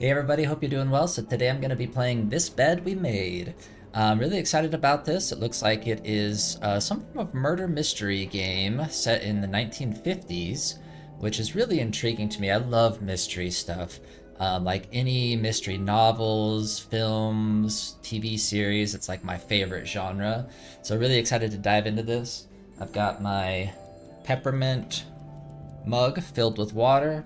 Hey everybody, hope you're doing well. So today I'm going to be playing This Bed We Made. I'm really excited about this. It looks like it is some form of murder mystery game set in the 1950s, which is really intriguing to me. I love mystery stuff. Like any mystery novels, films, TV series, it's like my favorite genre. So really excited to dive into this. I've got my peppermint mug filled with water.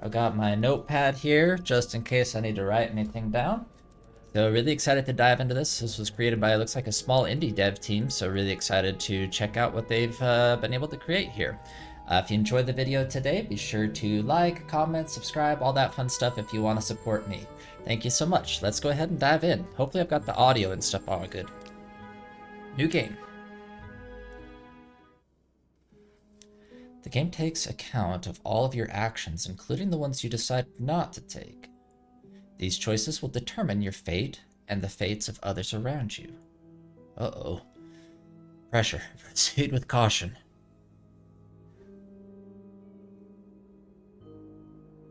I've got my notepad here just in case I need to write anything down. So really excited to dive into this. This was created by, it looks like, a small indie dev team, so really excited to check out what they've been able to create here. If you enjoyed the video today, be sure to like, comment, subscribe, all that fun stuff if you want to support me. Thank you so much. Let's go ahead and dive in. Hopefully I've got the audio and stuff all good. New game. The game takes account of all of your actions, including the ones you decide not to take. These choices will determine your fate and the fates of others around you. Uh-oh. Pressure. Proceed with caution.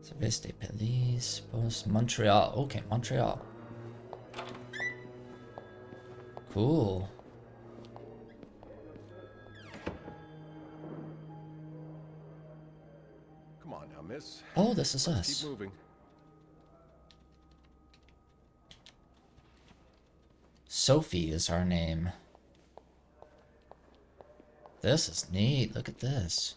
Service de police, post Montreal. Okay, Montreal. Cool. Come on now, miss. Oh, this is us. Keep moving. Sophie is our name. This is neat. Look at this.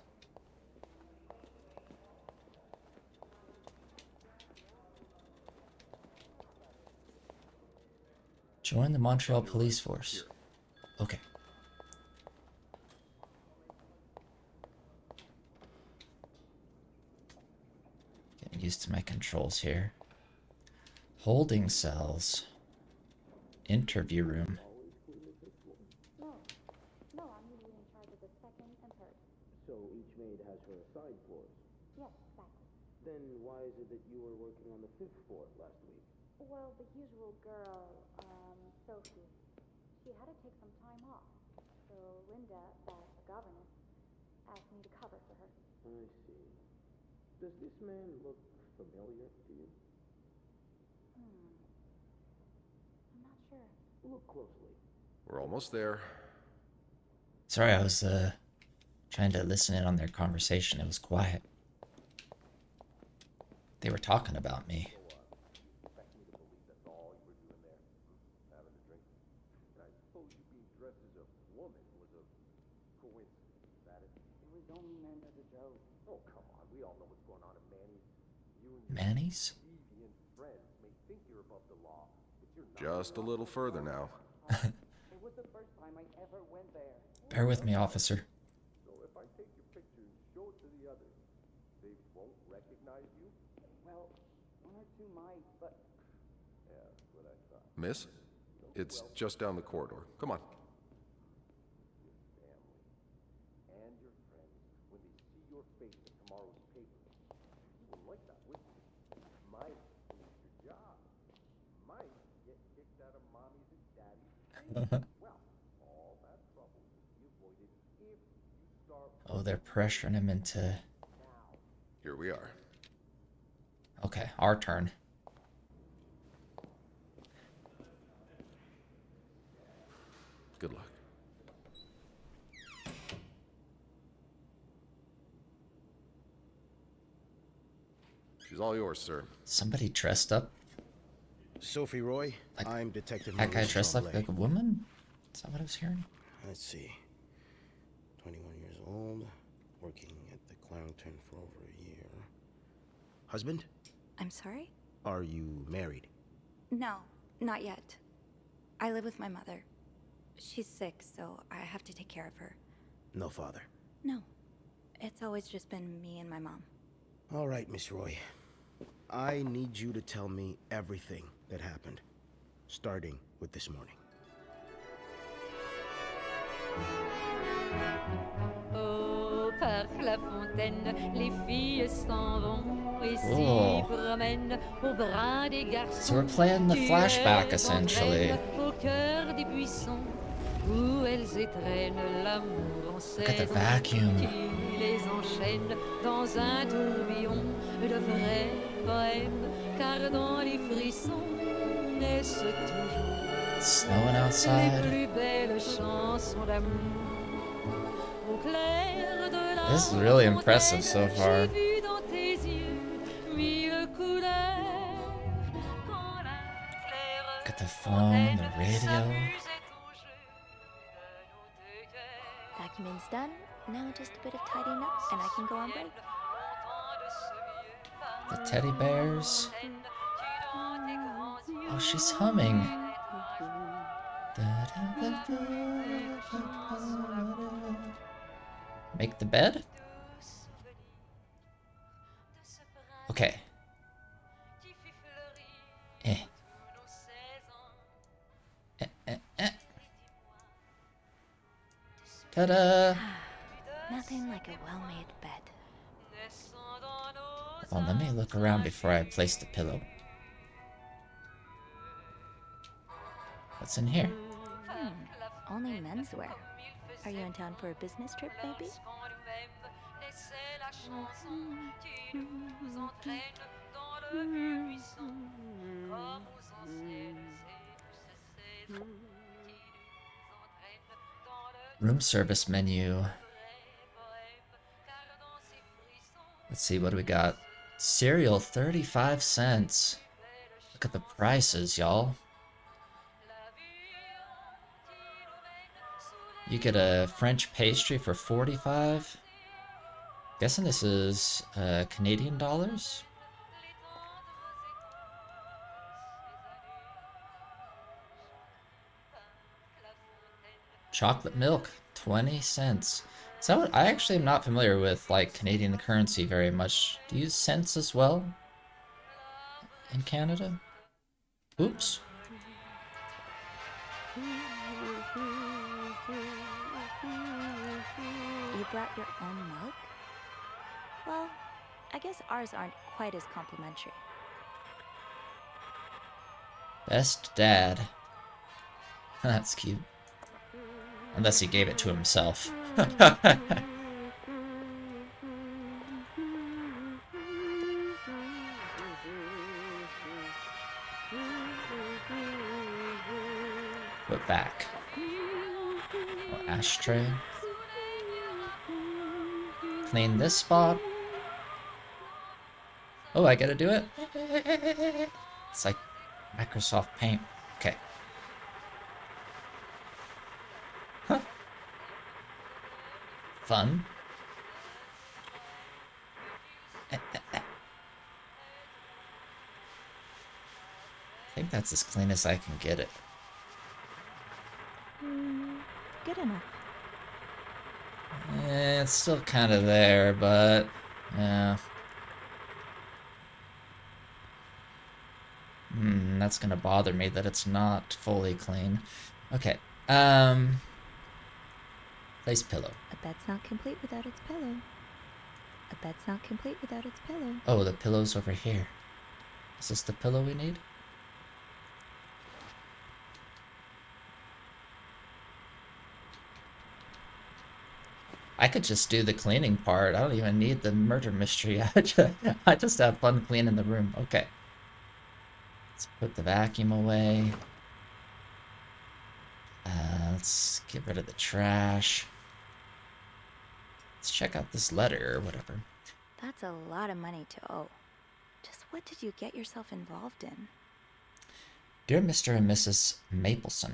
Join the Montreal Police Force. Okay. Getting used to my controls here. Holding cells. Interview room. No, I'm usually in charge of the second and third. So each maid has her assigned floors. Yes, exactly. Then why is it that you were working on the fifth floor last week? Well, the usual girl, Sophie, she had to take some time off. So Linda, the governess, asked me to cover for her. I see. Does this man look familiar to you? I'm not sure. Look closely. We're almost there. Sorry, I was trying to listen in on their conversation. It was quiet. They were talking about me. Manny's? Just a little further now. It was the first time I ever went there. Bear with me, officer. So if I take your picture and show it to the others, they won't recognize you? Well, one or two might, but Yeah, that's what I thought. Miss, it's just down the corridor. Come on. Your family and your friends, when they see your face in tomorrow's paper, you will like that, wouldn't you? Might lose your job. Might get kicked out of mommy's and daddy's. Well, all that trouble will be avoided if you start. Oh, they're pressuring him into... Here we are. Okay, our turn. Good luck. She's all yours, sir. Somebody dressed up? Sophie Roy, Like, I'm Detective That guy Maurice dressed up Tremblay. like a woman? Is that what I was hearing? Let's see. 21 years old, working at the Clownton for over a year. Husband? I'm sorry? Are you married? No, not yet. I live with my mother. She's sick, so I have to take care of her. No father. No, it's always just been me and my mom. All right, Miss Roy. I need you to tell me everything that happened, starting with this morning. Oh, par la fontaine, les filles s'en vont et s'y Oh. promènent au bras des So garçons. we're playing the Tu flashback, es essentially. tendresse au cœur des buissons. où elles étreignent l'amour en Look at the scène, vacuum. qui les enchaîne dans un tourbillon de vrais poèmes, car dans les frissons naissent toujours Snowing les outside. plus belles chansons d'amour. Au clair de la This is really fontaine, impressive so far. j'ai vu dans tes yeux mille couleurs. Quand la claire Look at the phone, the fontaine radio. s'amusait au jeu de nos deux cœurs. Document's done. Now just a bit of tidying up, and I can go on break. Longtemps de ce vieux The teddy bears. fontaine, tu dans tes grands yeux Oh, she's humming. Make the bed? Okay. Eh. Ta-da! Nothing like a well-made bed. Well, let me look around before I place the pillow. What's in here? Only menswear. Are you in town for a business trip, maybe? Room service menu. Let's see, what do we got? Cereal, 35 cents. Look at the prices, y'all. You get a French pastry for 45. Guessing this is Canadian dollars. Chocolate milk, 20 cents. Is that what, I actually am not familiar with like Canadian currency very much. Do you use cents as well in Canada? Oops. You brought your own mug? Well, I guess ours aren't quite as complimentary. Best dad. That's cute. Unless he gave it to himself. Put back. More ashtray. Clean this spot. Oh, I gotta do it? It's like Microsoft Paint. Okay. Huh. Fun. I think that's as clean as I can get it. Good enough. It's still kind of there, but yeah. That's gonna bother me that it's not fully clean. Okay. Place pillow. A bed's not complete without its pillow. A bed's not complete without its pillow. Oh, the pillow's over here. Is this the pillow we need? I could just do the cleaning part. I don't even need the murder mystery. I just have fun cleaning the room. Okay. Let's put the vacuum away. Let's get rid of the trash. Let's check out this letter or whatever. That's a lot of money to owe. Just what did you get yourself involved in? Dear Mr. and Mrs. Mapleson,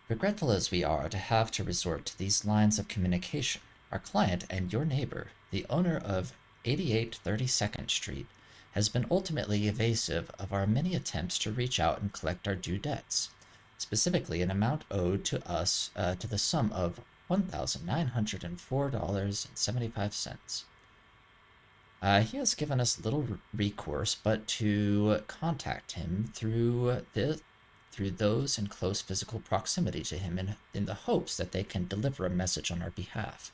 regretful as we are to have to resort to these lines of communication, our client and your neighbor, the owner of 88 32nd Street, has been ultimately evasive of our many attempts to reach out and collect our due debts, specifically an amount owed to us to the sum of $1,904.75. He has given us little recourse but to contact him through those in close physical proximity to him in the hopes that they can deliver a message on our behalf.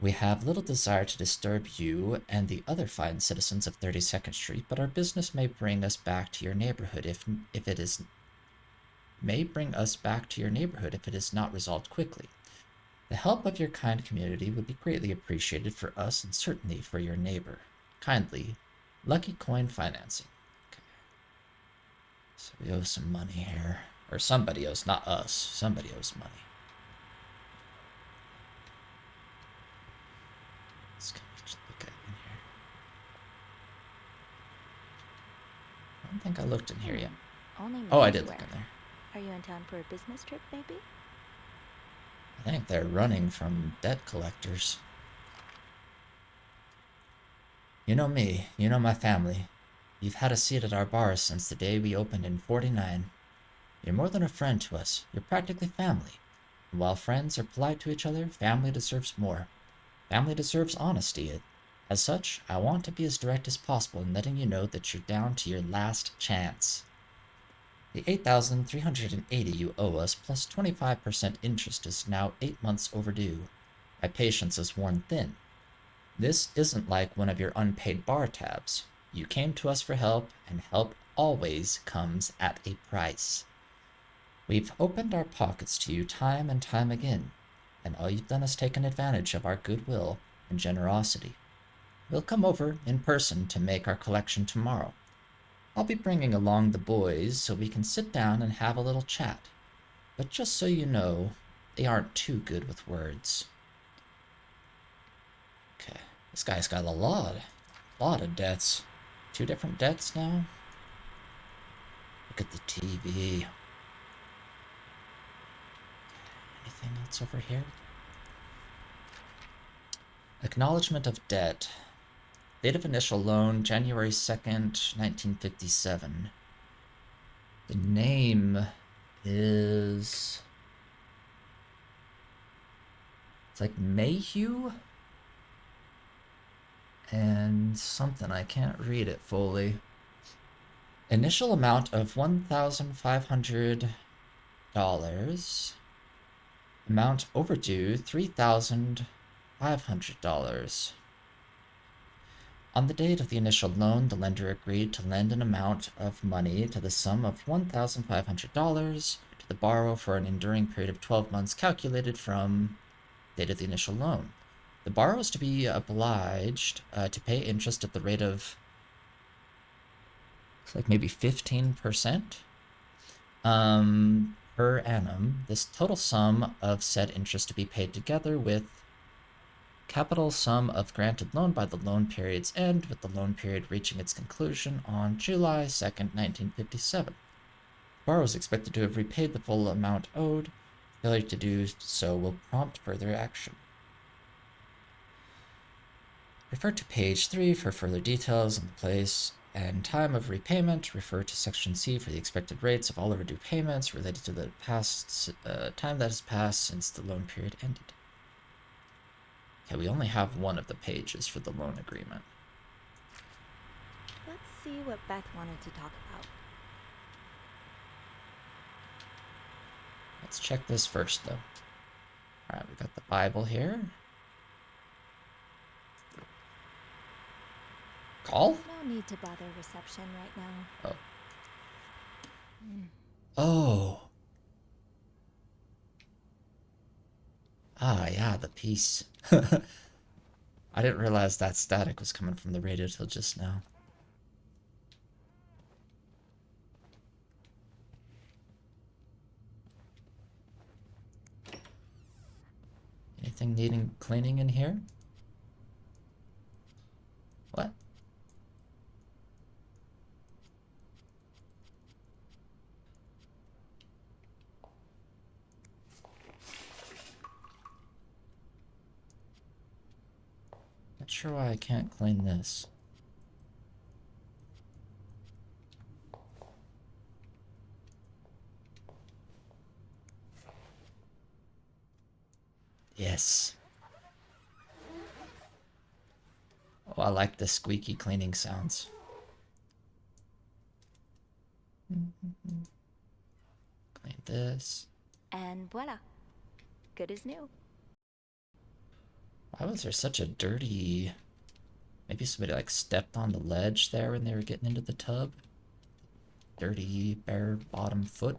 We have little desire to disturb you and the other fine citizens of 32nd Street, but our business may bring us back to your neighborhood if may bring us back to your neighborhood if it is not resolved quickly. The help of your kind community would be greatly appreciated for us and certainly for your neighbor. Kindly, Lucky Coin Financing. Okay. So we owe some money here. Or somebody owes, not us. Somebody owes money. Let's look at it in here. I don't think I looked in here yet. Only Oh, I men's did look wear. in there. Are you in town for a business trip, maybe? I think they're running from debt collectors. You know me, you know my family. You've had a seat at our bar since the day we opened in '49. You're more than a friend to us, you're practically family. And while friends are polite to each other, family deserves more. Family deserves honesty. As such, I want to be as direct as possible in letting you know that you're down to your last chance. The $8,380 you owe us plus 25% interest is now 8 months overdue. My patience is worn thin. This isn't like one of your unpaid bar tabs. You came to us for help, and help always comes at a price. We've opened our pockets to you time and time again, and all you've done is taken advantage of our goodwill and generosity. We'll come over in person to make our collection tomorrow. I'll be bringing along the boys so we can sit down and have a little chat. But just so you know, they aren't too good with words. Okay, this guy's got a lot of debts. 2 different debts now. Look at the TV. Anything else over here? Acknowledgement of debt. Date of initial loan, January 2nd, 1957. The name is... It's like Mayhew? And something, I can't read it fully. Initial amount of $1,500. Amount overdue, $3,500. On the date of the initial loan, the lender agreed to lend an amount of money to the sum of $1,500 to the borrower for an enduring period of 12 months calculated from date of the initial loan. The borrower is to be obliged to pay interest at the rate of, it's like maybe 15% per annum. This total sum of said interest to be paid together with capital sum of granted loan by the loan period's end, with the loan period reaching its conclusion on July 2nd, 1957. The borrower is expected to have repaid the full amount owed. Failure to do so will prompt further action. Refer to page 3 for further details on the place and time of repayment. Refer to section C for the expected rates of all overdue payments related to the past time that has passed since the loan period ended. Okay, we only have one of the pages for the loan agreement. Let's see what Beth wanted to talk about. Let's check this first, though. Alright, we got the Bible here. Call? No need to bother reception right now. Oh. Oh. Ah, yeah, the piece. I didn't realize that static was coming from the radio till just now. Anything needing cleaning in here? What? Not sure why I can't clean this. Yes. Oh, I like the squeaky cleaning sounds. Clean this. And voila. Good as new. Why was there such a dirty... Maybe somebody like stepped on the ledge there when they were getting into the tub? Dirty bare bottom foot.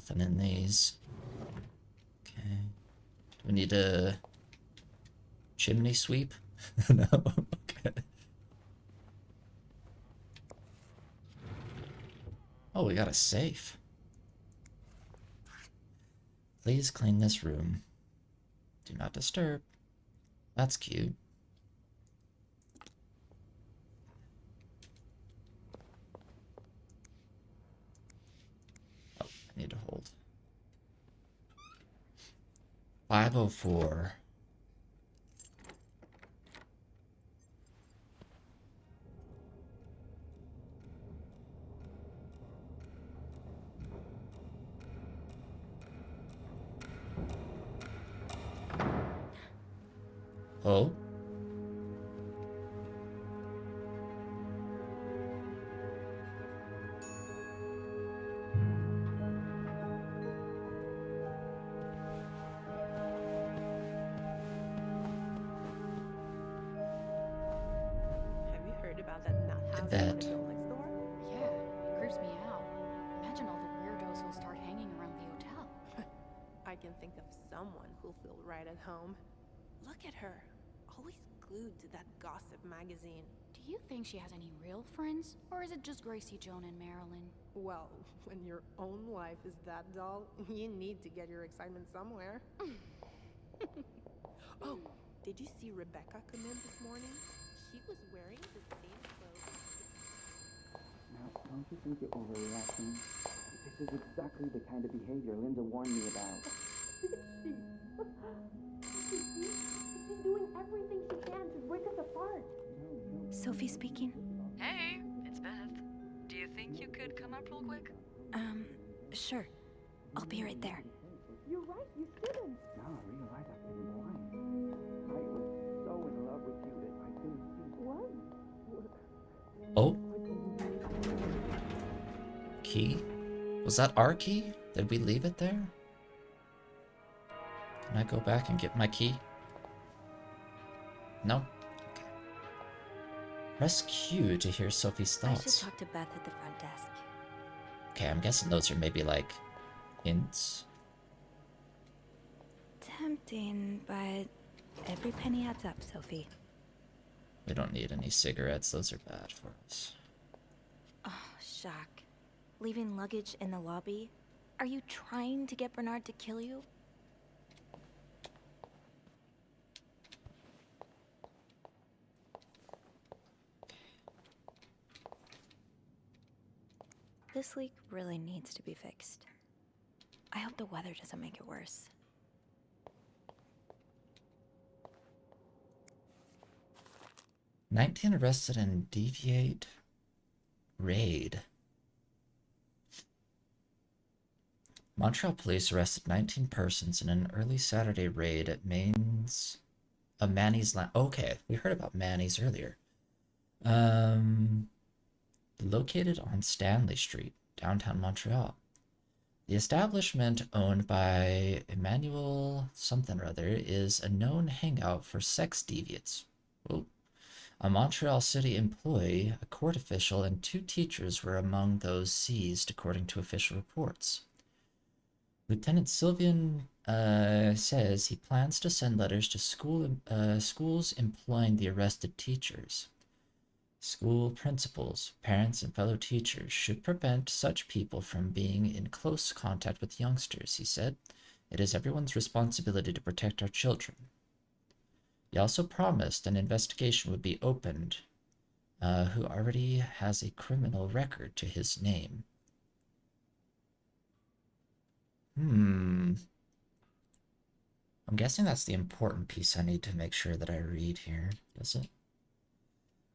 Nothing in these. Okay. Do we need a chimney sweep? No. Okay. Oh, we got a safe. Please clean this room. Do not disturb. That's cute. Oh, I need to hold. 504. Oh? Have you heard about that nut I house bet. in the film next door? Yeah, it creeps me out. Imagine all the weirdos who'll start hanging around the hotel. I can think of someone who'll feel right at home. Look at her, always glued to that gossip magazine. Do you think she has any real friends? Or is it just Gracie, Joan, and Marilyn? Well, when your own life is that dull, you need to get your excitement somewhere. Oh, did you see Rebecca come in this morning? She was wearing the same clothes. Now, don't you think you're overreacting? This is exactly the kind of behavior Linda warned me about. She's doing everything she can to break us apart. Sophie speaking. Hey, it's Beth. Do you think you could come up real quick? Sure. I'll be right there. You're right, you shouldn't. No, I realize I've been blind. I was so in love with you that I couldn't see. What? Oh? Key? Was that our key? Did we leave it there? Can I go back and get my key? No? Okay. Press Q to hear Sophie's I should thoughts. talk to Beth at the front desk. Okay, I'm guessing those are maybe like hints. Tempting, but every penny adds up, Sophie. We don't need any cigarettes, those are bad for us. Oh, shock. Leaving luggage in the lobby? Are you trying to get Bernard to kill you? This leak really needs to be fixed. I hope the weather doesn't make it worse. "19 arrested in deviate raid." Montreal police arrested 19 persons in an early Saturday raid at Maine's Manny's Lounge. Okay, we heard about Manny's earlier. Located on Stanley Street, downtown Montreal. The establishment, owned by Emmanuel something or other, is a known hangout for sex deviants. Whoa. A Montreal City employee, a court official, and 2 teachers were among those seized, according to official reports. Lieutenant Sylvian says he plans to send letters to schools employing the arrested teachers. School principals, parents, and fellow teachers should prevent such people from being in close contact with youngsters, he said. It is everyone's responsibility to protect our children. He also promised an investigation would be opened, who already has a criminal record to his name. I'm guessing that's the important piece I need to make sure that I read here, does it?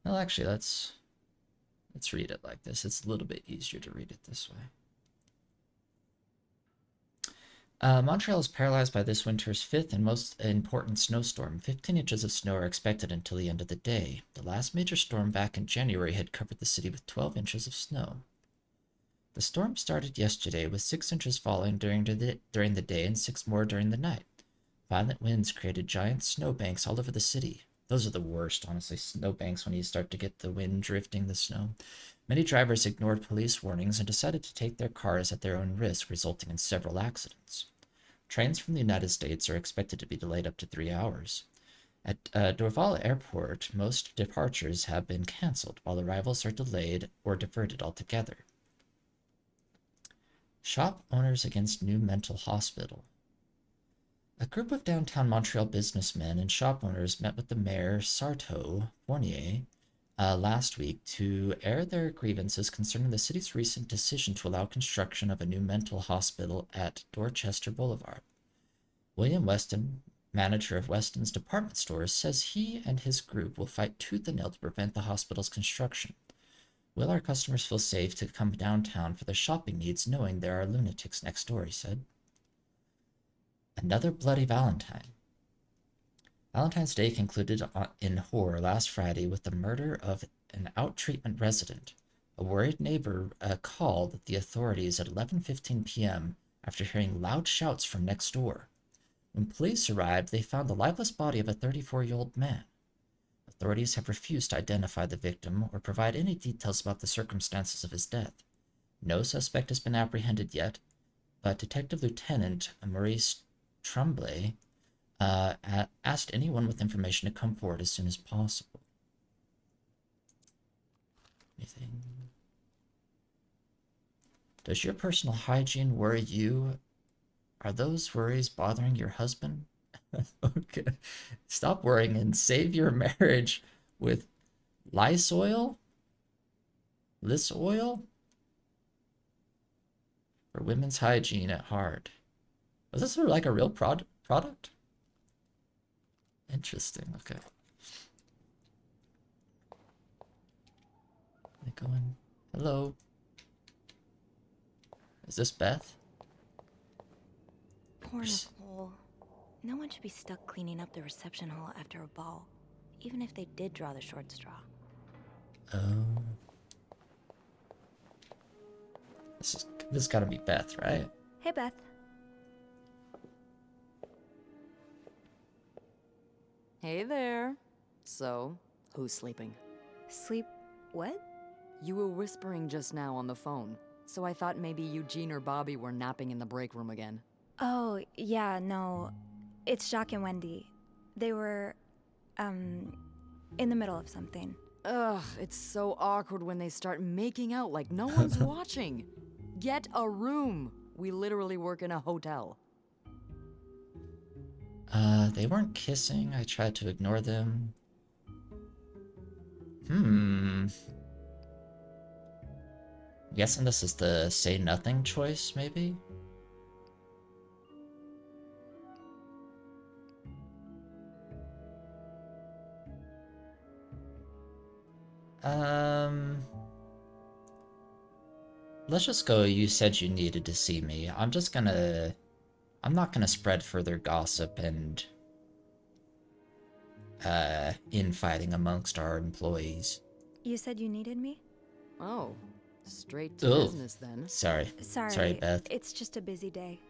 Well, actually, let's read it like this. It's a little bit easier to read it this way. Montreal is paralyzed by this winter's 5th and most important snowstorm. 15 inches of snow are expected until the end of the day. The last major storm back in January had covered the city with 12 inches of snow. The storm started yesterday with 6 inches falling during the day and 6 more during the night. Violent winds created giant snowbanks all over the city. Those are the worst, honestly. Snowbanks when you start to get the wind drifting the snow. Many drivers ignored police warnings and decided to take their cars at their own risk, resulting in several accidents. Trains from the United States are expected to be delayed up to 3 hours. At Dorval Airport, most departures have been cancelled, while arrivals are delayed or diverted altogether. Shop owners against new mental hospital. A group of downtown Montreal businessmen and shop owners met with the mayor, Sarto Fournier, last week to air their grievances concerning the city's recent decision to allow construction of a new mental hospital at Dorchester Boulevard. William Weston, manager of Weston's department stores, says he and his group will fight tooth and nail to prevent the hospital's construction. Will our customers feel safe to come downtown for their shopping needs knowing there are lunatics next door, he said. Another bloody Valentine. Valentine's Day concluded in horror last Friday with the murder of an out-treatment resident. A worried neighbor called the authorities at 11:15 p.m. after hearing loud shouts from next door. When police arrived, they found the lifeless body of a 34-year-old man. Authorities have refused to identify the victim or provide any details about the circumstances of his death. No suspect has been apprehended yet, but Detective Lieutenant Maurice Tremblay asked anyone with information to come forward as soon as possible. Anything? Does your personal hygiene worry you? Are those worries bothering your husband? Okay. Stop worrying and save your marriage with Lysol? Lysol? For women's hygiene at heart. Was this like a real product? Interesting, okay. They go in. Hello. Is this Beth? Poor Nicole. No one should be stuck cleaning up the reception hall after a ball, even if they did draw the short straw. Oh. This gotta be Beth, right? Hey, Beth. Hey there. So, who's sleeping? Sleep what? You were whispering just now on the phone, so I thought maybe Eugene or Bobby were napping in the break room again. Oh, yeah, no. It's Jacques and Wendy. They were, in the middle of something. Ugh, it's so awkward when they start making out like no one's watching. Get a room. We literally work in a hotel. They weren't kissing. I tried to ignore them. I'm guessing this is the say nothing choice, maybe? Let's just go, you said you needed to see me. I'm not gonna spread further gossip and infighting amongst our employees. You said you needed me? Oh, straight to business then. Sorry, Beth. It's just a busy day.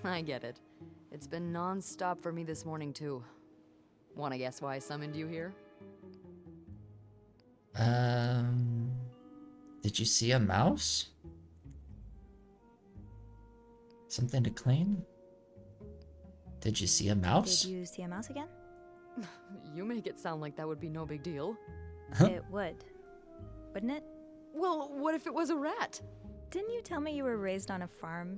I get it. It's been non-stop for me this morning too. Wanna guess why I summoned you here? Did you see a mouse? Something to clean? Did you see a mouse? Did you see a mouse again? You make it sound like that would be no big deal. It would. Wouldn't it? Well, what if it was a rat? Didn't you tell me you were raised on a farm?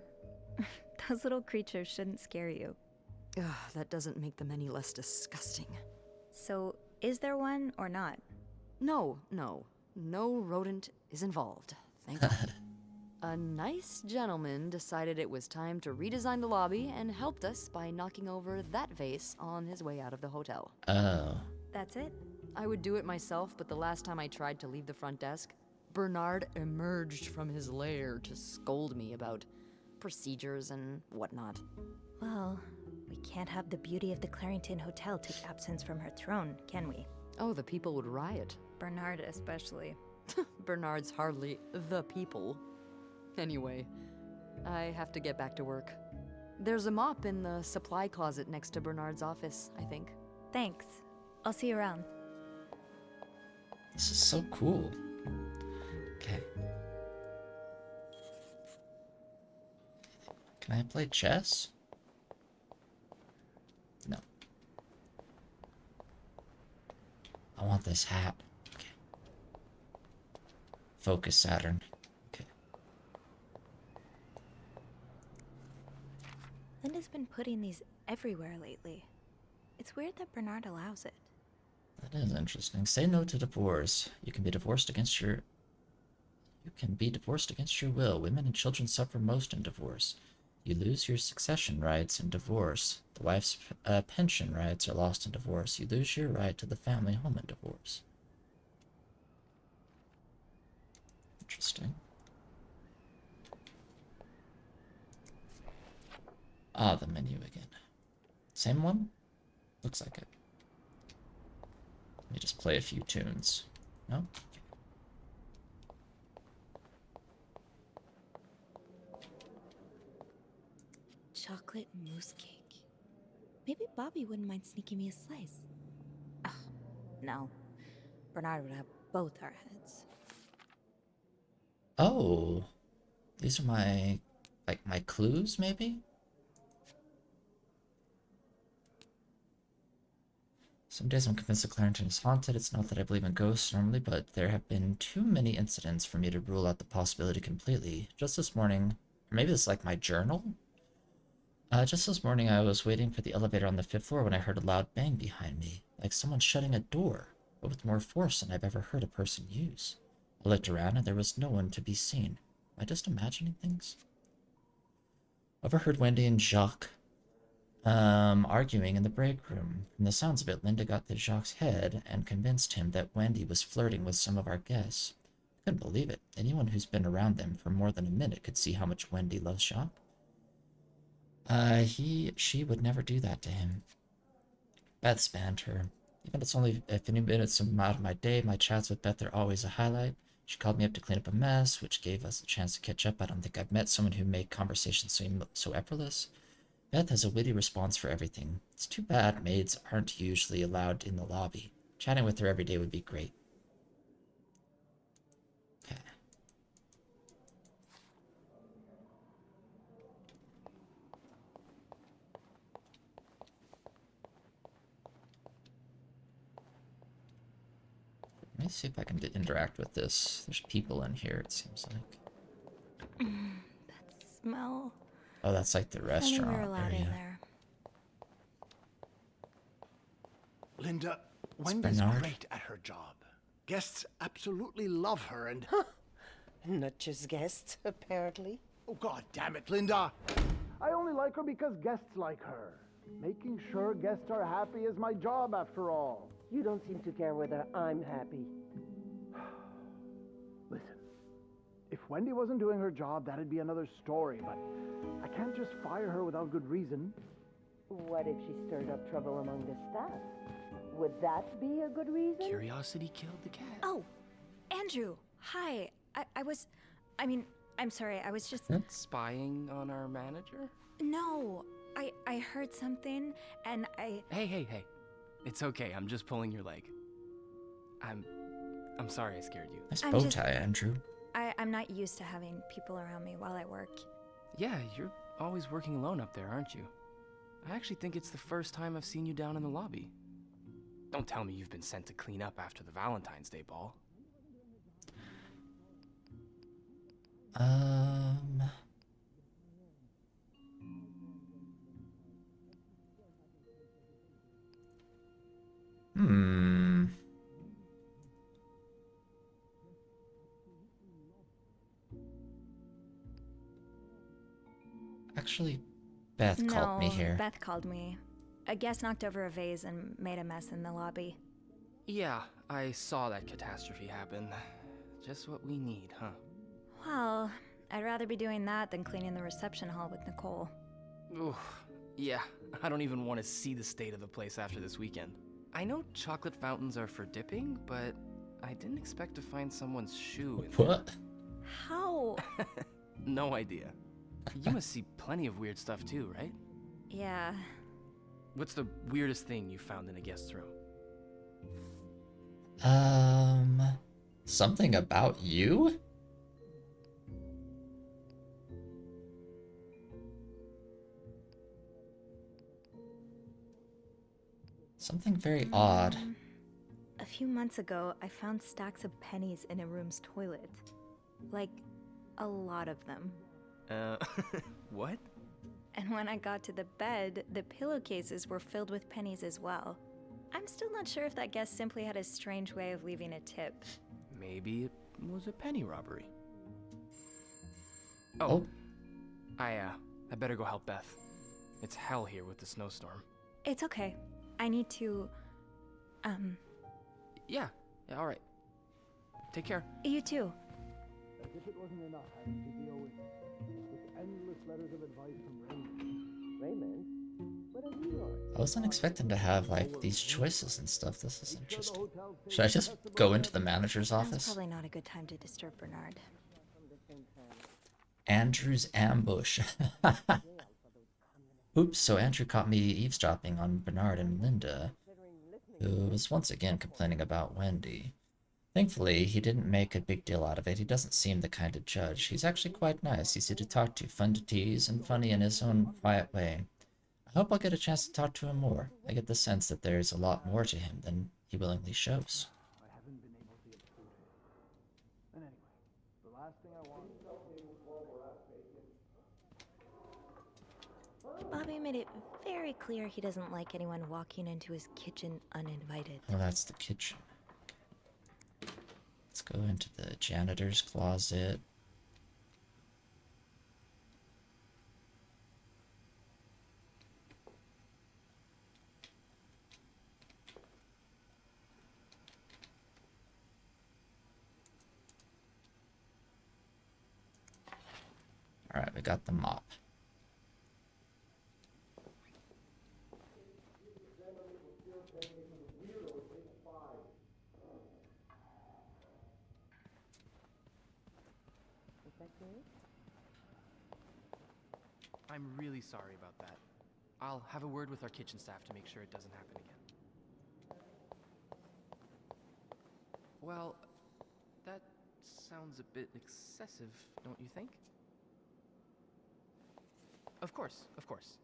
Those little creatures shouldn't scare you. Ugh, that doesn't make them any less disgusting. So, is there one or not? No rodent is involved, thank God. A nice gentleman decided it was time to redesign the lobby and helped us by knocking over that vase on his way out of the hotel. Oh. That's it? I would do it myself, but the last time I tried to leave the front desk, Bernard emerged from his lair to scold me about procedures and whatnot. Well, we can't have the beauty of the Clarington Hotel take absence from her throne, can we? Oh, the people would riot. Bernard especially. Bernard's hardly the people. Anyway, I have to get back to work. There's a mop in the supply closet next to Bernard's office, I think. Thanks. I'll see you around. This is so cool. Okay. Can I play chess? No. I want this hat. Okay. Focus, Saturn. Okay. Linda's been putting these everywhere lately. It's weird that Bernard allows it. That is interesting. Say no to divorce. You can be divorced against your will. Women and children suffer most in divorce. You lose your succession rights in divorce. The wife's pension rights are lost in divorce. You lose your right to the family home in divorce. Interesting. Ah, the menu again. Same one? Looks like it. Let me just play a few tunes. No? Okay. Chocolate mousse cake. Maybe Bobby wouldn't mind sneaking me a slice. Ugh, no. Bernard would have both our heads. Oh. These are my clues, maybe? Some days I'm convinced that Clarendon is haunted. It's not that I believe in ghosts normally, but there have been too many incidents for me to rule out the possibility completely. Just this morning, or maybe it's like my journal? Just this morning I was waiting for the elevator on the 5th floor when I heard a loud bang behind me, like someone shutting a door, but with more force than I've ever heard a person use. I looked around and there was no one to be seen. Am I just imagining things? Overheard Wendy and Jacques arguing in the break room. From the sounds of it, Linda got to Jacques' head and convinced him that Wendy was flirting with some of our guests. I couldn't believe it. Anyone who's been around them for more than a minute could see how much Wendy loves Jacques. She would never do that to him. Beth spanned her. Even if it's only a few minutes out of my day, my chats with Beth are always a highlight. She called me up to clean up a mess, which gave us a chance to catch up. I don't think I've met someone who made conversation seem so effortless. Beth has a witty response for everything. It's too bad maids aren't usually allowed in the lobby. Chatting with her every day would be great. Okay. Let me see if I can interact with this. There's people in here, it seems like. That smell. Oh, that's like the restaurant We were allowed in area. there. Linda, It's Wendy's Bernard. great at her job. Guests absolutely love her and... Not just guests, apparently. Oh, God damn it, Linda! I only like her because guests like her. Making sure guests are happy is my job, after all. You don't seem to care whether I'm happy. Listen, if Wendy wasn't doing her job, that'd be another story, but I can't just fire her without good reason. What if she stirred up trouble among the staff? Would that be a good reason? Curiosity killed the cat. Oh, Andrew. Hi. I'm sorry. I was just... Spying on our manager? No. I heard something, and I... Hey. It's okay, I'm just pulling your leg. I'm sorry I scared you. Nice bow tie, Andrew. I'm not used to having people around me while I work. Yeah, you're always working alone up there, aren't you? I actually think it's the first time I've seen you down in the lobby. Don't tell me you've been sent to clean up after the Valentine's Day ball. Actually, Beth called me here. Beth called me. A guest knocked over a vase and made a mess in the lobby. Yeah, I saw that catastrophe happen. Just what we need, huh? Well, I'd rather be doing that than cleaning the reception hall with Nicole. Oof. Yeah, I don't even want to see the state of the place after this weekend. I know chocolate fountains are for dipping, but I didn't expect to find someone's shoe in there. What? How? No idea. You must see plenty of weird stuff too, right? Yeah. What's the weirdest thing you found in a guest's room? Something about you? Something very odd. A few months ago, I found stacks of pennies in a room's toilet. Like, a lot of them. What? And when I got to the bed, the pillowcases were filled with pennies as well. I'm still not sure if that guest simply had a strange way of leaving a tip. Maybe it was a penny robbery. Oh. I better go help Beth. It's hell here with the snowstorm. It's okay. I need to, Yeah, alright. Take care. You too. As if it wasn't enough having to deal with endless letters of advice from Raymond. Raymond? What have you on? I wasn't expecting to have, like, these choices and stuff. This is interesting. Should I just go into the manager's Now's office? probably not a good time to disturb Bernard. Andrew's ambush. Oops, so Andrew caught me eavesdropping on Bernard and Linda, who was once again complaining about Wendy. Thankfully, he didn't make a big deal out of it. He doesn't seem the kind to judge. He's actually quite nice, easy to talk to, fun to tease, and funny in his own quiet way. I hope I'll get a chance to talk to him more. I get the sense that there's a lot more to him than he willingly shows. I haven't been able to get through to him. And anyway, the last thing I want. Bobby made it very clear he doesn't like anyone walking into his kitchen uninvited. Oh, that's the kitchen. Okay. Let's go into the janitor's closet. Alright, we got the mop. I'm really sorry about that. I'll have a word with our kitchen staff to make sure it doesn't happen again. Well, that sounds a bit excessive, don't you think? Of course, of course.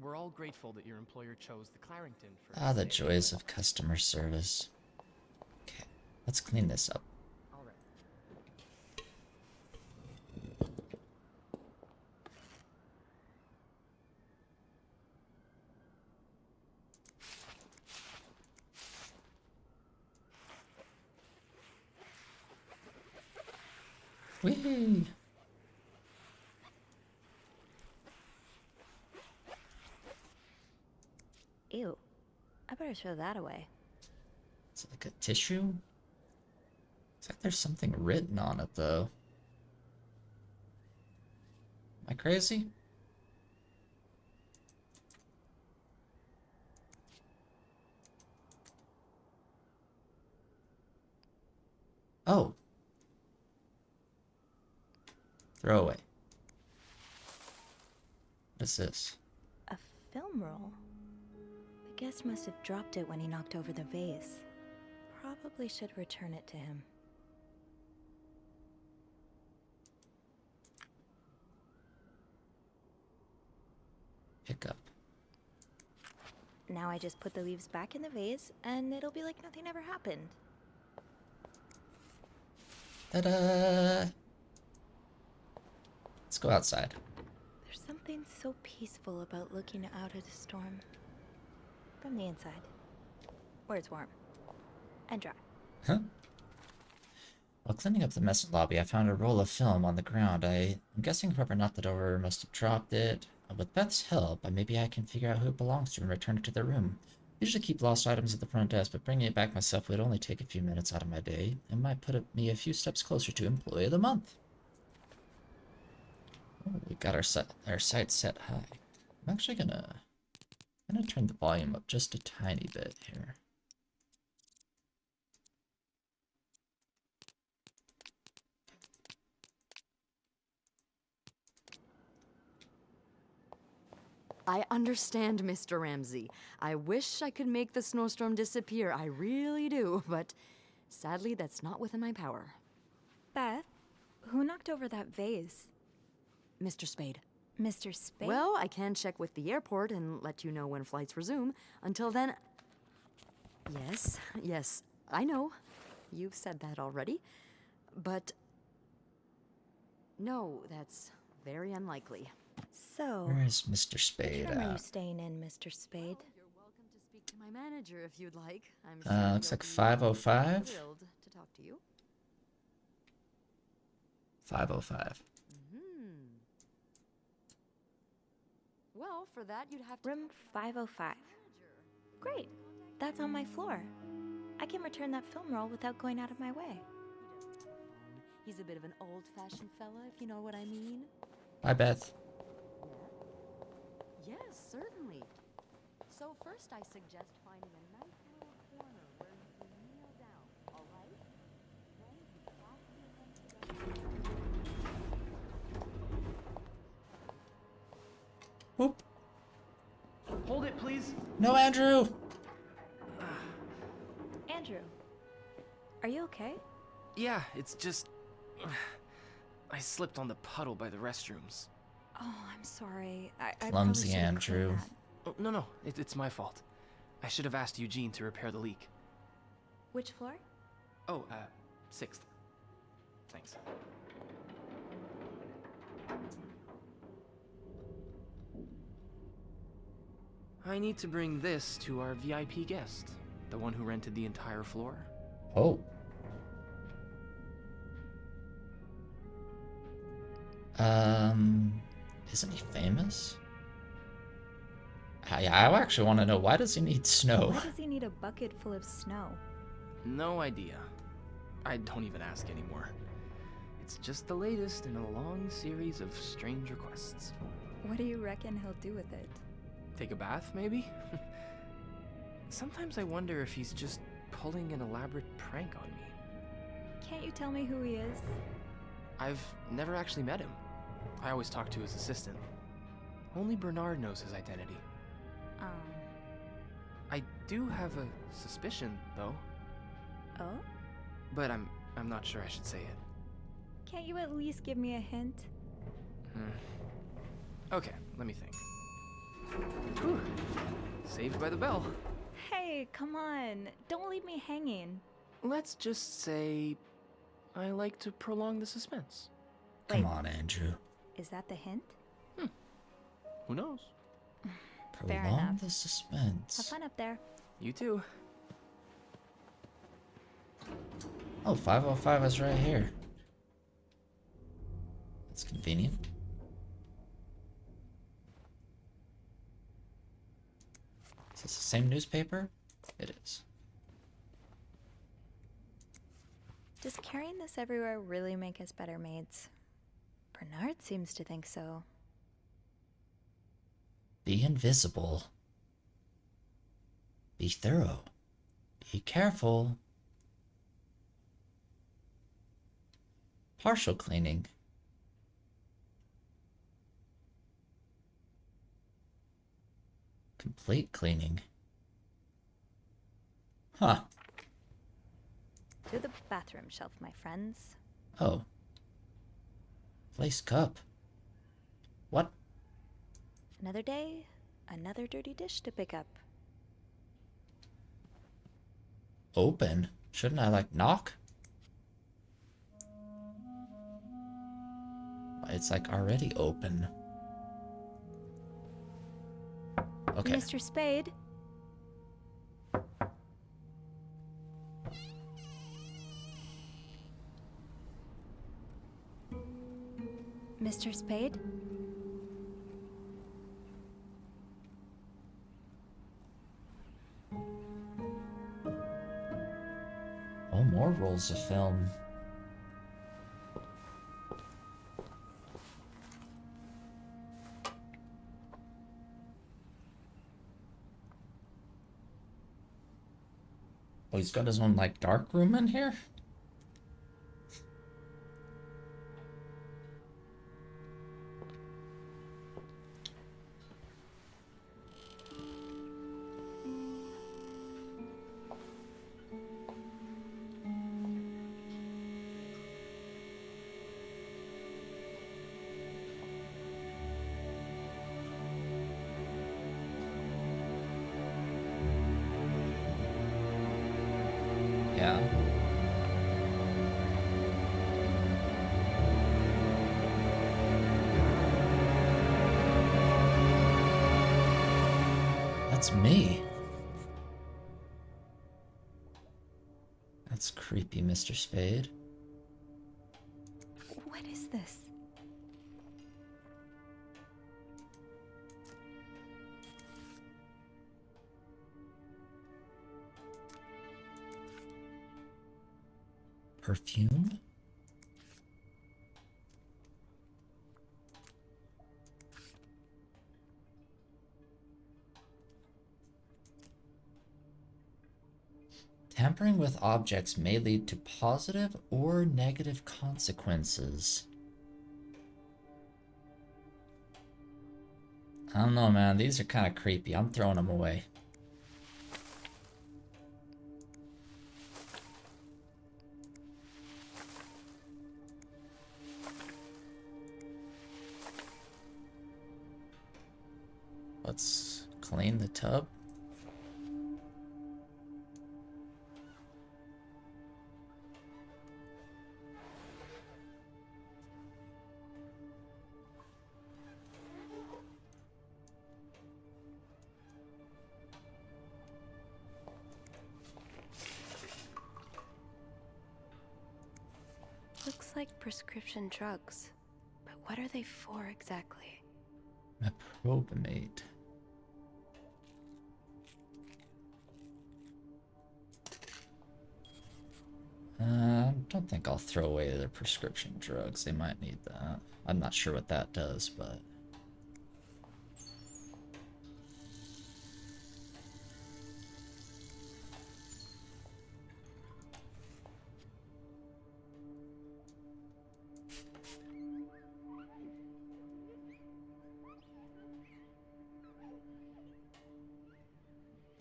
We're all grateful that your employer chose the Clarington for... Ah, the joys of customer service. Okay, let's clean this up. All right. Whee! Ew. I better throw that away. Is it like a tissue? It's like there's something written on it, though. Am I crazy? Oh. Throw away. What is this? A film roll? The guest must have dropped it when he knocked over the vase. Probably should return it to him. Pick up. Now I just put the leaves back in the vase, and it'll be like nothing ever happened. Ta-da! Let's go outside. There's something so peaceful about looking out at a storm. From the inside. Where it's warm. And dry. Huh? While cleaning up the mess lobby, I found a roll of film on the ground. I'm guessing whoever knocked it over must have dropped it. With Beth's help, maybe I can figure out who it belongs to and return it to their room. I usually keep lost items at the front desk, but bringing it back myself would only take a few minutes out of my day, and might put me a few steps closer to Employee of the Month. Oh, we got our sights set high. I'm actually gonna turn the volume up just a tiny bit here. I understand, Mr. Ramsey. I wish I could make the snowstorm disappear. I really do, but sadly, that's not within my power. Beth, who knocked over that vase? Mr. Spade. Mr. Spade? Well, I can check with the airport and let you know when flights resume. Until then... Yes, I know. You've said that already. But... no, that's very unlikely. So... Where is Mr. Spade which room are you at? staying in, Mr. Spade? Oh, you're welcome to speak to my manager if you'd like. I'm sure Looks he'll like be 505. thrilled to talk to you. 505. Well, for that, you'd have to... Room 505. Great. That's on my floor. I can return that film roll without going out of my way. He's a bit of an old-fashioned fella, if you know what I mean. Bye, Beth. Yes, certainly. So first I suggest finding a nice little corner where you can kneel down, all right? Then you clasp your hands together. Whoop. Hold it, please. No, Andrew! Andrew, are you okay? Yeah, it's just... I slipped on the puddle by the restrooms. Oh, I'm sorry. I Clumsy probably should've cleaned Andrew. that. Oh, no, it's my fault. I should have asked Eugene to repair the leak. Which floor? Oh, 6th. Thanks. I need to bring this to our VIP guest, the one who rented the entire floor. Oh. Isn't he famous? I actually want to know, why does he need snow? Why does he need a bucket full of snow? No idea. I don't even ask anymore. It's just the latest in a long series of strange requests. What do you reckon he'll do with it? Take a bath, maybe? Sometimes I wonder if he's just pulling an elaborate prank on me. Can't you tell me who he is? I've never actually met him. I always talk to his assistant. Only Bernard knows his identity. I do have a suspicion, though. Oh? But I'm not sure I should say it. Can't you at least give me a hint? Okay, let me think. Whew. Saved by the bell. Hey, come on. Don't leave me hanging. Let's just say I like to prolong the suspense. Come on, Andrew. Is that the hint? Who knows? Fair Prolong enough. the Have suspense. fun up there. You too. Oh, 505 is right here. That's convenient. Is this the same newspaper? It is. Does carrying this everywhere really make us better maids? Bernard seems to think so. Be invisible. Be thorough. Be careful. Partial cleaning. Complete cleaning. Huh. To the bathroom shelf, my friends. Oh. Lace cup. What? Another day, another dirty dish to pick up. Open? Shouldn't I, like, knock? It's, like, already open. Okay. Mr. Spade? Mr. Spade? Oh, more rolls of film. Oh, he's got his own, like, dark room in here? Yeah. That's me. That's creepy, Mr. Spade. What is this? Perfume? Tampering with objects may lead to positive or negative consequences. I don't know, man. These are kind of creepy. I'm throwing them away. Let's clean the tub. Looks like prescription drugs. But what are they for exactly? Meprobamate. I don't think I'll throw away their prescription drugs. They might need that. I'm not sure what that does, but...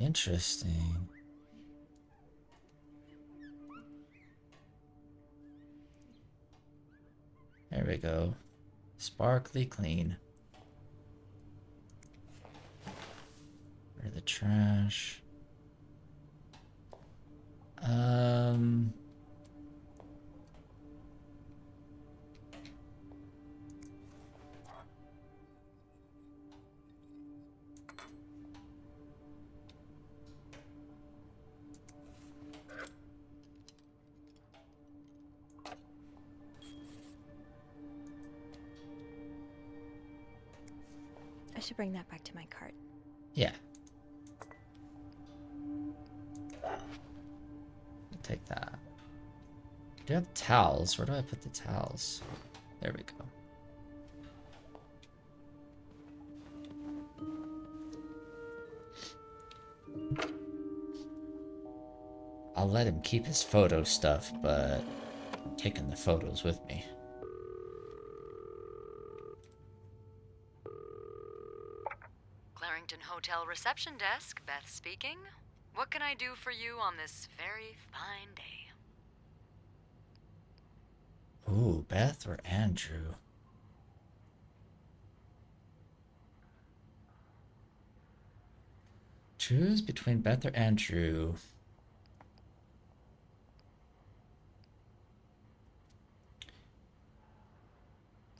Interesting. There we go. Sparkly clean. Where's the trash? I should bring that back to my cart. Yeah. Take that. Do I have towels? Where do I put the towels? There we go. I'll let him keep his photo stuff, but I'm taking the photos with me. Clarrington Hotel reception desk, Beth speaking. What can I do for you on this very fine day? Ooh, Beth or Andrew? Choose between Beth or Andrew.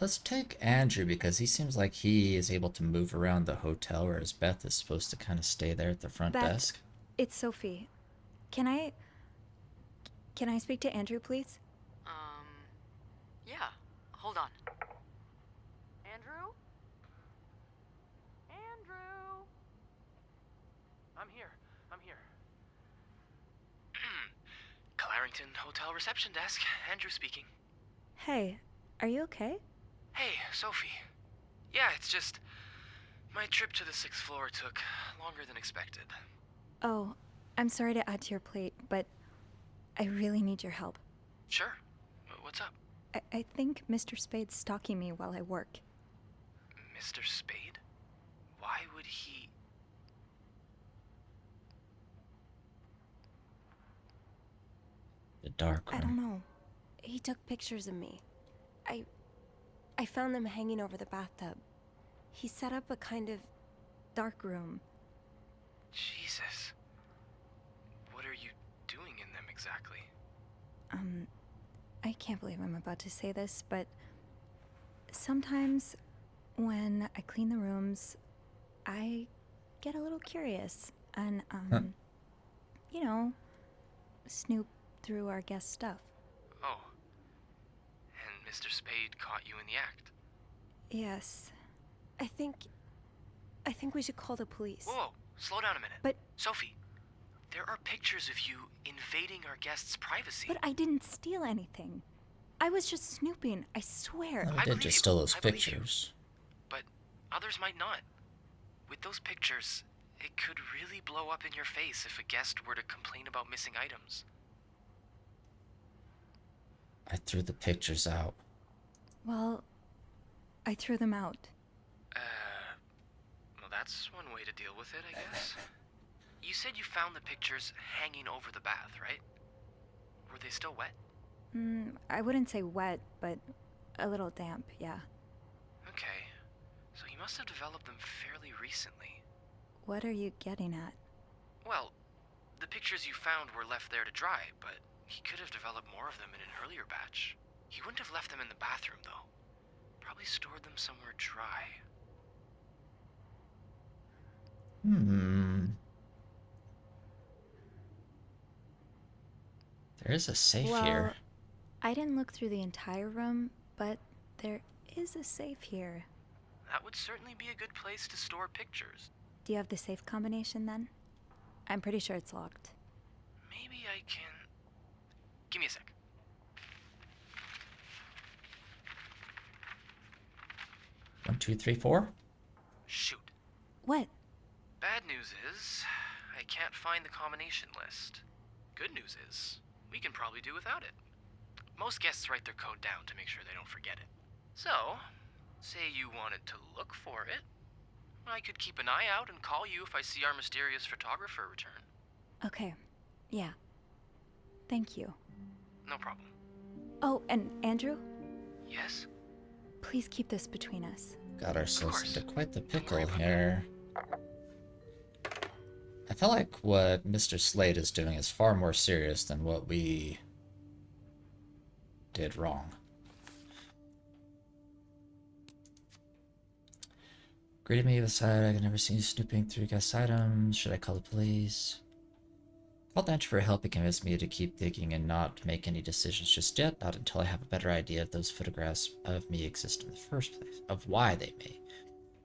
Let's take Andrew because he seems like he is able to move around the hotel, whereas Beth is supposed to kind of stay there at the front Beth, desk. It's Sophie. Can I speak to Andrew, please? Yeah. Hold on. Andrew? Andrew? I'm here. Clarrington Hotel reception desk. Andrew speaking. Hey, are you okay? Hey, Sophie. Yeah, it's just... my trip to the 6th floor took longer than expected. Oh, I'm sorry to add to your plate, but I really need your help. Sure. What's up? I think Mr. Spade's stalking me while I work. Mr. Spade? Why would he... The dark room. I don't know. He took pictures of me. I found them hanging over the bathtub. He set up a kind of dark room. Jesus. What are you doing in them exactly? I can't believe I'm about to say this, but sometimes when I clean the rooms, I get a little curious and, you know, snoop through our guest stuff. Oh. And Mr. Spade caught you in the act. Yes. I think we should call the police. Whoa, slow down a minute. But... Sophie, there are pictures of you invading our guests' privacy. But I didn't steal anything. I was just snooping, I swear. Well, I did just steal those pictures. But others might not. With those pictures, it could really blow up in your face if a guest were to complain about missing items. I threw the pictures out. Well, I threw them out. Well, that's one way to deal with it, I guess. You said you found the pictures hanging over the bath, right? Were they still wet? I wouldn't say wet, but a little damp, yeah. Okay. So you must have developed them fairly recently. What are you getting at? Well, the pictures you found were left there to dry, but he could have developed more of them in an earlier batch. He wouldn't have left them in the bathroom, though. Probably stored them somewhere dry. There is a safe well, here. I didn't look through the entire room, but there is a safe here. That would certainly be a good place to store pictures. Do you have the safe combination then? I'm pretty sure it's locked. Maybe I can... Give me a sec. One, two, three, four. Shoot. What? Bad news is, I can't find the combination list. Good news is, we can probably do without it. Most guests write their code down to make sure they don't forget it. So, say you wanted to look for it, I could keep an eye out and call you if I see our mysterious photographer return. Okay. Yeah. Thank you. No problem. Oh, and Andrew? Yes? Please keep this between us. Got ourselves into quite the pickle here. I feel like what Mr. Slade is doing is far more serious than what we did wrong. Greeted me aside. I can never see you snooping through guest items. Should I call the police? Called Andrew for help. He convinced me to keep digging and not make any decisions just yet. Not until I have a better idea if those photographs of me exist in the first place. Of why they may.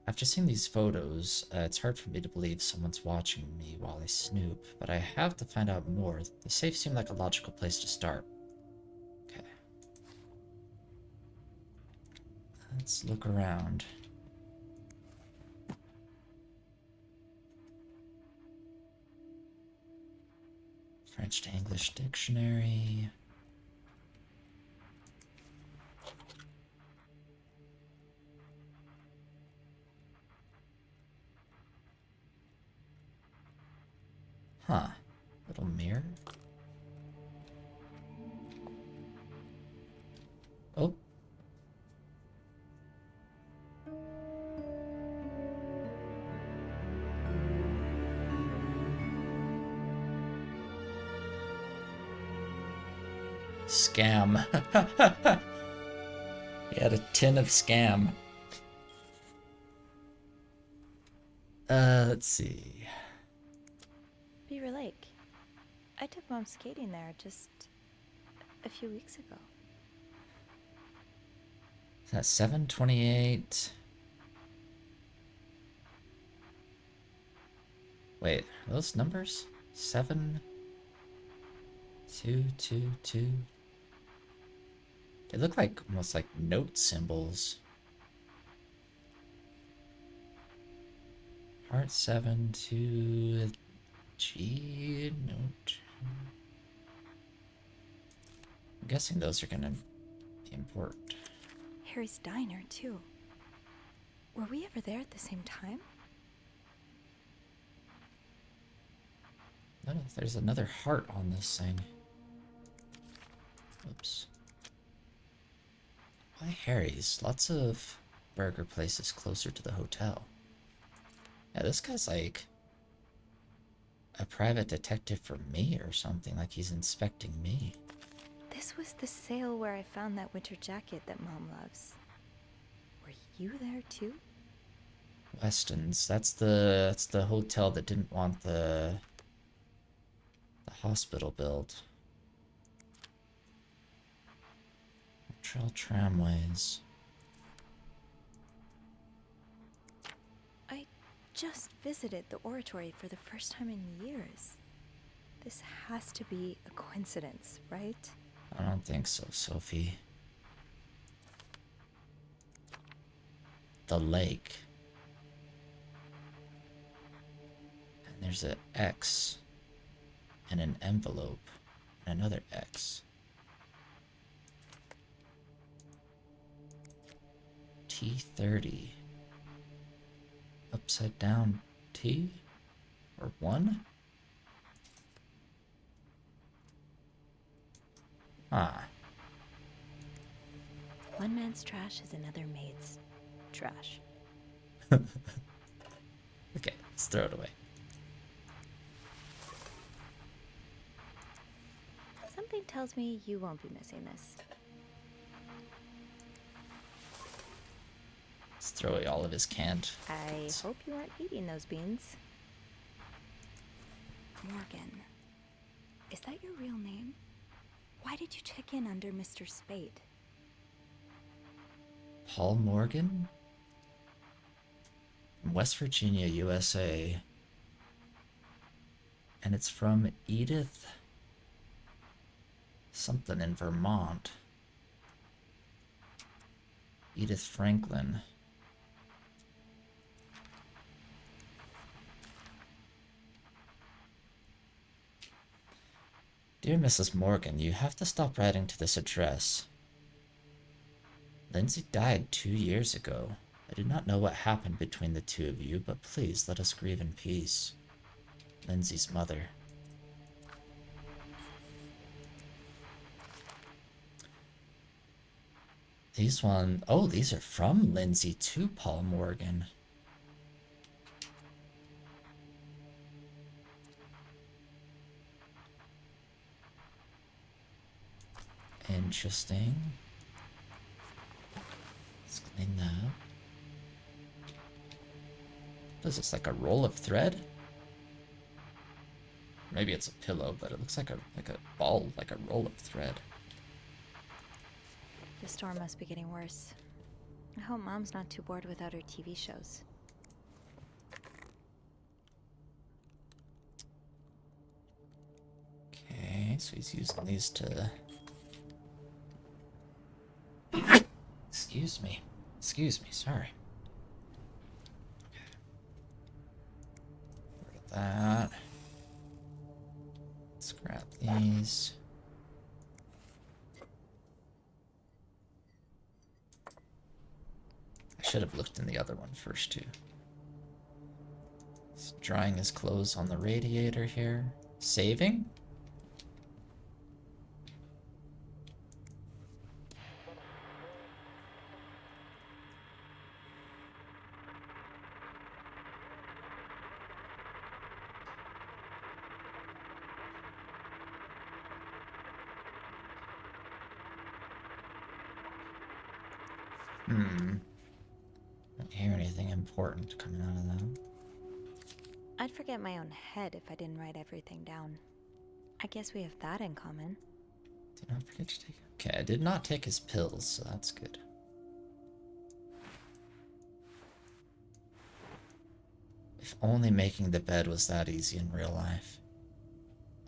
After seeing these photos, it's hard for me to believe someone's watching me while I snoop, but I have to find out more. The safe seemed like a logical place to start. Okay. Let's look around. French to English dictionary. Huh. Little mirror. Oh. Scam. He had a tin of scam. Let's see. Beaver Lake. I took Mom skating there just a few weeks ago. Is that 728? Wait, are those numbers? 7 2 2 2. They look like almost like note symbols. Heart 7 2 G note. I'm guessing those are gonna be important. Harry's diner, too. Were we ever there at the same time? No, there's another heart on this thing. Oops. Why Harry's? Lots of burger places closer to the hotel. Yeah, this guy's like a private detective for me or something, like he's inspecting me. This This was the sale where I found that winter jacket that Mom loves. Were you there too? Weston's. That's the hotel that didn't want the hospital built. Trail tramways. I just visited the oratory for the first time in years. This has to be a coincidence, right? I don't think so, Sophie. The lake. And there's an X. And an envelope. And another X. T30. Upside down T? Or 1? Ah. One man's trash is another maid's trash. Okay, let's throw it away. Something tells me you won't be missing this. Let's throw away all of his canned. I hope you aren't eating those beans. Morgan. Is that your real name? Why did you check in under Mr. Spade? Paul Morgan? From West Virginia, USA. And it's from Edith something in Vermont. Edith Franklin. Dear Mrs. Morgan, you have to stop writing to this address. Lindsay died 2 years ago. I do not know what happened between the two of you, but please let us grieve in peace. Lindsay's mother. These these are from Lindsay to Paul Morgan. Interesting. Let's clean that up. What is this, like a roll of thread? Maybe it's a pillow, but it looks like a ball, like a roll of thread. The storm must be getting worse. I hope Mom's not too bored without her TV shows. Okay, so he's using these to... Excuse me, sorry. Okay. Rid of that. Let's grab these. I should have looked in the other one first, too. He's drying his clothes on the radiator here. Saving? Don't hear anything important coming out of that. I'd forget my own head if I didn't write everything down. I guess we have that in common. Did not forget to take... Okay, I did not take his pills, so that's good. If only making the bed was that easy in real life.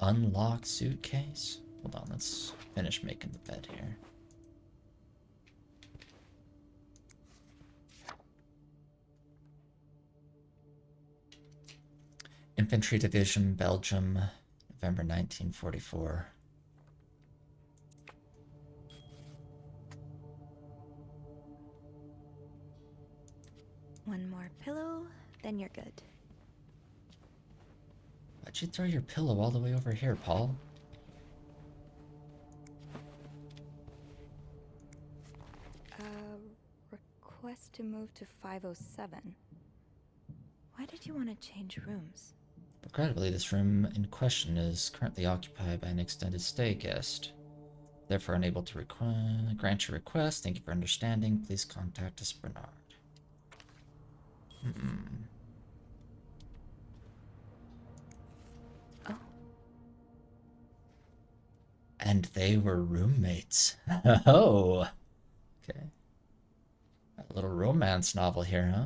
Unlock suitcase? Hold on, let's finish making the bed here. Infantry Division, Belgium, November 1944. One more pillow, then you're good. Why'd you throw your pillow all the way over here, Paul? Request to move to 507. Why did you want to change rooms? Regrettably, this room in question is currently occupied by an extended stay guest. Therefore unable to grant your request. Thank you for understanding. Please contact us, Bernard. Oh. And they were roommates. Oh. Okay. A little romance novel here, huh?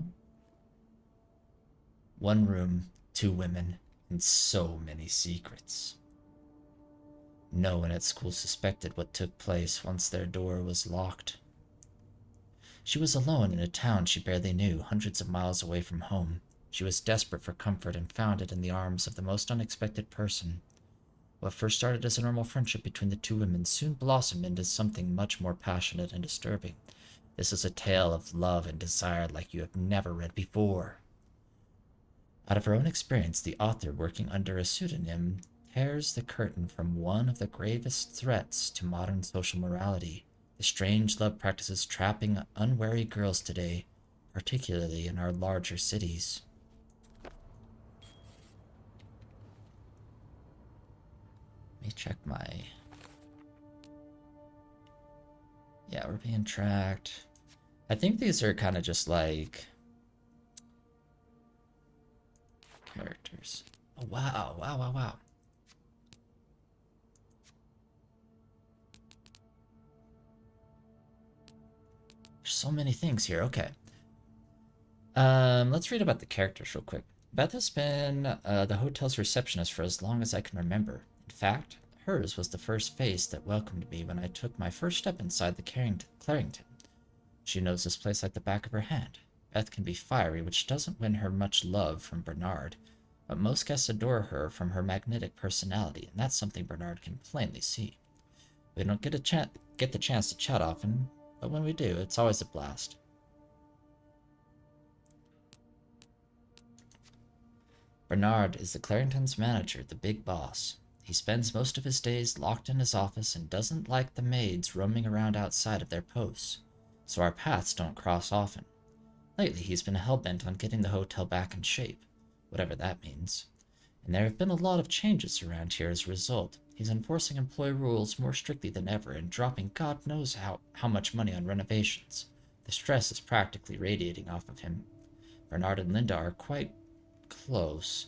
One room, two women, and so many secrets. No one at school suspected what took place once their door was locked. She was alone in a town she barely knew, hundreds of miles away from home. She was desperate for comfort and found it in the arms of the most unexpected person. What first started as a normal friendship between the two women soon blossomed into something much more passionate and disturbing. This is a tale of love and desire like you have never read before. Out of her own experience, the author, working under a pseudonym, tears the curtain from one of the gravest threats to modern social morality, the strange love practices trapping unwary girls today, particularly in our larger cities. Let me check my... Yeah, we're being tracked. I think these are kind of just like... characters. Oh, wow, wow, wow, wow. There's so many things here. Okay. Let's read about the characters real quick. Beth has been the hotel's receptionist for as long as I can remember. In fact, hers was the first face that welcomed me when I took my first step inside the Clarington. She knows this place like the back of her hand. Beth can be fiery, which doesn't win her much love from Bernard, but most guests adore her from her magnetic personality, and that's something Bernard can plainly see. We don't get the chance to chat often, but when we do, it's always a blast. Bernard is the Clarington's manager, the big boss. He spends most of his days locked in his office and doesn't like the maids roaming around outside of their posts, so our paths don't cross often. Lately, he's been hell-bent on getting the hotel back in shape, whatever that means. And there have been a lot of changes around here as a result. He's enforcing employee rules more strictly than ever and dropping God knows how much money on renovations. The stress is practically radiating off of him. Bernard and Linda are quite close.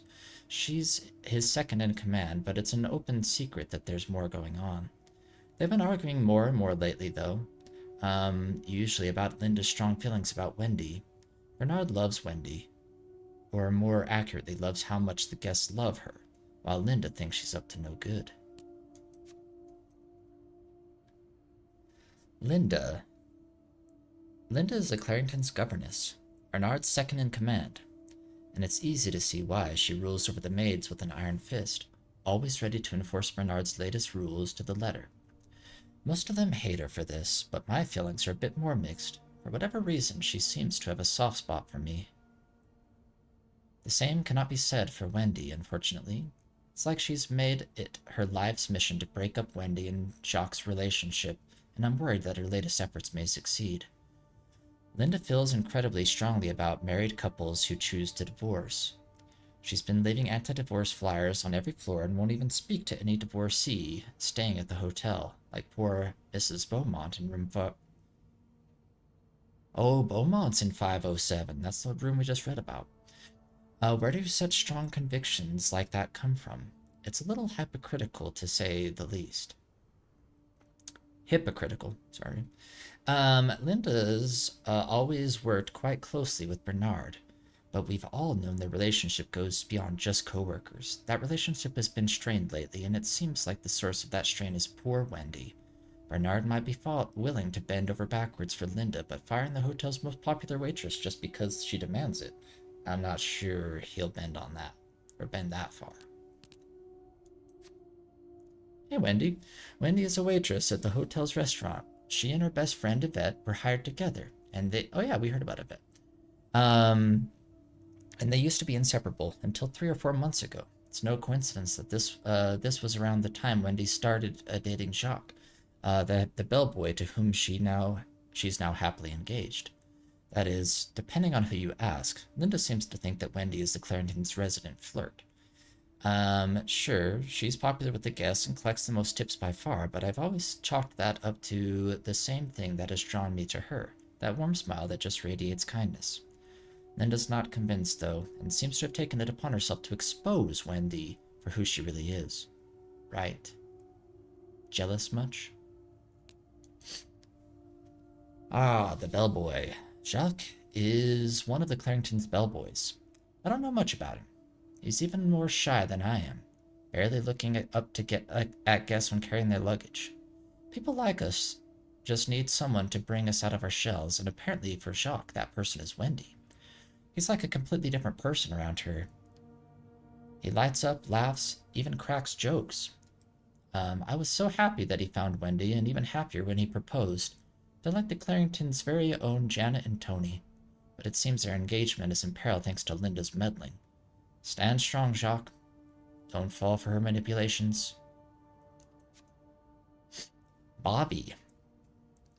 She's his second in command, but it's an open secret that there's more going on. They've been arguing more and more lately, though. Usually about Linda's strong feelings about Wendy. Bernard loves Wendy, or more accurately, loves how much the guests love her, while Linda thinks she's up to no good. Linda is the Clarington's governess, Bernard's second in command, and it's easy to see why she rules over the maids with an iron fist, always ready to enforce Bernard's latest rules to the letter. Most of them hate her for this, but my feelings are a bit more mixed. For whatever reason, she seems to have a soft spot for me. The same cannot be said for Wendy, unfortunately. It's like she's made it her life's mission to break up Wendy and Jacques' relationship, and I'm worried that her latest efforts may succeed. Linda feels incredibly strongly about married couples who choose to divorce. She's been leaving anti-divorce flyers on every floor and won't even speak to any divorcee staying at the hotel, like poor Mrs. Beaumont in room 5. Oh, Beaumont's in 507. That's the room we just read about. Where do such strong convictions like that come from? It's a little hypocritical, to say the least. Hypocritical, sorry. Linda's always worked quite closely with Bernard, but we've all known their relationship goes beyond just co-workers. That relationship has been strained lately, and it seems like the source of that strain is poor Wendy. Bernard might be willing to bend over backwards for Linda, but firing the hotel's most popular waitress just because she demands it, I'm not sure he'll bend on that, or bend that far. Hey, Wendy. Wendy is a waitress at the hotel's restaurant. She and her best friend, Yvette, were hired together, and they... Oh yeah, we heard about Yvette. And they used to be inseparable until 3 or 4 months ago. It's no coincidence that this was around the time Wendy started dating Jacques, the bellboy to whom she's now happily engaged. That is, depending on who you ask, Linda seems to think that Wendy is the Clarington's resident flirt. Sure, she's popular with the guests and collects the most tips by far, but I've always chalked that up to the same thing that has drawn me to her, that warm smile that just radiates kindness. Linda's not convinced, though, and seems to have taken it upon herself to expose Wendy for who she really is. Right. Jealous much? Ah, the bellboy. Jacques is one of the Clarington's bellboys. I don't know much about him. He's even more shy than I am, barely looking up to get at guests when carrying their luggage. People like us just need someone to bring us out of our shells, and apparently for Jacques, that person is Wendy. He's like a completely different person around her. He lights up, laughs, even cracks jokes. I was so happy that he found Wendy, and even happier when he proposed. They're like the Claringtons' very own Janet and Tony, but it seems their engagement is in peril thanks to Linda's meddling. Stand strong, Jacques. Don't fall for her manipulations. Bobby.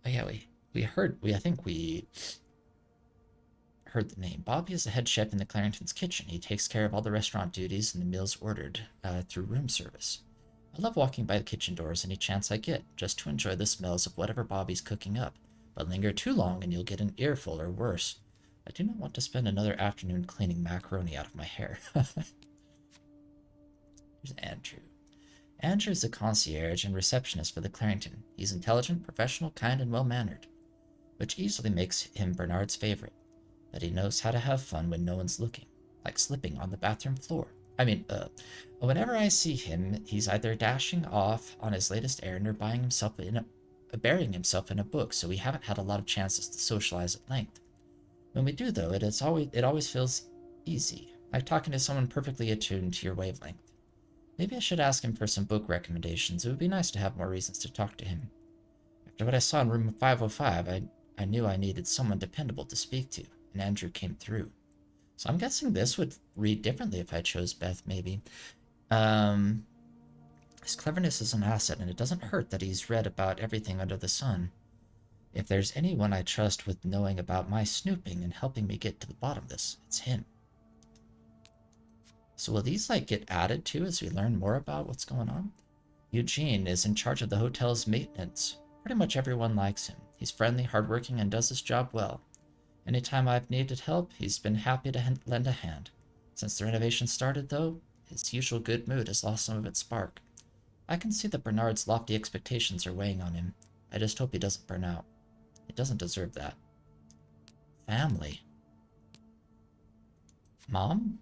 Oh yeah, I think we heard the name. Bobby is the head chef in the Clarington's kitchen. He takes care of all the restaurant duties and the meals ordered through room service. I love walking by the kitchen doors any chance I get, just to enjoy the smells of whatever Bobby's cooking up. But linger too long and you'll get an earful or worse. I do not want to spend another afternoon cleaning macaroni out of my hair. Here's Andrew. Andrew is a concierge and receptionist for the Clarington. He's intelligent, professional, kind, and well-mannered, which easily makes him Bernard's favorite. That he knows how to have fun when no one's looking, like slipping on the bathroom floor. Whenever I see him, he's either dashing off on his latest errand or burying himself in a book, so we haven't had a lot of chances to socialize at length. When we do, though, it always feels easy, like talking to someone perfectly attuned to your wavelength. Maybe I should ask him for some book recommendations. It would be nice to have more reasons to talk to him. After what I saw in room 505, I knew I needed someone dependable to speak to, and Andrew came through. So I'm guessing this would read differently if I chose Beth, maybe. His cleverness is an asset, and it doesn't hurt that he's read about everything under the sun. If there's anyone I trust with knowing about my snooping and helping me get to the bottom of this, it's him. So will these, get added to as we learn more about what's going on? Eugene is in charge of the hotel's maintenance. Pretty much everyone likes him. He's friendly, hardworking, and does his job well. Anytime I've needed help, he's been happy to lend a hand. Since the renovation started, though, his usual good mood has lost some of its spark. I can see that Bernard's lofty expectations are weighing on him. I just hope he doesn't burn out. He doesn't deserve that. Family. Mom?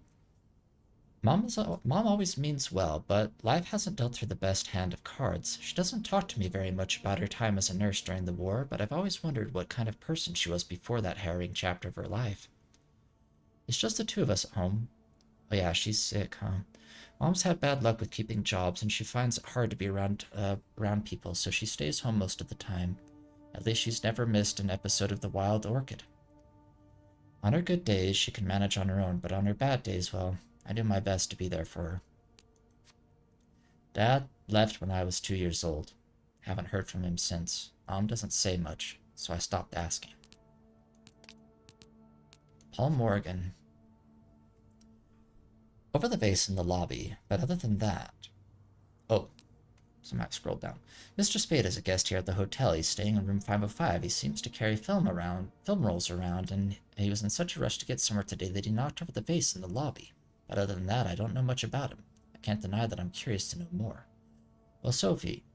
Mom always means well, but life hasn't dealt her the best hand of cards. She doesn't talk to me very much about her time as a nurse during the war, but I've always wondered what kind of person she was before that harrowing chapter of her life. It's just the two of us at home. Oh yeah, she's sick, huh? Mom's had bad luck with keeping jobs, and she finds it hard to be around people, so she stays home most of the time. At least she's never missed an episode of The Wild Orchid. On her good days, she can manage on her own, but on her bad days, well, I do my best to be there for her. Dad left when I was 2 years old. Haven't heard from him since. Mom doesn't say much, so I stopped asking. Paul Morgan. Over the vase in the lobby, but other than that... Oh, somehow I scrolled down. Mr. Spade is a guest here at the hotel. He's staying in room 505. He seems to carry film rolls around, and he was in such a rush to get somewhere today that he knocked over the vase in the lobby. But other than that, I don't know much about him. I can't deny that I'm curious to know more. Well, Sophie,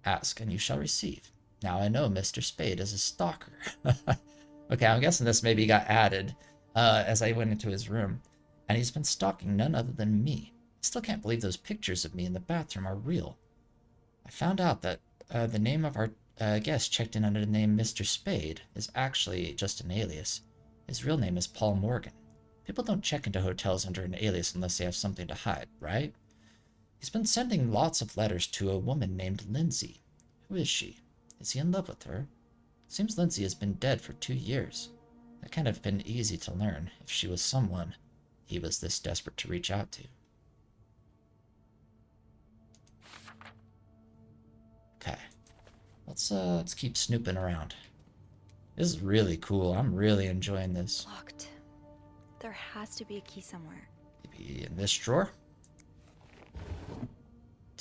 ask and you shall receive. Now I know Mr. Spade is a stalker. Okay, I'm guessing this maybe got added as I went into his room. And he's been stalking none other than me. I still can't believe those pictures of me in the bathroom are real. I found out that the name of our guest checked in under the name Mr. Spade is actually just an alias. His real name is Paul Morgan. People don't check into hotels under an alias unless they have something to hide, right? He's been sending lots of letters to a woman named Lindsay. Who is she? Is he in love with her? Seems Lindsay has been dead for 2 years. That can't have been easy to learn if she was someone he was this desperate to reach out to. Okay. Let's keep snooping around. This is really cool. I'm really enjoying this. Locked. There has to be a key somewhere. Maybe in this drawer?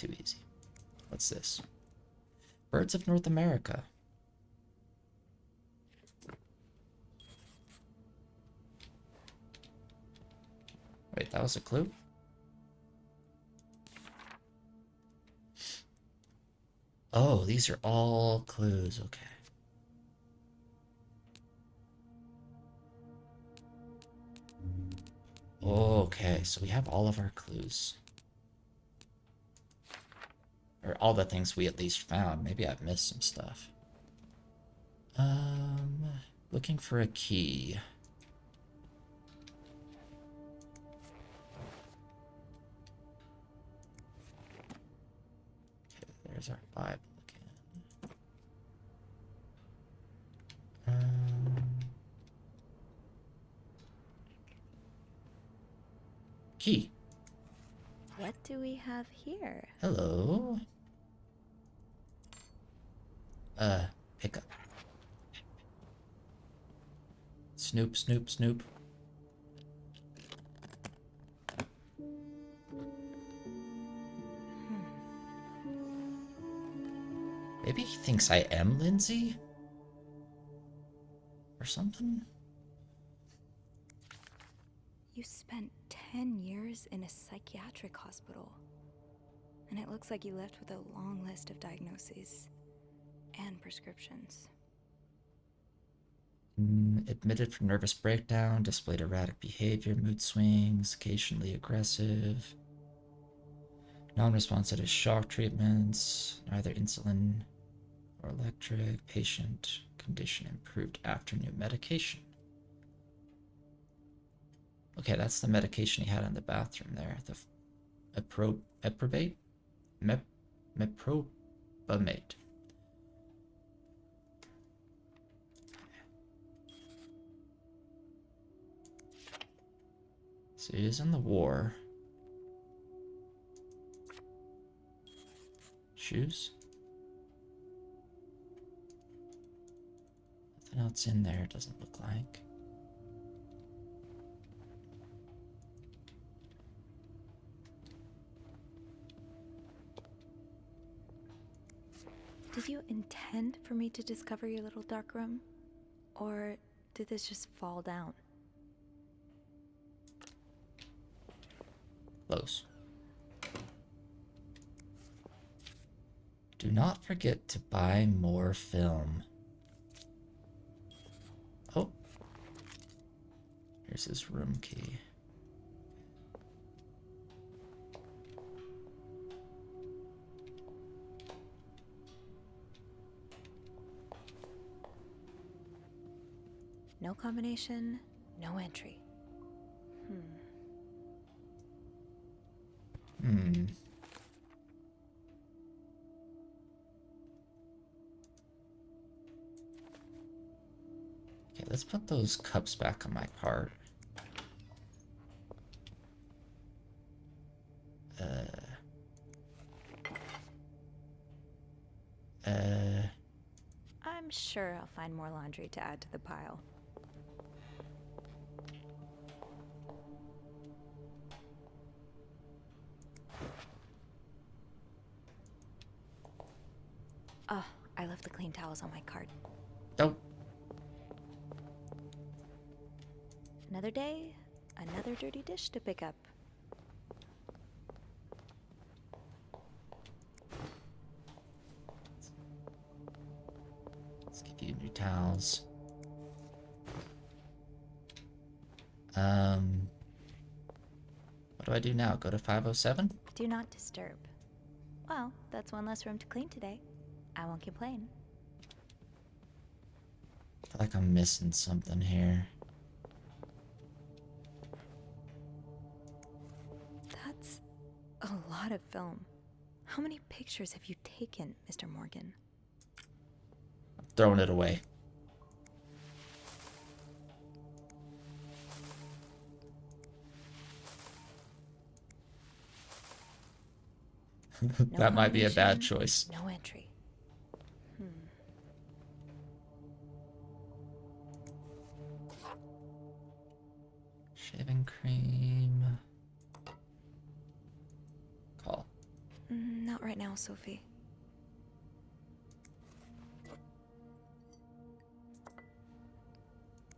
too easy. What's this? Birds of North America. Wait, that was a clue? Oh, these are all clues. Okay. Okay, so we have all of our clues. Or all the things we at least found. Maybe I've missed some stuff. Looking for a key. Okay, there's our Bible again. Key. What do we have here? Hello. Pick up. Snoop, snoop, snoop. Maybe he thinks I am Lindsay? Or something? You spent 10 years in a psychiatric hospital. And it looks like you left with a long list of diagnoses and prescriptions. Admitted for nervous breakdown, displayed erratic behavior, mood swings, occasionally aggressive, non-responsive to shock treatments, neither insulin or electric, patient condition improved after new medication. Okay, that's the medication he had in the bathroom there. The Meprobate? Meprobamate. So he is in the war. Shoes? Nothing else in there, doesn't look like. Did you intend for me to discover your little dark room? Or did this just fall down? Close. Do not forget to buy more film. Oh. Here's his room key. No combination, no entry. Okay, let's put those cups back on my cart. I'm sure I'll find more laundry to add to the pile. Oh, I left the clean towels on my cart. Nope. Another day, another dirty dish to pick up. Let's give you new towels. What do I do now? Go to 507? Do not disturb. Well, that's one less room to clean today. I won't complain. I feel like I'm missing something here. That's a lot of film. How many pictures have you taken, Mr. Morgan? I'm throwing it away. That might be a bad choice. No entry. Shaving cream. Call. Not right now, Sophie.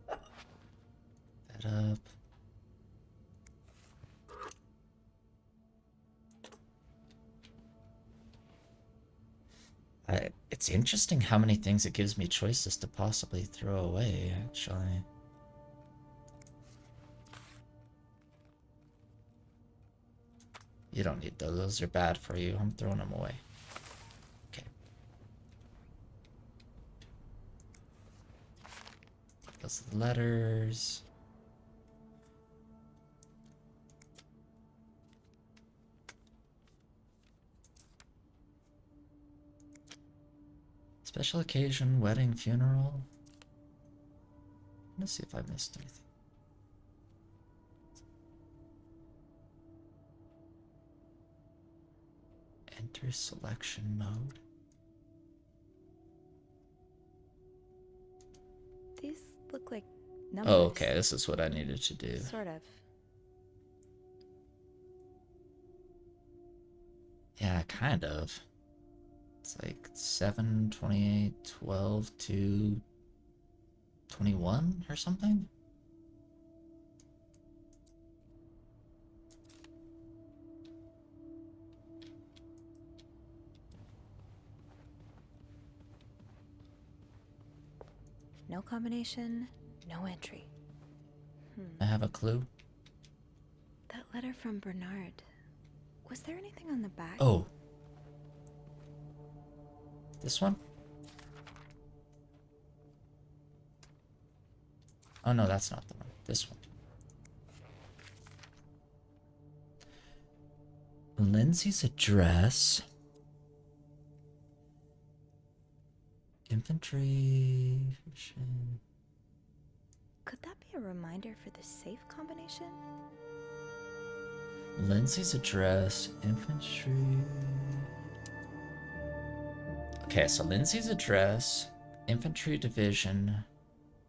That up. It's interesting how many things it gives me choices to possibly throw away, actually. You don't need those. Those are bad for you. I'm throwing them away. Okay. Those are the letters. Special occasion, wedding, funeral. Let's see if I missed anything. Enter selection mode. These look like numbers. Oh, okay. This is what I needed to do. Sort of. Yeah, kind of. It's like 7, 28, 12, 2, 21 or something? No combination, no entry. I have a clue. That letter from Bernard. Was there anything on the back? Oh. This one? Oh no, that's not the one. This one. Lindsay's address. Infantry. Could that be a reminder for the safe combination? Lindsay's address. Infantry. Okay, so Lindsay's address. Infantry division.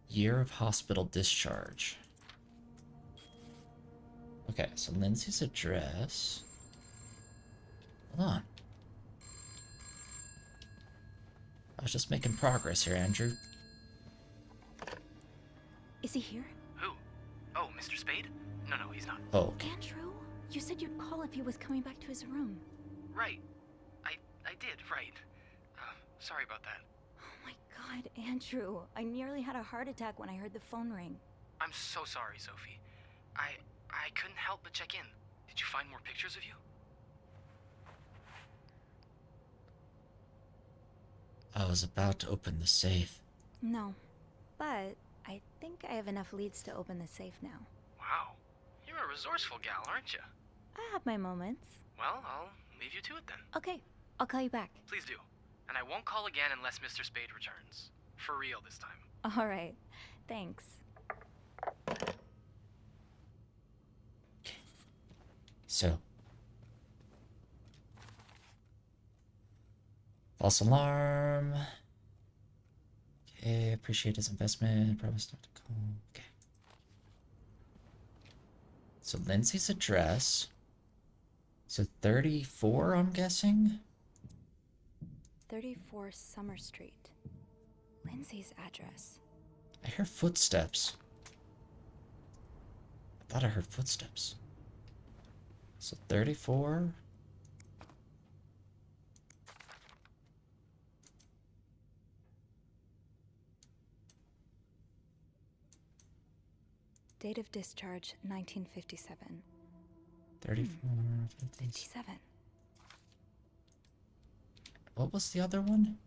Year of hospital discharge. Okay, so Lindsay's address. Hold on. I was just making progress here, Andrew. Is he here? Who? Oh, Mr. Spade? No, he's not. Oh, okay. Andrew, you said you'd call if he was coming back to his room. Right. I did, right. Sorry about that. Oh my god, Andrew. I nearly had a heart attack when I heard the phone ring. I'm so sorry, Sophie. I couldn't help but check in. Did you find more pictures of you? I was about to open the safe. No, but I think I have enough leads to open the safe now. Wow. You're a resourceful gal, aren't you? I have my moments. Well, I'll leave you to it then. Okay, I'll call you back. Please do. And I won't call again unless Mr. Spade returns. For real this time. All right, thanks. So. False alarm. Okay, appreciate his investment. Promise not to call. Okay. So Lindsay's address. So 34, I'm guessing? 34 Summer Street. Lindsay's address. I hear footsteps. I thought I heard footsteps. So 34. Date of discharge 1957. 34, 57. What was the other one?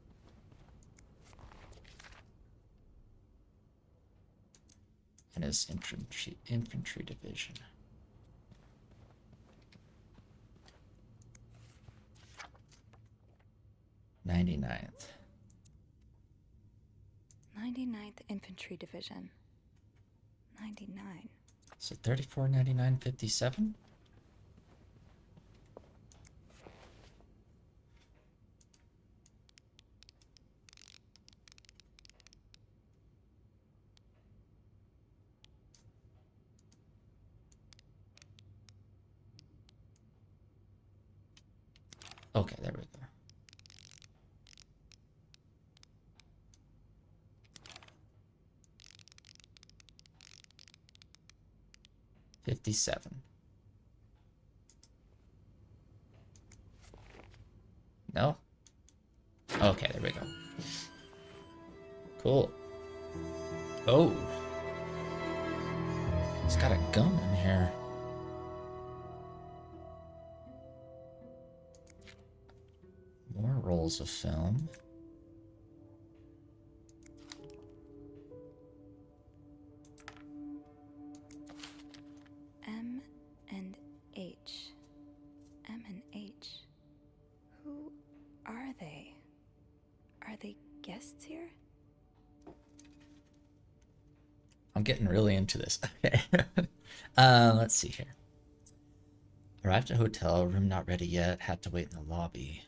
And his infantry division. '99th. 99th Infantry Division. 99. So 34, 99, 57? Okay, there we go. $57. No? Okay, there we go. Cool. Oh. He's got a gun in here. More rolls of film. M and H. M and H. Who are they? Are they guests here? I'm getting really into this. Okay. Let's see here. Arrived at hotel, room not ready yet, had to wait in the lobby.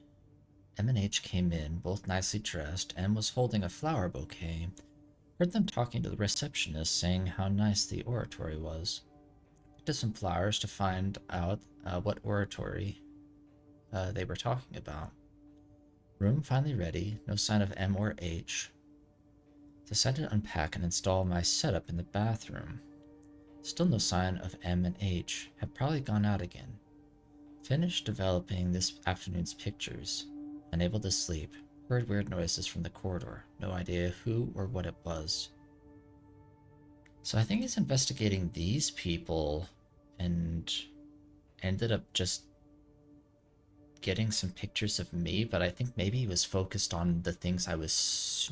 M and H came in, both nicely dressed, and was holding a flower bouquet. Heard them talking to the receptionist, saying how nice the oratory was. Picked up some flowers to find out what oratory they were talking about. Room finally ready, no sign of M or H. Decided to unpack and install my setup in the bathroom. Still no sign of M and H. Have probably gone out again. Finished developing this afternoon's pictures. Unable to sleep. Heard weird noises from the corridor. No idea who or what it was. So I think he's investigating these people and ended up just getting some pictures of me, but I think maybe he was focused on the things I was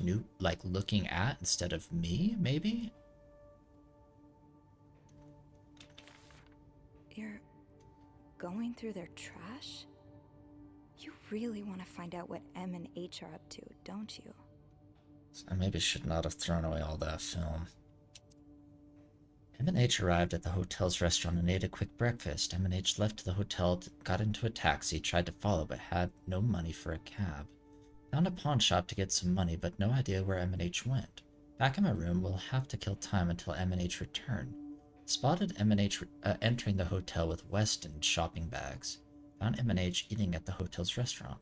looking at instead of me, maybe? You're going through their trash? You really want to find out what M and H are up to, don't you? So I maybe should not have thrown away all that film. M and H arrived at the hotel's restaurant and ate a quick breakfast. M and H left the hotel, got into a taxi, tried to follow, but had no money for a cab. Found a pawn shop to get some money, but no idea where M and H went. Back in my room, we'll have to kill time until M and H return. Spotted M and H entering the hotel with Weston shopping bags. Found M and H eating at the hotel's restaurant.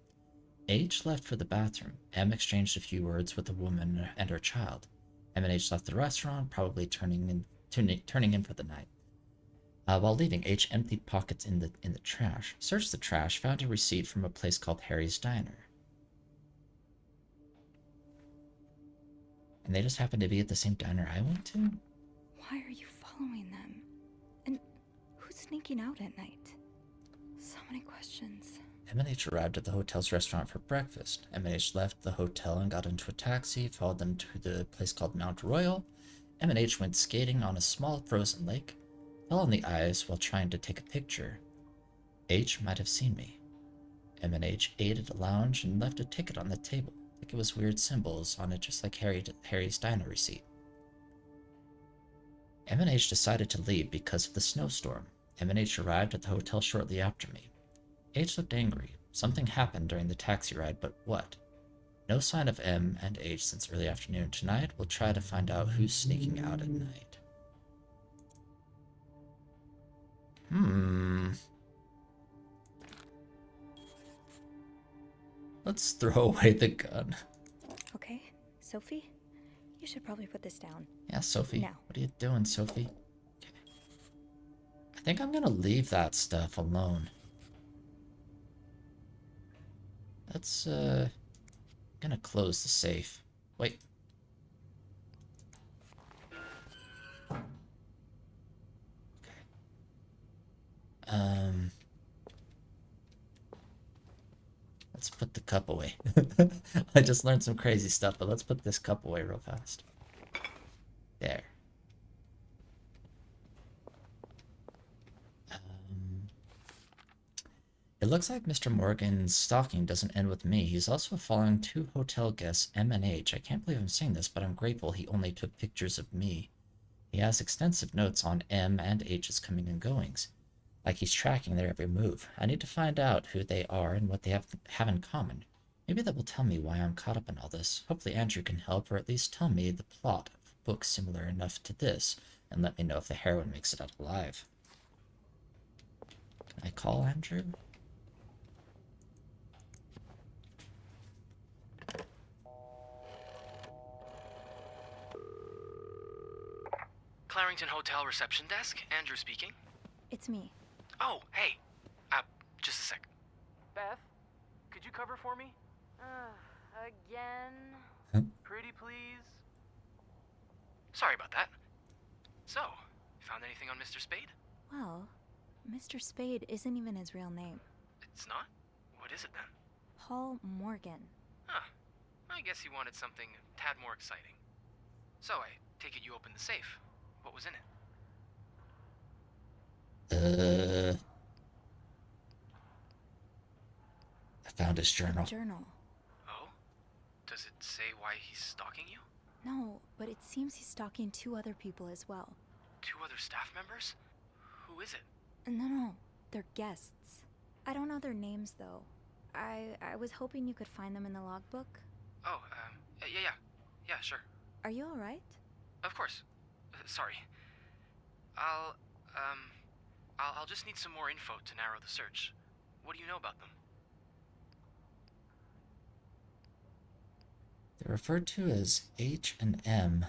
H left for the bathroom. M exchanged a few words with a woman and her child. M and H left the restaurant, probably turning in for the night. While leaving, H emptied pockets in the trash. Searched the trash, found a receipt from a place called Harry's Diner. And they just happened to be at the same diner I went to? Why are you following them? And who's sneaking out at night? So many questions. M&H arrived at the hotel's restaurant for breakfast. M&H left the hotel and got into a taxi, followed them to the place called Mount Royal. M&H went skating on a small frozen lake, fell on the ice while trying to take a picture. H might have seen me. M&H ate at a lounge and left a ticket on the table, like it was weird symbols on it, just like Harry's Diner receipt. M&H decided to leave because of the snowstorm. M&H arrived at the hotel shortly after me. H looked angry. Something happened during the taxi ride, but what? No sign of M and H since early afternoon. Tonight, we'll try to find out who's sneaking out at night. Let's throw away the gun. Okay, Sophie, you should probably put this down. Yeah, Sophie. Now. What are you doing, Sophie? Okay. I think I'm gonna leave that stuff alone. Let's, gonna close the safe. Wait. Okay. Let's put the cup away. I just learned some crazy stuff, but let's put this cup away real fast. There. It looks like Mr. Morgan's stalking doesn't end with me. He's also following two hotel guests, M and H. I can't believe I'm saying this, but I'm grateful he only took pictures of me. He has extensive notes on M and H's coming and goings, like he's tracking their every move. I need to find out who they are and what they have in common. Maybe that will tell me why I'm caught up in all this. Hopefully Andrew can help, or at least tell me the plot of a book similar enough to this, and let me know if the heroine makes it out alive. Can I call Andrew? Clarington Hotel reception desk. Andrew speaking. It's me. Oh, hey. Just a sec. Beth, could you cover for me? Again? Pretty please? Sorry about that. So, found anything on Mr. Spade? Well, Mr. Spade isn't even his real name. It's not? What is it then? Paul Morgan. Huh. I guess he wanted something a tad more exciting. So, I take it you opened the safe. What was in it? I found his journal. Journal. Oh? Does it say why he's stalking you? No, but it seems he's stalking 2 other people as well. 2 other staff members? Who is it? No, they're guests. I don't know their names though. I was hoping you could find them in the logbook. Oh, yeah, sure. Are you alright? Of course. Sorry. I'll just need some more info to narrow the search. What do you know about them? They're referred to as H and M.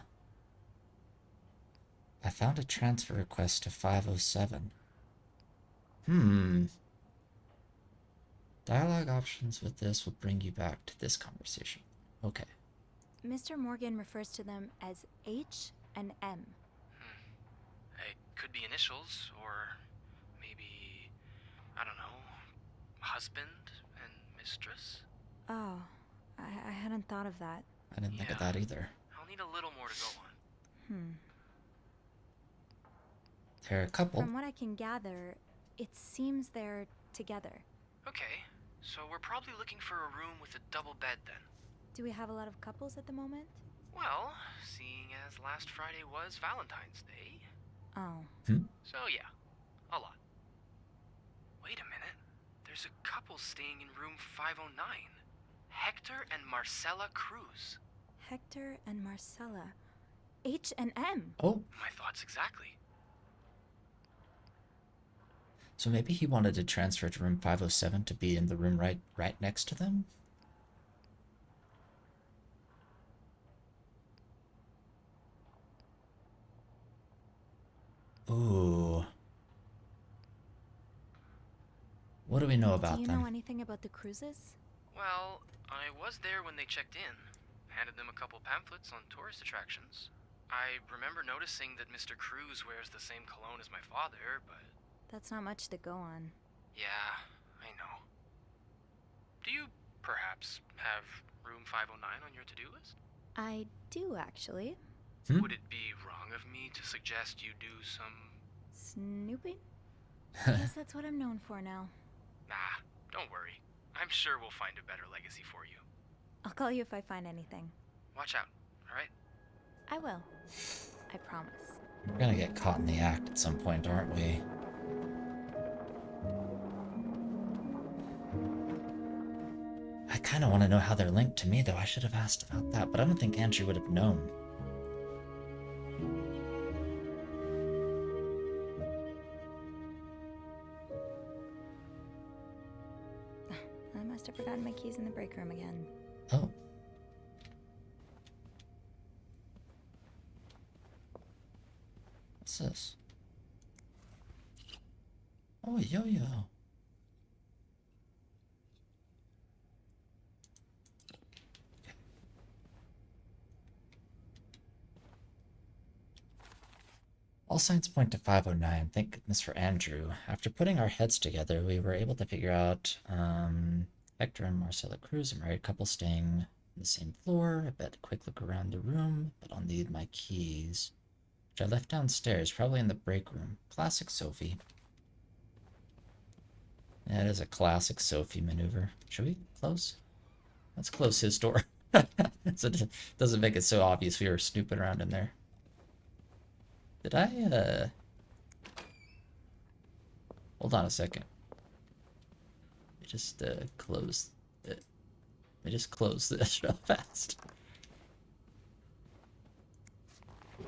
I found a transfer request to 507. Dialogue options with this will bring you back to this conversation. Okay. Mr. Morgan refers to them as H and M. It could be initials, or maybe, I don't know, husband and mistress? Oh, I hadn't thought of that. I didn't think of that either. I'll need a little more to go on. They're a couple. From what I can gather, it seems they're together. Okay, so we're probably looking for a room with a double bed then. Do we have a lot of couples at the moment? Well, seeing as last Friday was Valentine's Day. Oh. So yeah, a lot. Wait a minute. There's a couple staying in room 509. Hector and Marcella Cruz. Hector and Marcella. H and M. Oh. My thoughts exactly. So maybe he wanted to transfer to room 507 to be in the room right next to them? Ooh. What do we know about them? Do you know anything about the cruises? Well, I was there when they checked in. Handed them a couple pamphlets on tourist attractions. I remember noticing that Mr. Cruz wears the same cologne as my father, but... That's not much to go on. Yeah, I know. Do you, perhaps, have room 509 on your to-do list? I do, actually. Would it be wrong of me to suggest you do some... Snooping? I guess that's what I'm known for now. Nah, don't worry. I'm sure we'll find a better legacy for you. I'll call you if I find anything. Watch out, alright? I will. I promise. We're gonna get caught in the act at some point, aren't we? I kind of want to know how they're linked to me, though. I should have asked about that, but I don't think Andrew would have known. I must have forgotten my keys in the break room again. Oh. What's this? Oh, a yo-yo. All signs point to 509. Thank goodness for Andrew. After putting our heads together, we were able to figure out Hector and Marcella Cruz, a married couple staying on the same floor. I bet a quick look around the room, but I'll need my keys, which I left downstairs, probably in the break room. Classic Sophie. That is a classic Sophie maneuver. Should we close? Let's close his door. So it doesn't make it so obvious we were snooping around in there. Did I, hold on a second. Let me just, close it. Let me just close this real fast. I'm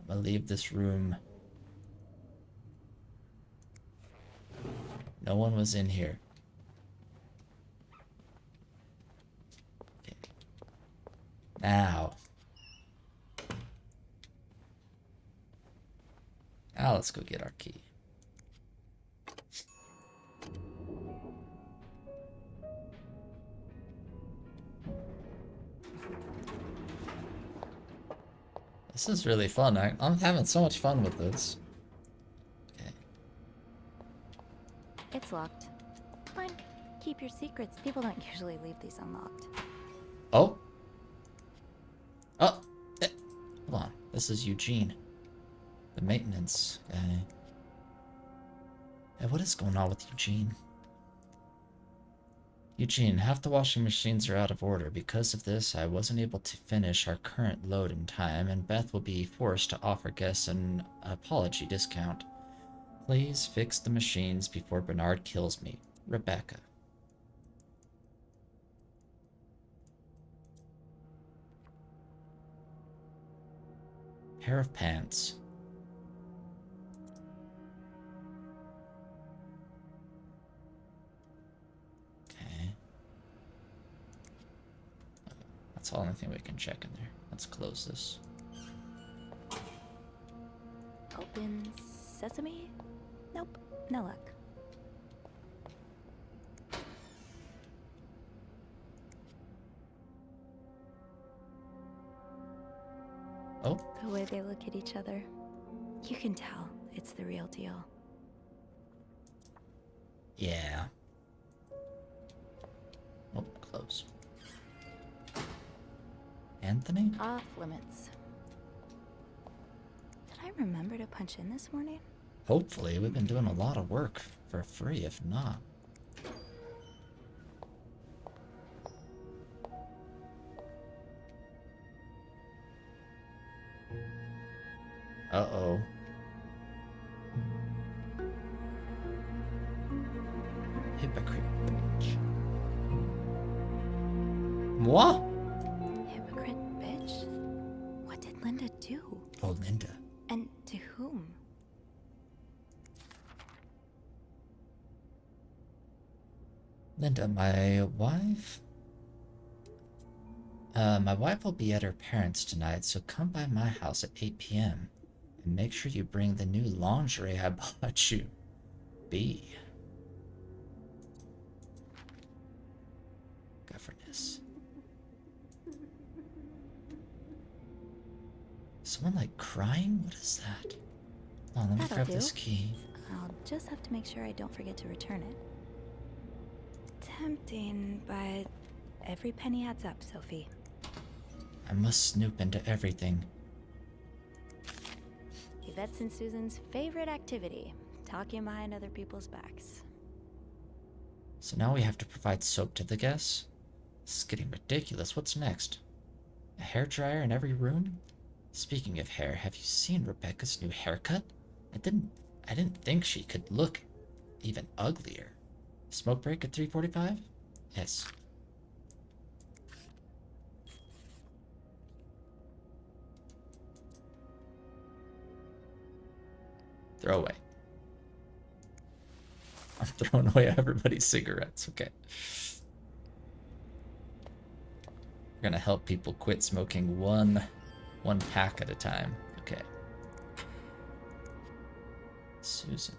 gonna leave this room. No one was in here. Okay. Now. Now let's go get our key. This is really fun. I'm having so much fun with this. Okay. It's locked. Fine. Keep your secrets. People don't usually leave these unlocked. Oh. Oh. Hold on. This is Eugene. The maintenance guy. Hey, what is going on with Eugene? Eugene, half the washing machines are out of order. Because of this, I wasn't able to finish our current load in time, and Beth will be forced to offer guests an apology discount. Please fix the machines before Bernard kills me. Rebecca. Pair of pants. Okay. That's the only thing we can check in there. Let's close this. Open sesame? Nope. No luck. Oh. The way they look at each other. You can tell it's the real deal. Yeah. Oh, close. Anthony? Off limits. Did I remember to punch in this morning? Hopefully, we've been doing a lot of work for free, if not. Uh-oh. Hypocrite bitch. Moi? Hypocrite bitch? What did Linda do? Oh, Linda. And to whom? Linda, my wife? My wife will be at her parents' tonight, so come by my house at 8 p.m. And make sure you bring the new lingerie I bought you. B. Governess. Someone like crying? What is that? Hold on, let me That'll grab do. this key. I'll just have to make sure I don't forget to return it. Tempting, but every penny adds up, Sophie. I must snoop into everything. Yvette's and Susan's favorite activity, talking behind other people's backs. So now we have to provide soap to the guests? This is getting ridiculous. What's next? A hairdryer in every room? Speaking of hair, have you seen Rebecca's new haircut? I didn't think she could look even uglier. Smoke break at 3:45? Yes. Throw away. I'm throwing away everybody's cigarettes. Okay. We're gonna help people quit smoking one pack at a time. Okay. Susan.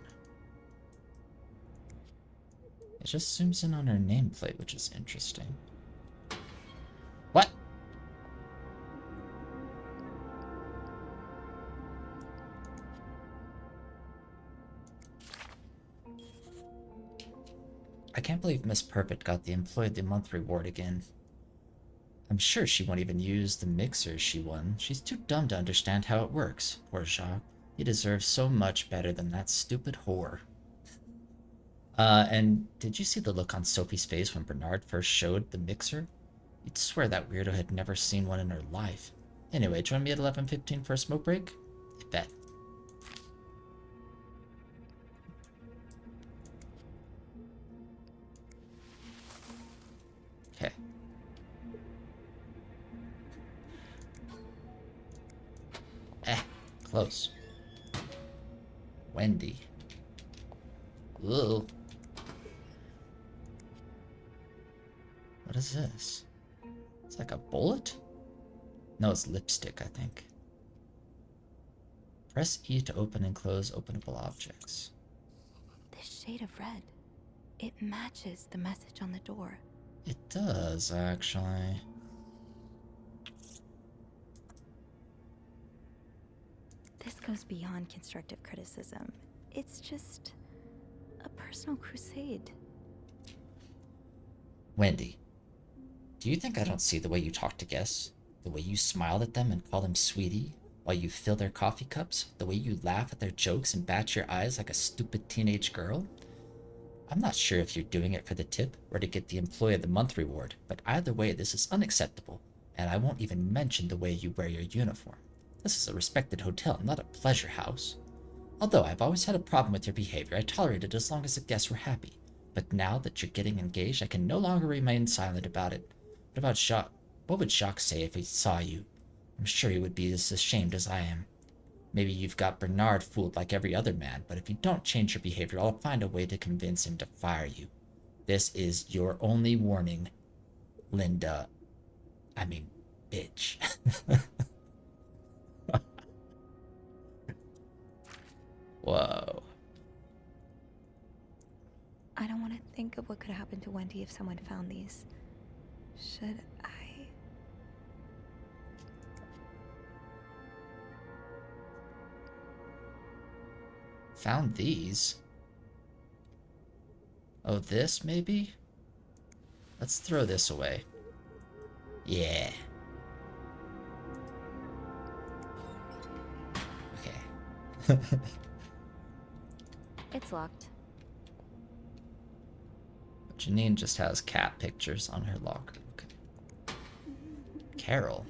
It just zooms in on her nameplate, which is interesting. What? I can't believe Miss Perfect got the Employee of the Month reward again. I'm sure she won't even use the mixer she won. She's too dumb to understand how it works. Poor Jacques. He deserves so much better than that stupid whore. And did you see the look on Sophie's face when Bernard first showed the mixer? You'd swear that weirdo had never seen one in her life. Anyway, join me at 11:15 for a smoke break? I bet. Okay. Close. Wendy. Ooh. What is this? It's like a bullet? No, it's lipstick, I think. Press E to open and close openable objects. This shade of red, it matches the message on the door. It does, actually. This goes beyond constructive criticism. It's just a personal crusade. Wendy, do you think I don't see the way you talk to guests? The way you smile at them and call them sweetie? While you fill their coffee cups? The way you laugh at their jokes and bat your eyes like a stupid teenage girl? I'm not sure if you're doing it for the tip or to get the Employee of the Month reward, but either way this is unacceptable, and I won't even mention the way you wear your uniform. This is a respected hotel, not a pleasure house. Although I've always had a problem with your behavior, I tolerated it as long as the guests were happy. But now that you're getting engaged, I can no longer remain silent about it. What about Jacques? What would Jacques say if he saw you? I'm sure he would be as ashamed as I am. Maybe you've got Bernard fooled like every other man, but if you don't change your behavior, I'll find a way to convince him to fire you. This is your only warning, Linda. I mean, bitch. Whoa. I don't want to think of what could happen to Wendy if someone found these. Should I? Found these? Oh, this maybe? Let's throw this away. Yeah. Okay. It's locked. Janine just has cat pictures on her locker. Okay. Carol.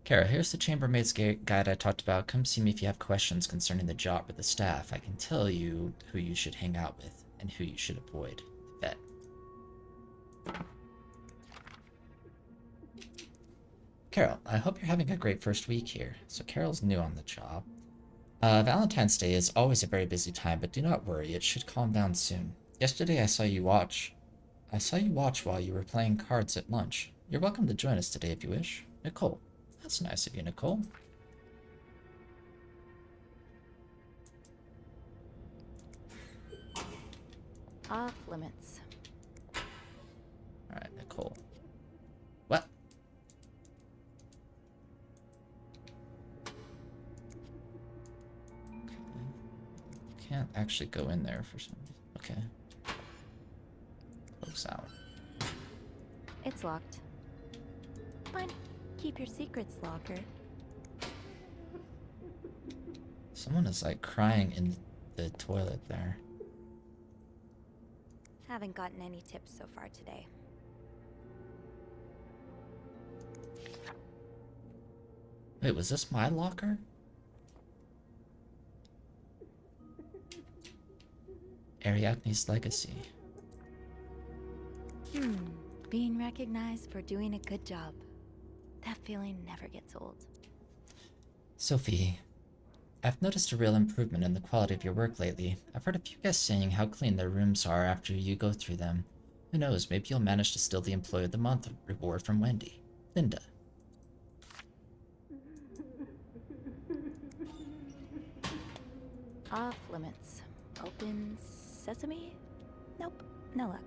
Carol, here's the chambermaid's guide I talked about. Come see me if you have questions concerning the job or the staff. I can tell you who you should hang out with and who you should avoid. I bet. Carol, I hope you're having a great first week here. So Carol's new on the job. Valentine's Day is always a very busy time, but do not worry, it should calm down soon. Yesterday I saw you watch while you were playing cards at lunch. You're welcome to join us today if you wish. Nicole. That's nice of you, Nicole. Off limits. Alright, Nicole. What? Okay. Can't actually go in there for some reason. Okay. Close out. It's locked. Fine. Keep your secrets, locker. Someone is like crying in the toilet there. Haven't gotten any tips so far today. Wait, was this my locker? Ariadne's legacy. Being recognized for doing a good job. That feeling never gets old. Sophie, I've noticed a real improvement in the quality of your work lately. I've heard a few guests saying how clean their rooms are after you go through them. Who knows, maybe you'll manage to steal the Employee of the Month reward from Wendy. Linda. Off limits. Open sesame? Nope, no luck.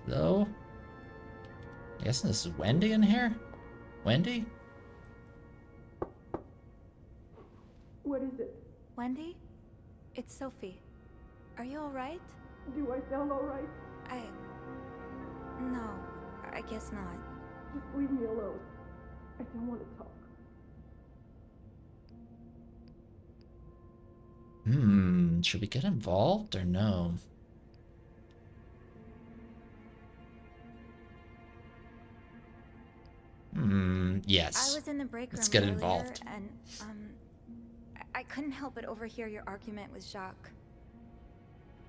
Hello? I guess this is Wendy in here? Wendy? What is it? Wendy? It's Sophie. Are you alright? Do I sound alright? No, I guess not. Just leave me alone. I don't want to talk. Should we get involved or no? Yes. I was in the break room Let's get earlier, involved. And I couldn't help but overhear your argument with Jacques.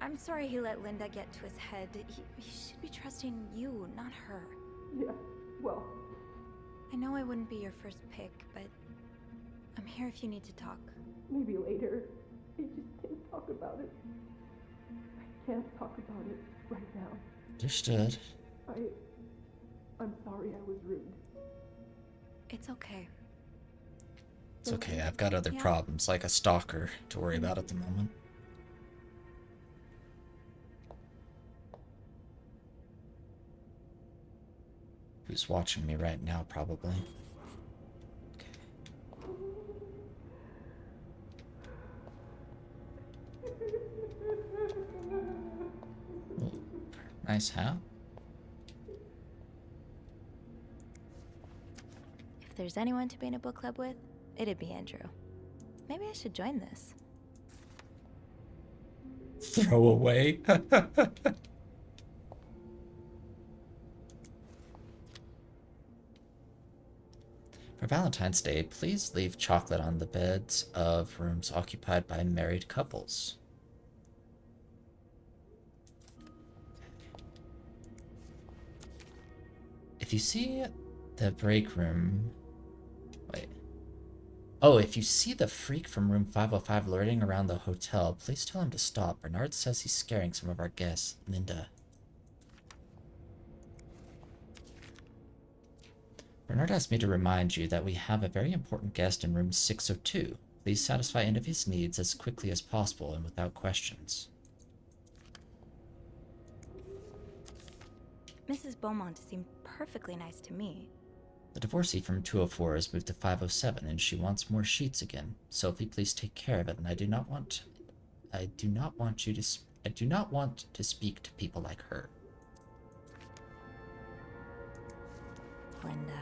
I'm sorry he let Linda get to his head. He should be trusting you, not her. Yeah, well, I know I wouldn't be your first pick, but I'm here if you need to talk. Maybe later. I just can't talk about it. I can't talk about it right now. Understood. I'm sorry I was rude. It's okay. It's okay, I've got other problems, like a stalker, to worry about at the moment. Who's watching me right now, probably. Okay. Ooh, nice hat. If there's anyone to be in a book club with, it'd be Andrew. Maybe I should join this. Throw away. For Valentine's Day, please leave chocolate on the beds of rooms occupied by married couples. If you see the break room... Wait. Oh, if you see the freak from room 505 lurking around the hotel, please tell him to stop. Bernard says he's scaring some of our guests. Linda. Bernard asked me to remind you that we have a very important guest in room 602. Please satisfy any of his needs as quickly as possible and without questions. Mrs. Beaumont seemed perfectly nice to me. The divorcee from 204 has moved to 507 and she wants more sheets again. Sophie, please take care of it, and I do not want to speak to people like her. Linda,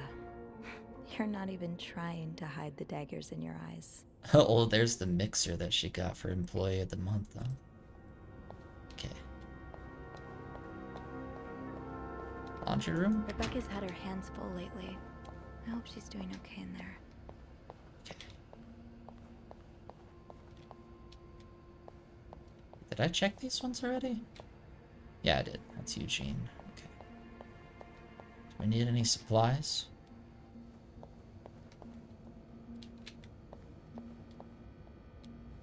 you're not even trying to hide the daggers in your eyes. Oh, there's the mixer that she got for Employee of the Month, though. Okay. Laundry room? Rebecca's had her hands full lately. I hope she's doing okay in there. Okay. Did I check these ones already? Yeah, I did. That's Eugene. Okay. Do I need any supplies?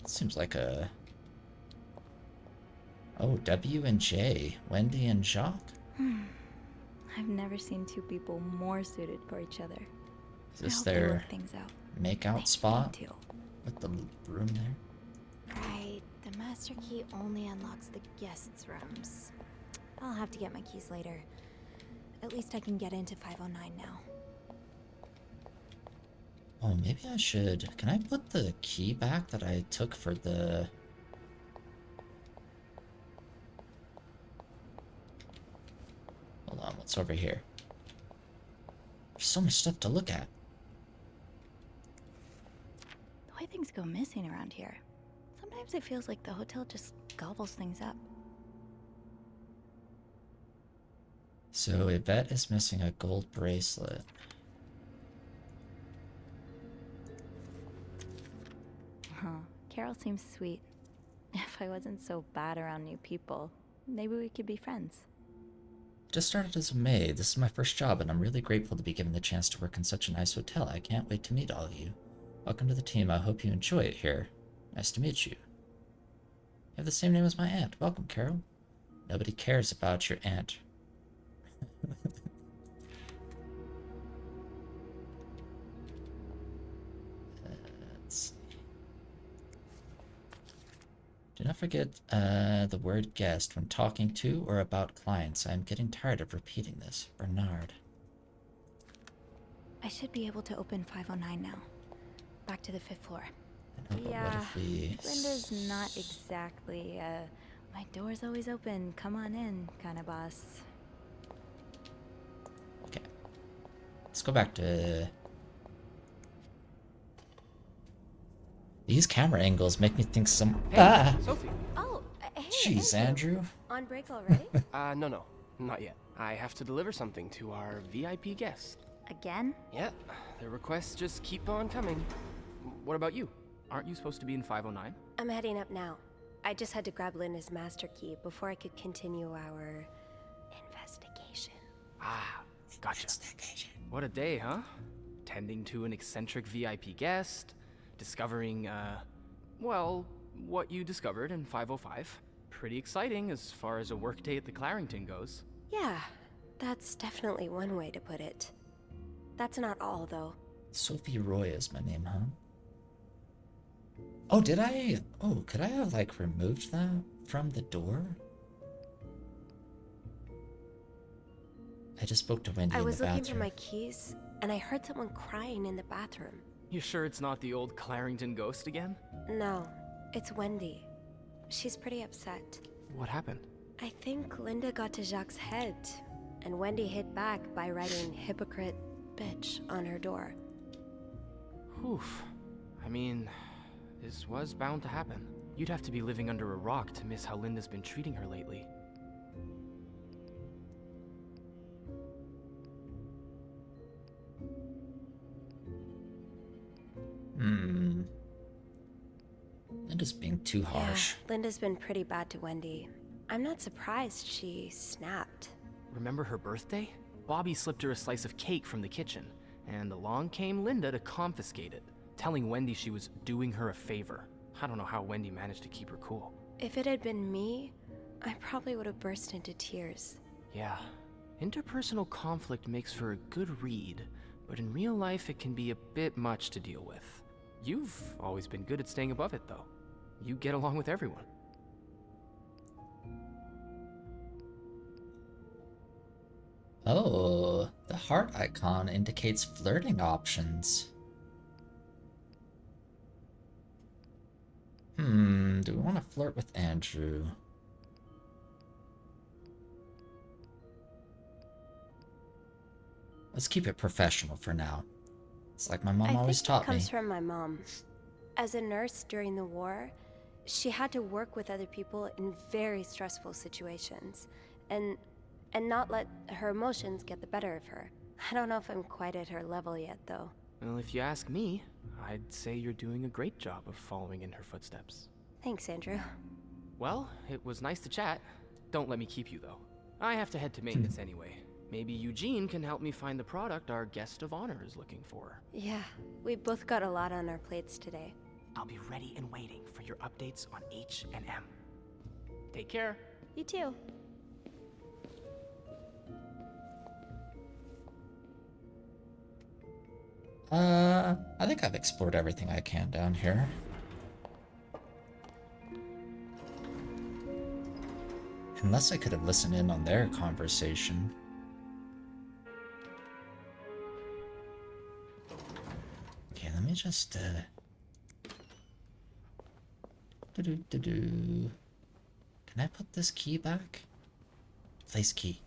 It seems like a... Oh, W and J. Wendy and Jacques? I've never seen two people more suited for each other. Is this I hope they their work things out. make-out spot? With the room there? Right. The master key only unlocks the guests' rooms. I'll have to get my keys later. At least I can get into 509 now. Oh, maybe I should... Can I put the key back that I took for the... Hold on, what's over here? There's so much stuff to look at. The way things go missing around here, sometimes it feels like the hotel just gobbles things up. So Yvette is missing a gold bracelet. Huh. Carol seems sweet. If I wasn't so bad around new people, maybe we could be friends. Just started as a maid. This is my first job, and I'm really grateful to be given the chance to work in such a nice hotel. I can't wait to meet all of you. Welcome to the team. I hope you enjoy it here. Nice to meet you. You have the same name as my aunt. Welcome, Carol. Nobody cares about your aunt. Let's see. Do not forget the word guest when talking to or about clients. I'm getting tired of repeating this. Bernard. I should be able to open 509 now. Back to the 5th floor. Yeah, what if we... Linda's not exactly, my door's always open, come on in, kind of boss. Okay. Let's go back to... These camera angles make me think some... Hey, Sophie. Oh, hey, Jeez, Andrew. On break already? No, not yet. I have to deliver something to our VIP guests. Again? Yeah, the requests just keep on coming. What about you? Aren't you supposed to be in 509? I'm heading up now. I just had to grab Linda's master key before I could continue our investigation. Ah, gotcha. What a day, huh? tending to an eccentric VIP guest, discovering, well, what you discovered in 505. Pretty exciting as far as a workday at the Clarington goes. Yeah, that's definitely one way to put it. That's not all, though. Sophie Roy is my name, huh? Oh, did I? Oh, could I have, like, removed that from the door? I just spoke to Wendy I in the was looking bathroom. for my keys, and I heard someone crying in the bathroom. You sure it's not the old Clarington ghost again? No, it's Wendy. She's pretty upset. What happened? I think Linda got to Jacques' head, and Wendy hit back by writing hypocrite bitch on her door. Oof. I mean, this was bound to happen. You'd have to be living under a rock to miss how Linda's been treating her lately. Linda's being too harsh. Yeah, Linda's been pretty bad to Wendy. I'm not surprised she snapped. Remember her birthday? Bobby slipped her a slice of cake from the kitchen, and along came Linda to confiscate it, telling Wendy she was doing her a favor. I don't know how Wendy managed to keep her cool. If it had been me, I probably would have burst into tears. Yeah, interpersonal conflict makes for a good read, but in real life it can be a bit much to deal with. You've always been good at staying above it, though. You get along with everyone. Oh, the heart icon indicates flirting options. Do we want to flirt with Andrew? Let's keep it professional for now. It's like my mom always taught me. I think it comes from my mom. As a nurse during the war, she had to work with other people in very stressful situations, and not let her emotions get the better of her. I don't know if I'm quite at her level yet, though. Well, if you ask me, I'd say you're doing a great job of following in her footsteps. Thanks, Andrew. Well, it was nice to chat. Don't let me keep you, though. I have to head to maintenance anyway. Maybe Eugene can help me find the product our guest of honor is looking for. Yeah, we both got a lot on our plates today. I'll be ready and waiting for your updates on H&M. Take care. You too. I think I've explored everything I can down here. Unless I could have listened in on their conversation. Okay, let me just, Can I put this key back? Place key.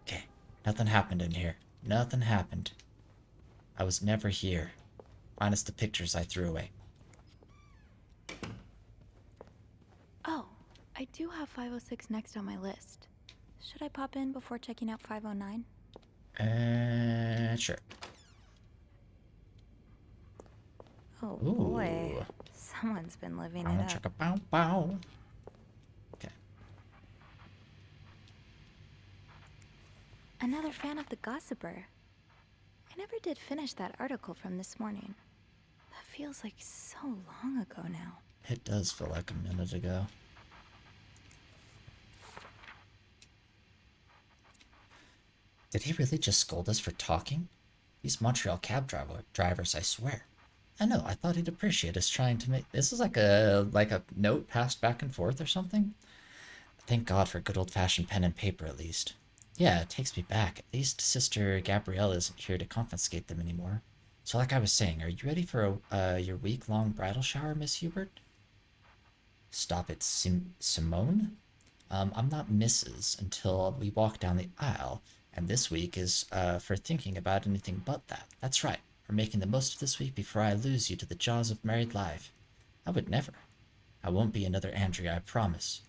Okay, nothing happened in here. Nothing happened. I was never here. Minus the pictures I threw away. Oh, I do have 506 next on my list. Should I pop in before checking out 509? Sure. Oh Ooh. boy, someone's been living it up. Chugga bow bow. Okay. Another fan of The Gossiper. I never did finish that article from this morning. That feels like so long ago now. It does feel like a minute ago. Did he really just scold us for talking? These Montreal cab drivers, I swear. I know, I thought he'd appreciate us trying to make... This is like a note passed back and forth or something? Thank God for good old-fashioned pen and paper, at least. Yeah, it takes me back. At least Sister Gabrielle isn't here to confiscate them anymore. So like I was saying, are you ready for your week-long bridal shower, Miss Hubert? Stop it, Simone? I'm not Mrs. until we walk down the aisle, and this week is for thinking about anything but that. That's right. We're making the most of this week before I lose you to the jaws of married life. I would never. I won't be another Andrea, I promise.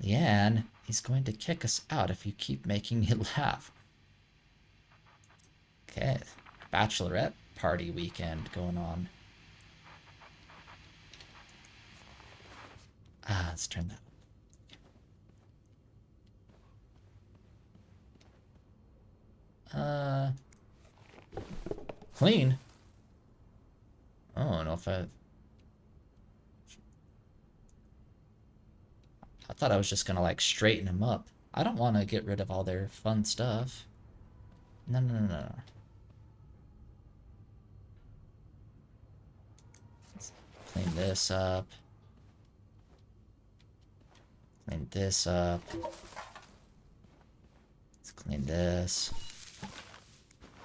Leanne, he's going to kick us out if you keep making me laugh. Okay, bachelorette party weekend going on. Let's turn that. Clean? Oh, I don't know if I thought I was just gonna like straighten them up. I don't want to get rid of all their fun stuff. No, no, no, no. Let's clean this up. Clean this up. Let's clean this.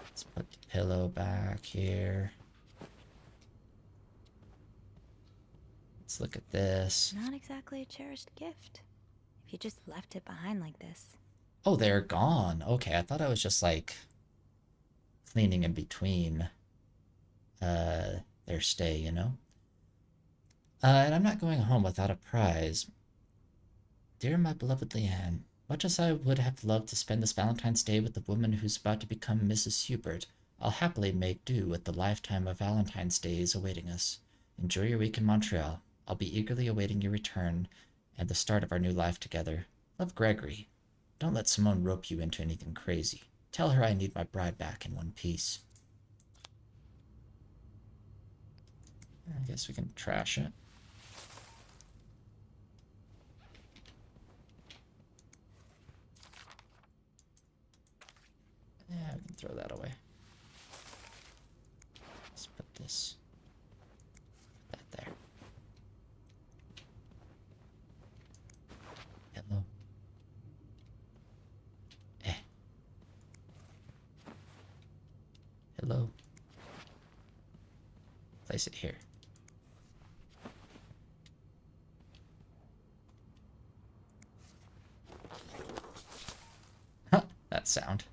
Let's put the pillow back here. Let's look at this. Not exactly a cherished gift. If you just left it behind like this. Oh, they're gone. Okay, I thought I was just like cleaning in between their stay, you know? And I'm not going home without a prize. Dear my beloved Leanne, much as I would have loved to spend this Valentine's Day with the woman who's about to become Mrs. Hubert, I'll happily make do with the lifetime of Valentine's Days awaiting us. Enjoy your week in Montreal. I'll be eagerly awaiting your return and the start of our new life together. Love, Gregory. Don't let Simone rope you into anything crazy. Tell her I need my bride back in one piece. I guess we can trash it. Yeah, we can throw that away. Let's put this. Put that there. Hello. Hello. Place it here. Huh, that sound.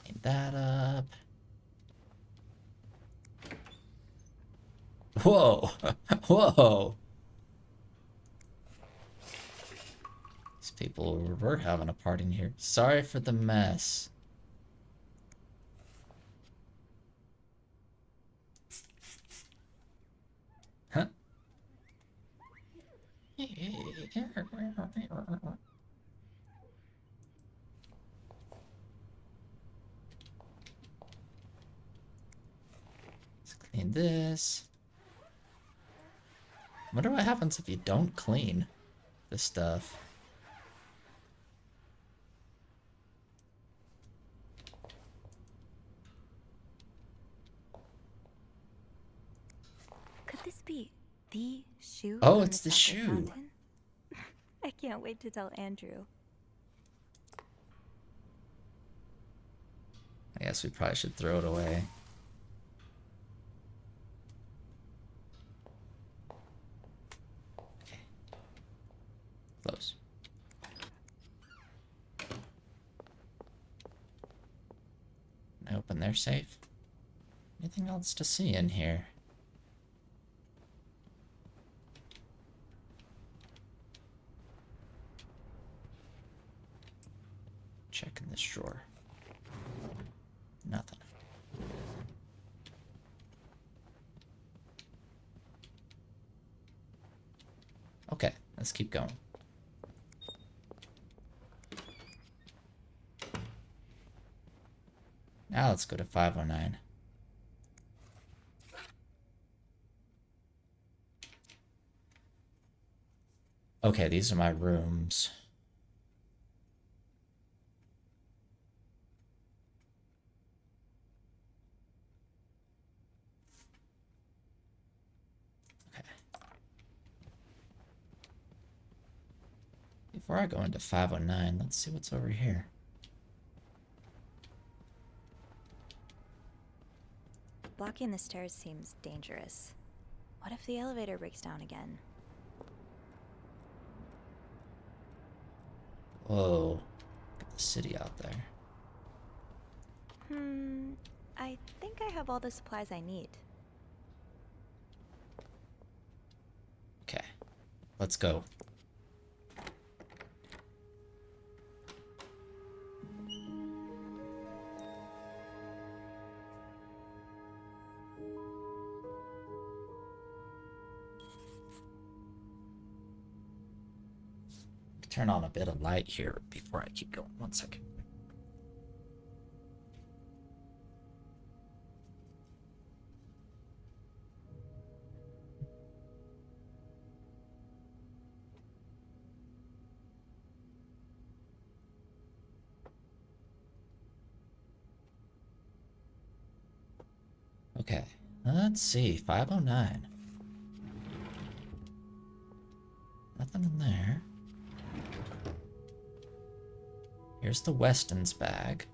Clean that up. Whoa! Whoa! These people were having a party in here. Sorry for the mess. Huh? Let's clean this. Wonder what happens if you don't clean this stuff. Could this be the shoe? Oh, from it's the chocolate shoe. fountain? I can't wait to tell Andrew. I guess we probably should throw it away. Okay. Close. Can I open their safe? Anything else to see in here? Check in this drawer. Nothing. Okay, let's keep going. Now let's go to 509. Okay, these are my rooms. Okay. Before I go into 509, let's see what's over here. Blocking the stairs seems dangerous. What if the elevator breaks down again? Whoa. Look at the city out there. I think I have all the supplies I need. Okay. Let's go. turn on a bit of light here before I keep going. 1 second. Okay, let's see. 509. Nothing in there. Here's the Weston's bag.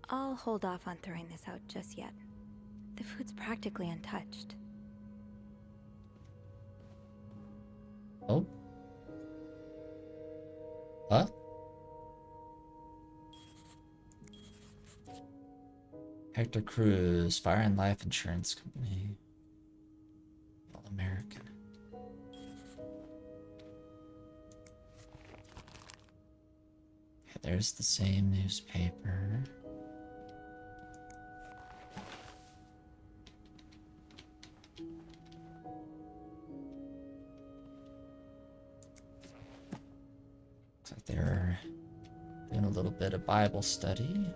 I'll hold off on throwing this out just yet. The food's practically untouched. Oh. What? Hector Cruz, Fire and Life Insurance Company. All American. Okay, there's the same newspaper. Looks like they're doing a little bit of Bible study.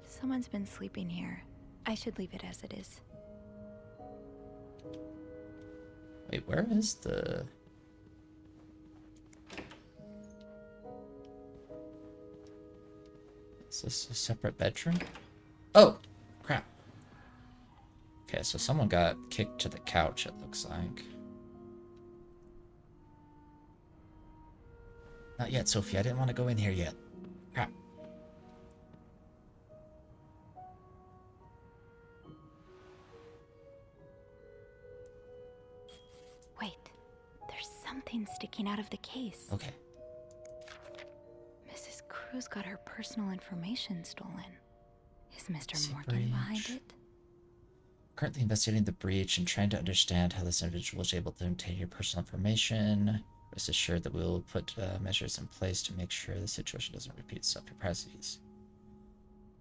Someone's been sleeping here. I should leave it as it is. Wait, where is the... Is this a separate bedroom? Oh! Crap. Okay, so someone got kicked to the couch, it looks like. Not yet, Sophie. I didn't want to go in here yet. Crap. Wait, there's something sticking out of the case. Okay. Mrs. Cruz got her personal information stolen. Is Mr. See Morgan breach. behind it? Currently investigating the breach and trying to understand how this individual was able to obtain your personal information. Rest assured that we will put measures in place to make sure the situation doesn't repeat itself. Your privacies.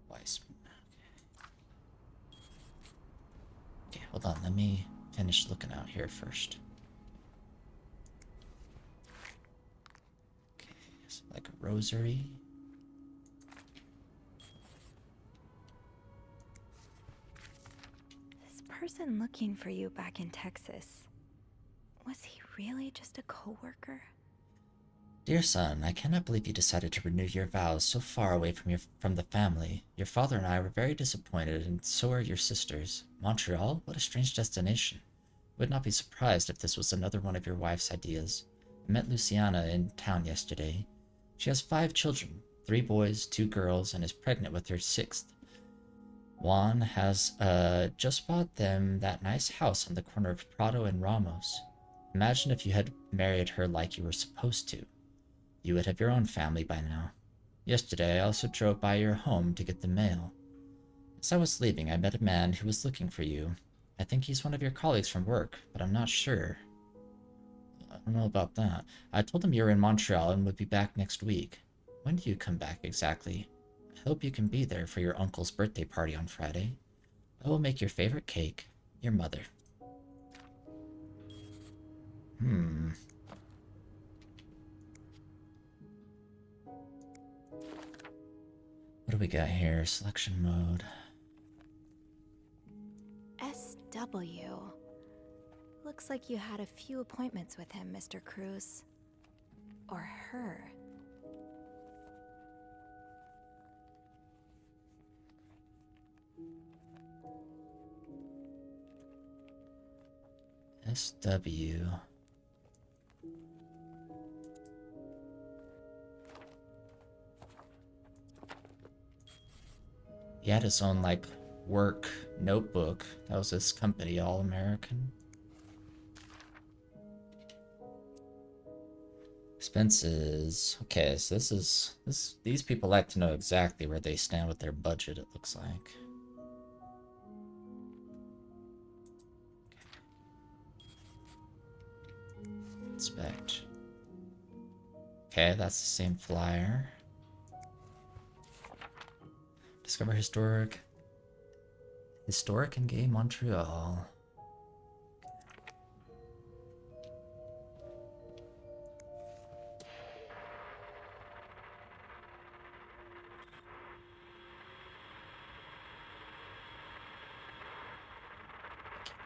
Weissman. Okay, hold on. Let me finish looking out here first. Okay, so like a rosary. This person looking for you back in Texas. Was he really just a co-worker? Dear son, I cannot believe you decided to renew your vows so far away from the family. Your father and I were very disappointed, and so are your sisters. Montreal? What a strange destination. Would not be surprised if this was another one of your wife's ideas. I met Luciana in town yesterday. She has 5 children, 3 boys, 2 girls, and is pregnant with her 6th. Juan has just bought them that nice house on the corner of Prado and Ramos. Imagine if you had married her like you were supposed to. You would have your own family by now. Yesterday, I also drove by your home to get the mail. As I was leaving, I met a man who was looking for you. I think he's one of your colleagues from work, but I'm not sure. I don't know about that. I told him you were in Montreal and would be back next week. When do you come back exactly? I hope you can be there for your uncle's birthday party on Friday. I will make your favorite cake. Your mother. What do we got here? Selection mode. SW. Looks like you had a few appointments with him, Mr. Cruz. Or her. SW. He had his own, like, work notebook. That was his company, All American. Expenses. Okay, so these people like to know exactly where they stand with their budget, it looks like. Inspect. Okay, that's the same flyer. Discover historic and gay Montreal.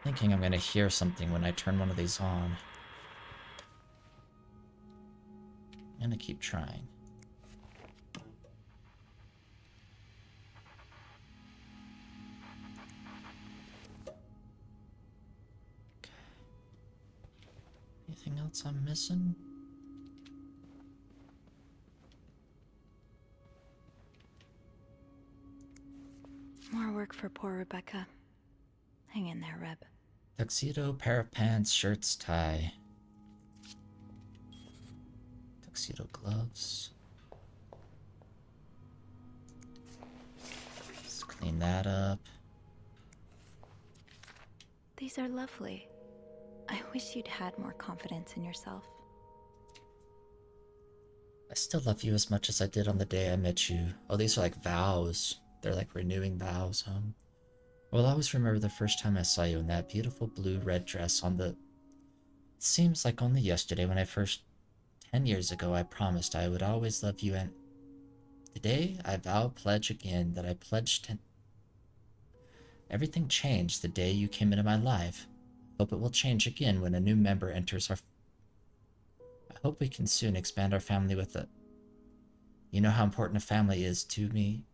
Thinking I'm gonna hear something when I turn one of these on. I'm gonna keep trying. Okay. Anything else I'm missing? More work for poor Rebecca. Hang in there, Reb. Tuxedo, pair of pants, shirts, tie. Tuxedo gloves. Let's clean that up. These are lovely. I wish you'd had more confidence in yourself. I still love you as much as I did on the day I met you. Oh, these are like vows. They're like renewing vows, huh? Well, I always remember the first time I saw you in that beautiful blue-red dress on the... It seems like only yesterday when I first... 10 years ago, I promised I would always love you, and... Today, I pledge again that I pledged to... Everything changed the day you came into my life. Hope it will change again when a new member enters our... I hope we can soon expand our family with a... You know how important a family is to me.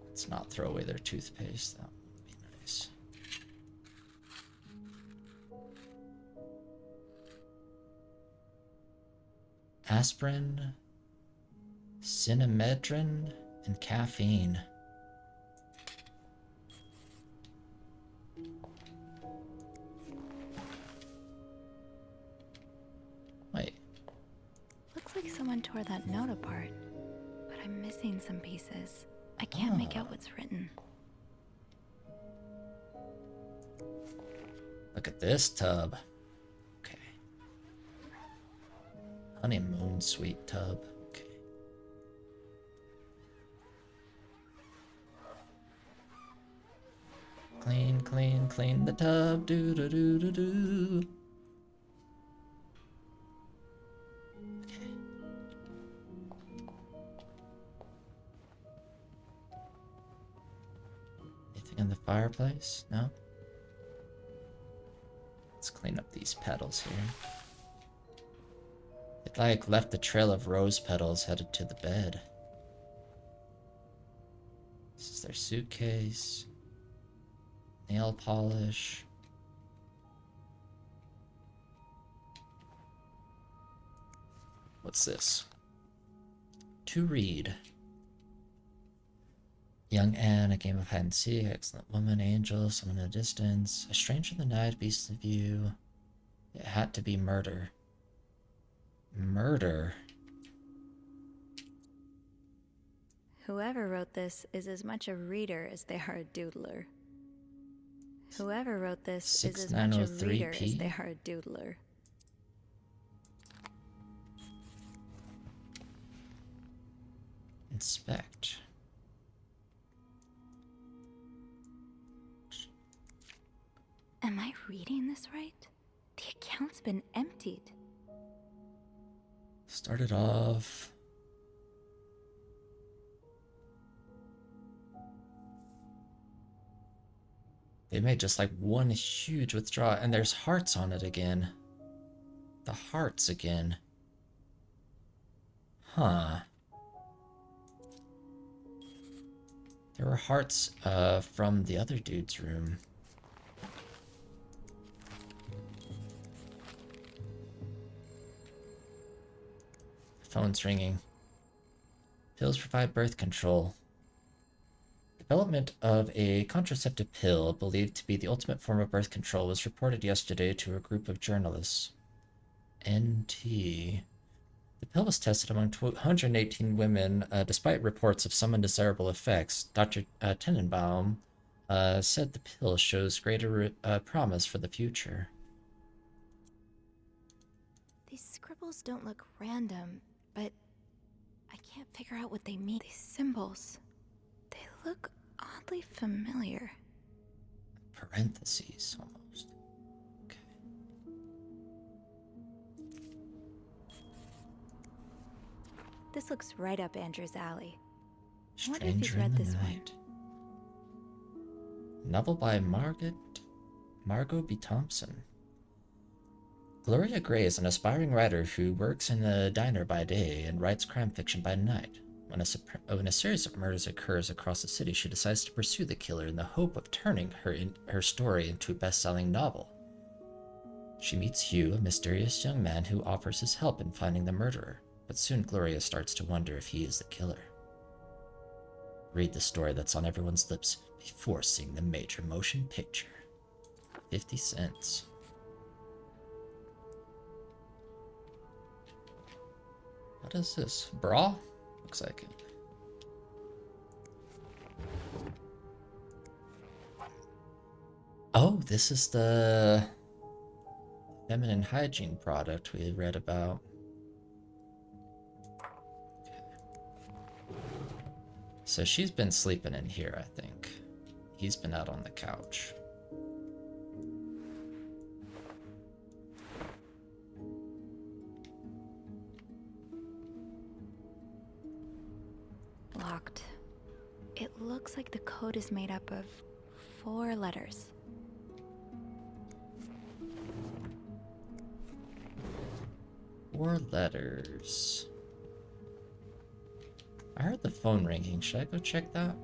Let's not throw away their toothpaste. That would be nice. Aspirin, cinnamedrin, and caffeine. Wait. Looks like someone tore that note apart, but I'm missing some pieces. I can't make out what's written. Look at this tub. Okay. Honeymoon suite tub. Okay. Clean, clean, clean the tub. Do do do do do. Okay. Anything in the fireplace? No? Let's clean up these petals here. It like left a trail of rose petals headed to the bed. This is their suitcase. Nail polish. What's this? To read. Young Anne, a game of hide and seek, excellent woman, angel, someone in the distance, a stranger in the night, beastly view. It had to be murder. Murder? Whoever wrote this is as much a reader as they are a doodler. Whoever wrote this is as much a reader as they are a doodler. Inspect. Am I reading this right? The account's been emptied. Started off. They made just like one huge withdrawal, and there's hearts on it again. The hearts again. Huh. There were hearts from the other dude's room. Phone's ringing. Pills provide birth control. Development of a contraceptive pill believed to be the ultimate form of birth control was reported yesterday to a group of journalists. NT. The The pill was tested among 118 women. Despite reports of some undesirable effects, Dr. Tenenbaum said the pill shows greater promise for the future. These scribbles don't look random, but I can't figure out what they mean. These symbols, they look oddly familiar. Parentheses, almost. Okay. This looks right up Andrew's alley. I wonder if Stranger he's read in the this Night. Novel by Margot B. Thompson. Gloria Gray is an aspiring writer who works in a diner by day and writes crime fiction by night. When a series of murders occurs across the city, she decides to pursue the killer in the hope of turning her story into a best-selling novel. She meets Hugh, a mysterious young man who offers his help in finding the murderer, but soon Gloria starts to wonder if he is the killer. Read the story that's on everyone's lips before seeing the major motion picture. 50 cents. What is this? Bra? Looks like it. Oh, this is the feminine hygiene product we read about. So she's been sleeping in here, I think. He's been out on the couch. Locked. It looks like the code is made up of 4 letters. Four letters. I heard the phone ringing. Should I go check that?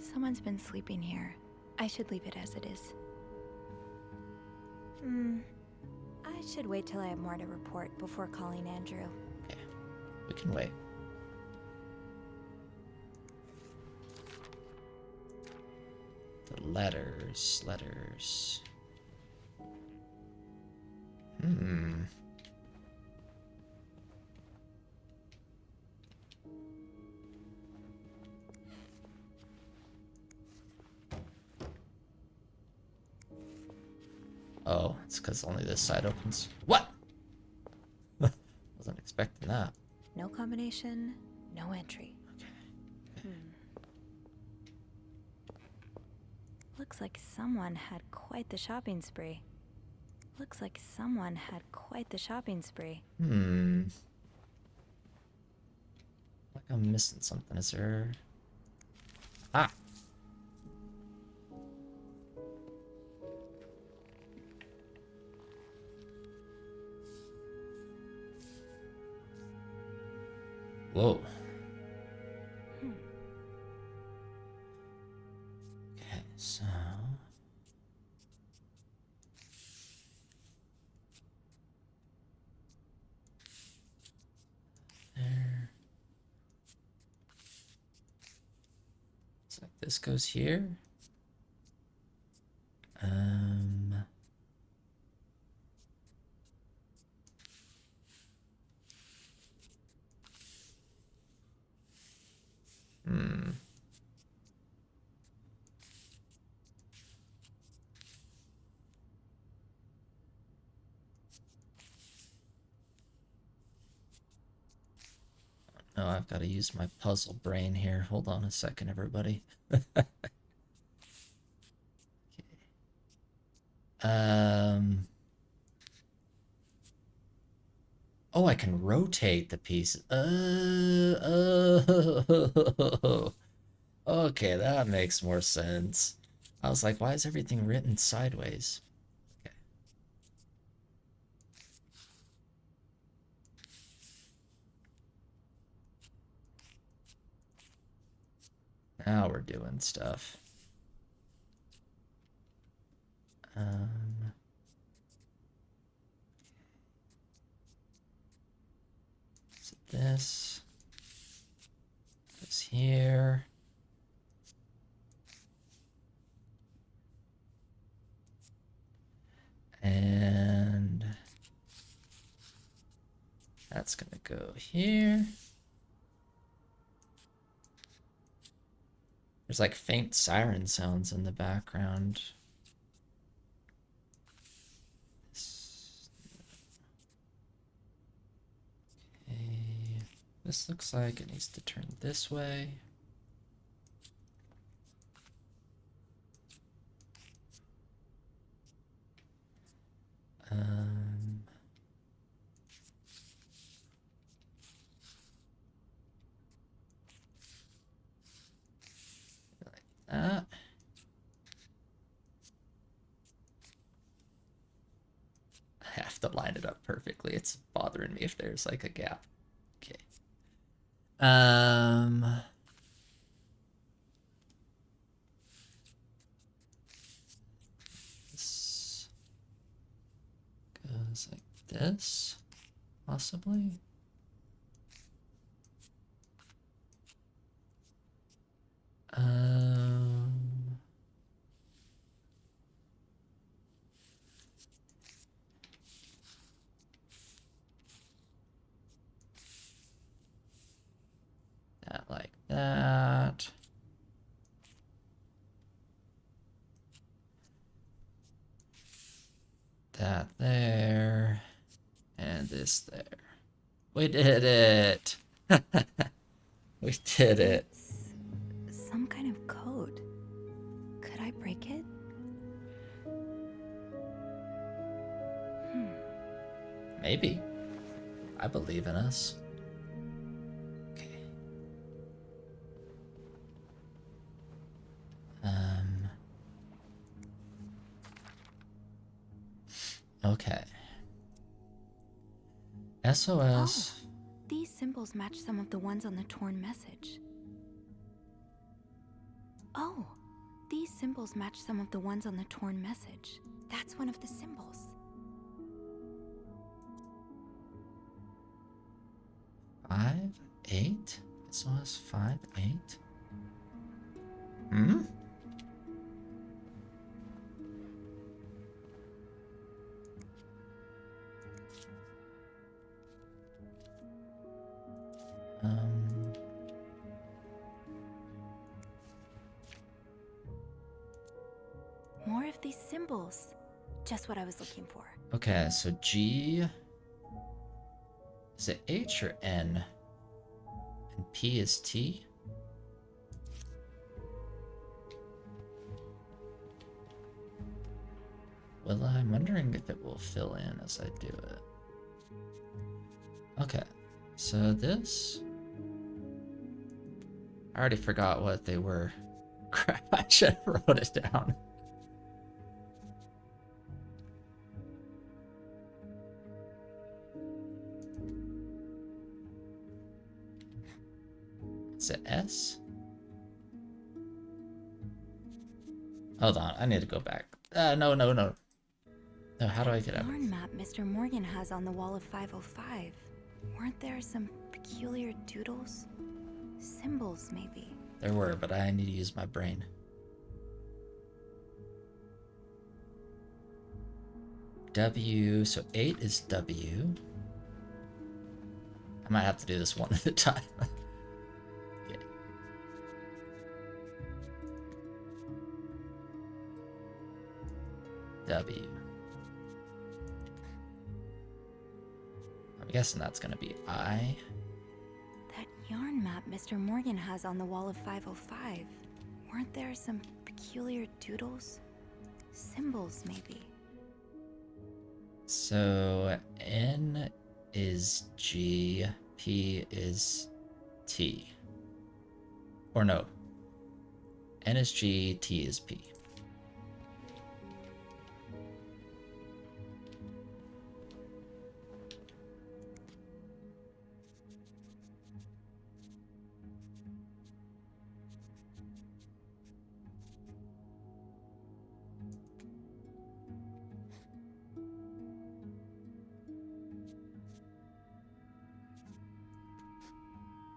Someone's been sleeping here. I should leave it as it is. I should wait till I have more to report before calling Andrew. Okay, we can wait. The letters. Oh, it's because only this side opens. What? Wasn't expecting that. No combination, no entry. Okay. Looks like someone had quite the shopping spree. Like I'm missing something. Is there... Ah! Whoa. Okay, so... There. Looks like this goes here. Oh, I've got to use my puzzle brain here. Hold on a second, everybody. Okay. Oh, I can rotate the pieces. Okay, that makes more sense. I was like, why is everything written sideways? Okay. Now we're doing stuff. So this goes here. And That's gonna go here. There's like faint siren sounds in the background. Okay. This looks like it needs to turn this way. Um, like that. I have to line it up perfectly. It's bothering me if there's like a gap. Okay. This goes like this, possibly. Um, that like that. That there. And this there. We did it! We did it. It's some kind of code. Could I break it? Maybe. I believe in us. Okay. Okay. SOS. Oh, these symbols match some of the ones on the torn message. Oh, these symbols match some of the ones on the torn message. That's one of the symbols. 5, 8? SOS 5, 8? Hmm? More of these symbols. Just what I was looking for. Okay, so G. Is it H or N? And P is T? Well, I'm wondering if it will fill in as I do it. Okay, so this. I already forgot what they were. Crap, I should have wrote it down. Is it S? Hold on, I need to go back. No. No, how do I get out? Yarn map Mr. Morgan has on the wall of 505. Weren't there some peculiar doodles? Symbols, maybe. There were, but I need to use my brain. W, so 8 is W. I might have to do this one at a time. Okay. W. I'm guessing that's gonna be I. That yarn map Mr. Morgan has on the wall of 505. Weren't there some peculiar doodles? Symbols, maybe. So N is G, P is T. Or no. N is G, T is P.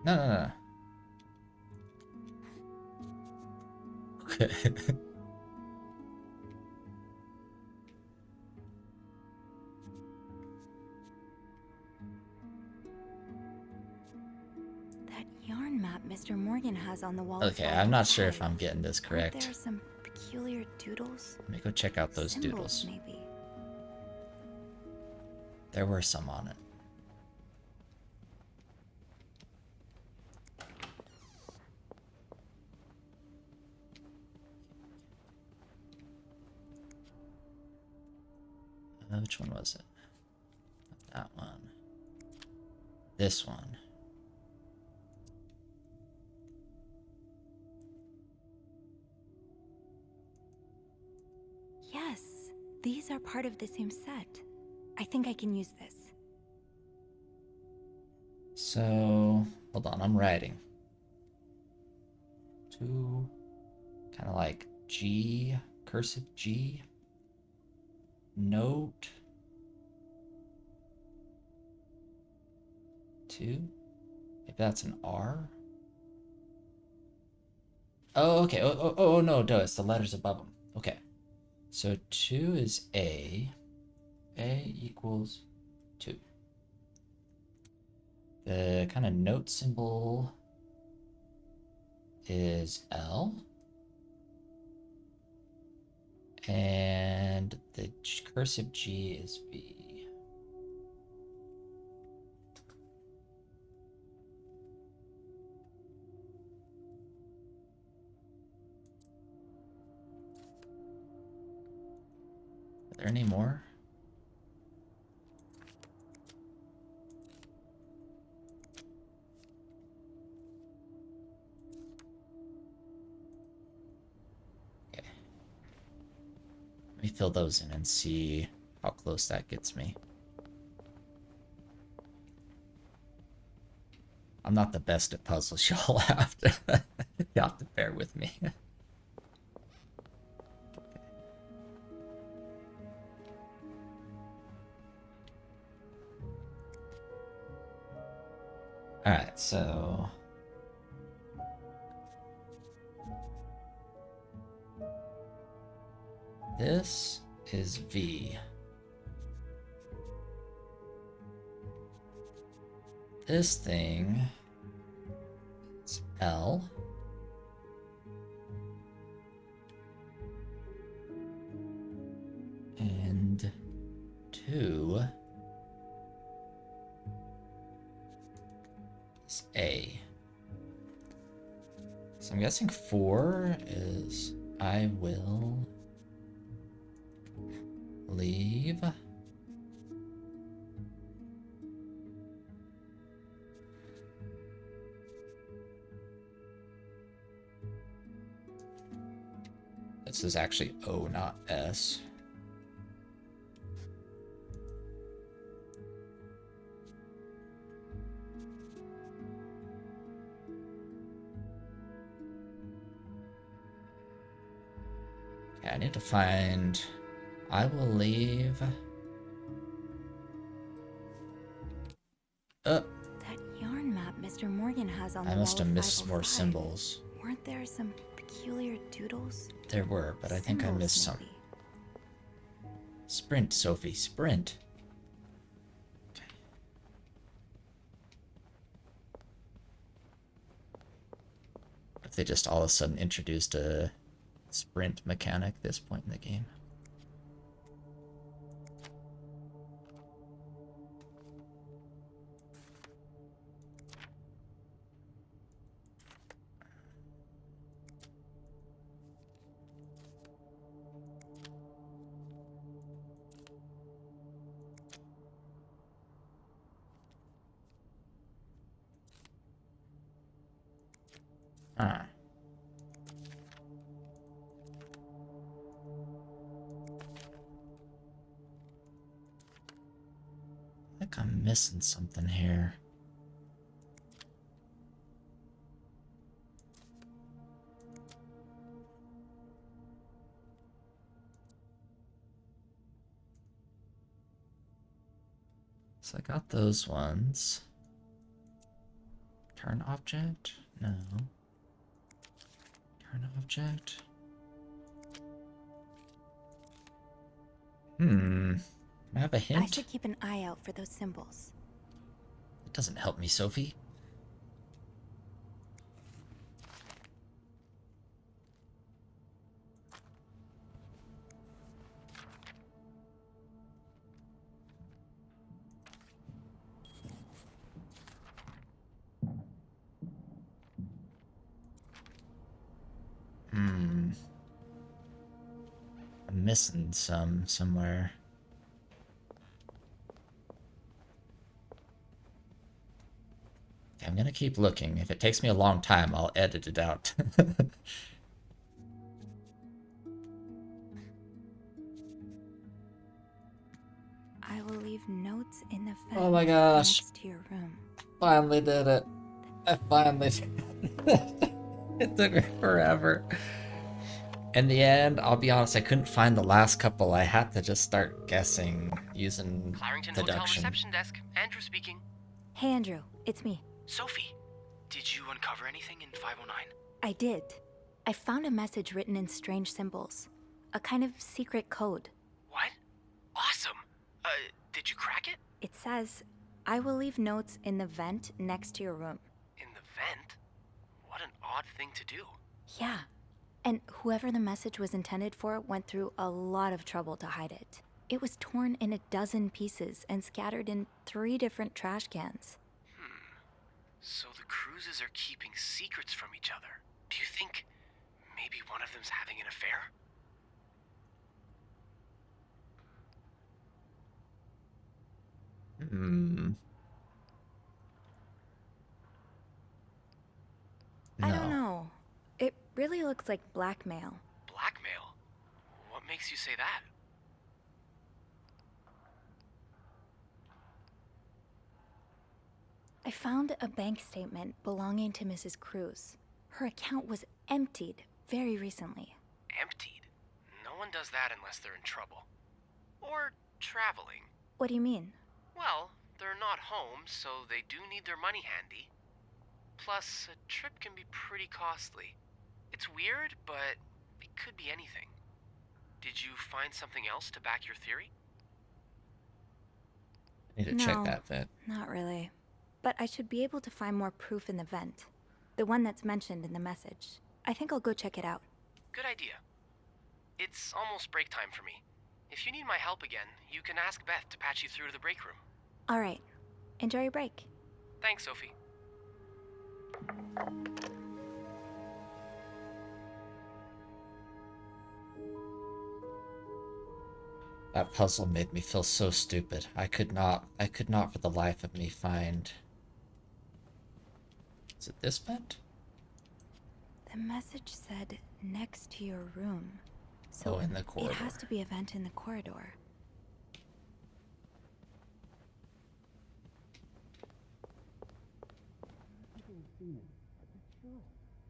No. Okay. has on the wall. Okay, I'm not sure if I'm getting this Aren't correct. there some peculiar doodles? Let me go check out those Symbols, doodles. maybe. There were some on it. Which one was it? Not that one. This one. Yes, these are part of the same set. I think I can use this. So, hold on, I'm writing. Two, kind of like G, cursive G. Note. 2. Maybe that's an R. Oh, okay. Oh, no, no, it's the letters above them. Okay. So 2 is A. A equals 2. The kind of note symbol is L. And the cursive G is V. Are there any more? Okay. Let me fill those in and see how close that gets me. I'm not the best at puzzles, y'all have to you have to bear with me. Alright, so this is V. This thing is L. And 2 is A. So I'm guessing 4 is I will leave. This is actually O, not S. Okay, I need to find I will leave. That yarn map Mr. Morgan has on the I wall must have of missed more 505. symbols. Weren't there some peculiar doodles? There were, but I think I Symbols, missed some. maybe. Sprint, Sophie, sprint. Okay. If they just all of a sudden introduced a sprint mechanic at this point in the game. Ah. I think I'm missing something here. So I got those ones. Turn object? No. Turn object? I have a hint? I should keep an eye out for those symbols. It doesn't help me, Sophie. I'm missing some somewhere. Okay, I'm gonna keep looking. If it takes me a long time, I'll edit it out. I will leave notes in the vent Oh my gosh. next to your room. Finally did it. I finally did it. It took me forever. In the end, I'll be honest, I couldn't find the last couple. I had to just start guessing using Clarington Hotel deduction. reception desk. Andrew speaking. Hey, Andrew. It's me. Sophie, did you uncover anything in 509? I did. I found a message written in strange symbols. A kind of secret code. What? Awesome. Did you crack it? It says, I will leave notes in the vent next to your room. In the vent? What an odd thing to do. Yeah. And whoever the message was intended for went through a lot of trouble to hide it. It was torn in a dozen pieces and scattered in 3 different trash cans. So the cruises are keeping secrets from each other. Do you think maybe one of them's having an affair? I don't know. It really looks like blackmail. Blackmail? What makes you say that? I found a bank statement belonging to Mrs. Cruz. Her account was emptied very recently. Emptied? No one does that unless they're in trouble. Or traveling. What do you mean? Well, they're not home, so they do need their money handy. Plus, a trip can be pretty costly. It's weird, but it could be anything. Did you find something else to back your theory? I need to check that vent. Not really. But I should be able to find more proof in the vent. The one that's mentioned in the message. I think I'll go check it out. Good idea. It's almost break time for me. If you need my help again, you can ask Beth to patch you through to the break room. All right. Enjoy your break. Thanks, Sophie. That puzzle made me feel so stupid. I could not for the life of me find... Is it this vent? The message said next to your room. So Oh, in the corridor. It has to be a vent in the corridor.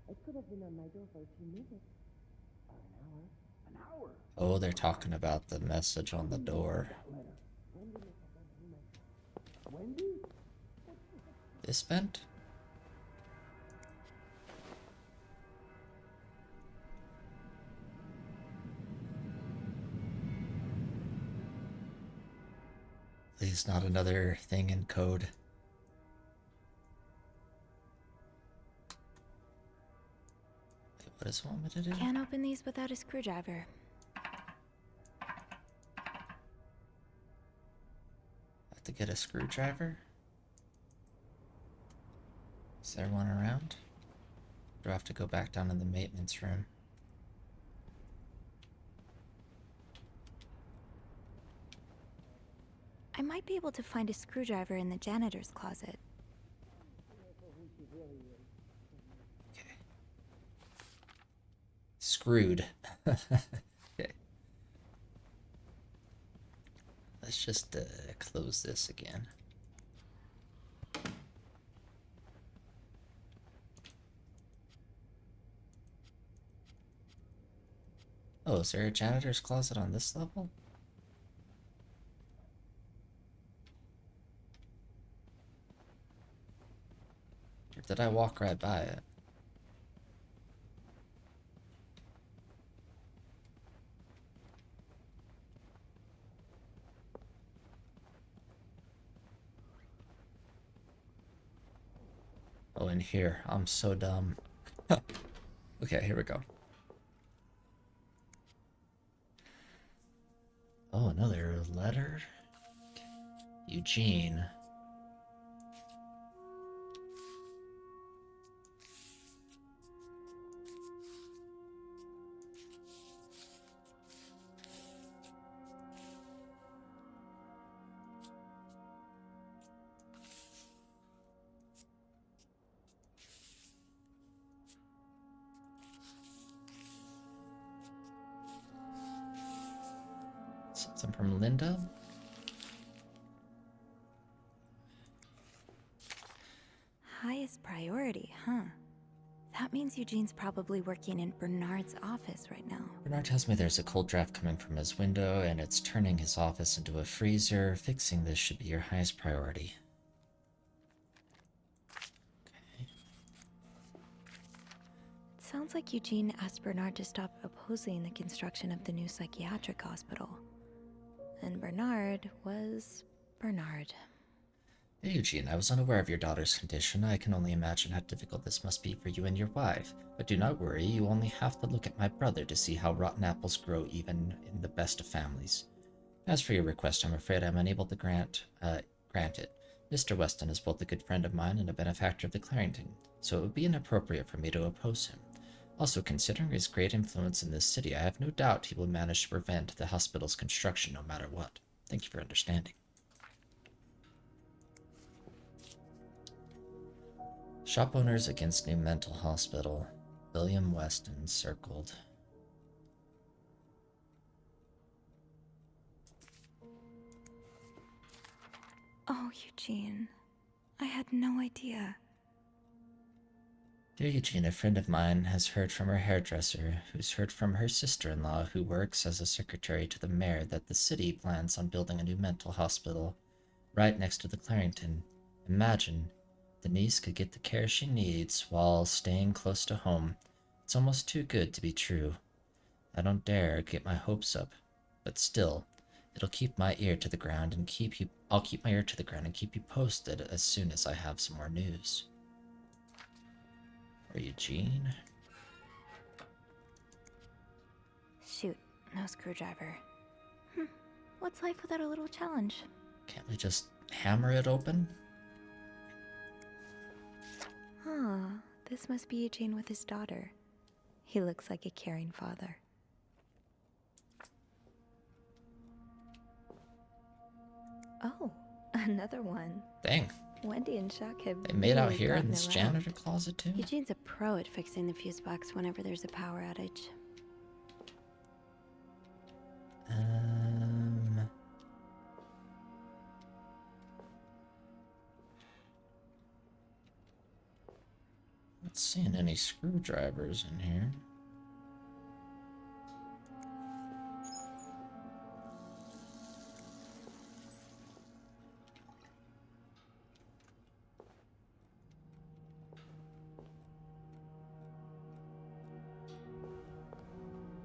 It could have been on my door for a few minutes. An hour? Oh, they're talking about the message on the door. Wendy? This vent? Please, not another thing in code. Wait, what does it want me to do? Can't open these without a screwdriver. Have to get a screwdriver? Is there one around? Do I have to go back down in the maintenance room? I might be able to find a screwdriver in the janitor's closet. Okay. Screwed. Okay. Let's just close this again. Oh, is there a janitor's closet on this level? Or did I walk right by it? Oh, in here. I'm so dumb. Okay, here we go. Oh, another letter? Eugene. Something from Linda? Highest priority, huh? That means Eugene's probably working in Bernard's office right now. Bernard tells me there's a cold draft coming from his window, and it's turning his office into a freezer. Fixing this should be your highest priority. Okay. It sounds like Eugene asked Bernard to stop opposing the construction of the new psychiatric hospital. And Bernard was Bernard. Hey, Eugene, I was unaware of your daughter's condition. I can only imagine how difficult this must be for you and your wife. But do not worry, you only have to look at my brother to see how rotten apples grow even in the best of families. As for your request, I'm afraid I'm unable to grant it. Mr. Weston is both a good friend of mine and a benefactor of the Clarington, so it would be inappropriate for me to oppose him. Also, considering his great influence in this city, I have no doubt he will manage to prevent the hospital's construction no matter what. Thank you for understanding. Shop owners against new mental hospital. William Weston circled. Oh, Eugene. I had no idea. Dear Eugene, a friend of mine has heard from her hairdresser, who's heard from her sister-in-law, who works as a secretary to the mayor, that the city plans on building a new mental hospital right next to the Clarington. Imagine, the niece could get the care she needs while staying close to home. It's almost too good to be true. I don't dare get my hopes up, but still, it'll keep my ear to the ground and I'll keep my ear to the ground and keep you posted as soon as I have some more news. For Eugene. Shoot, no screwdriver. What's life without a little challenge? Can't we just hammer it open? Huh, this must be Eugene with his daughter. He looks like a caring father. Oh, another one. Dang. Wendy and Chuck have They made out really here in gotten this around. janitor closet too? Eugene's a pro at fixing the fuse box whenever there's a power outage. Not seeing any screwdrivers in here.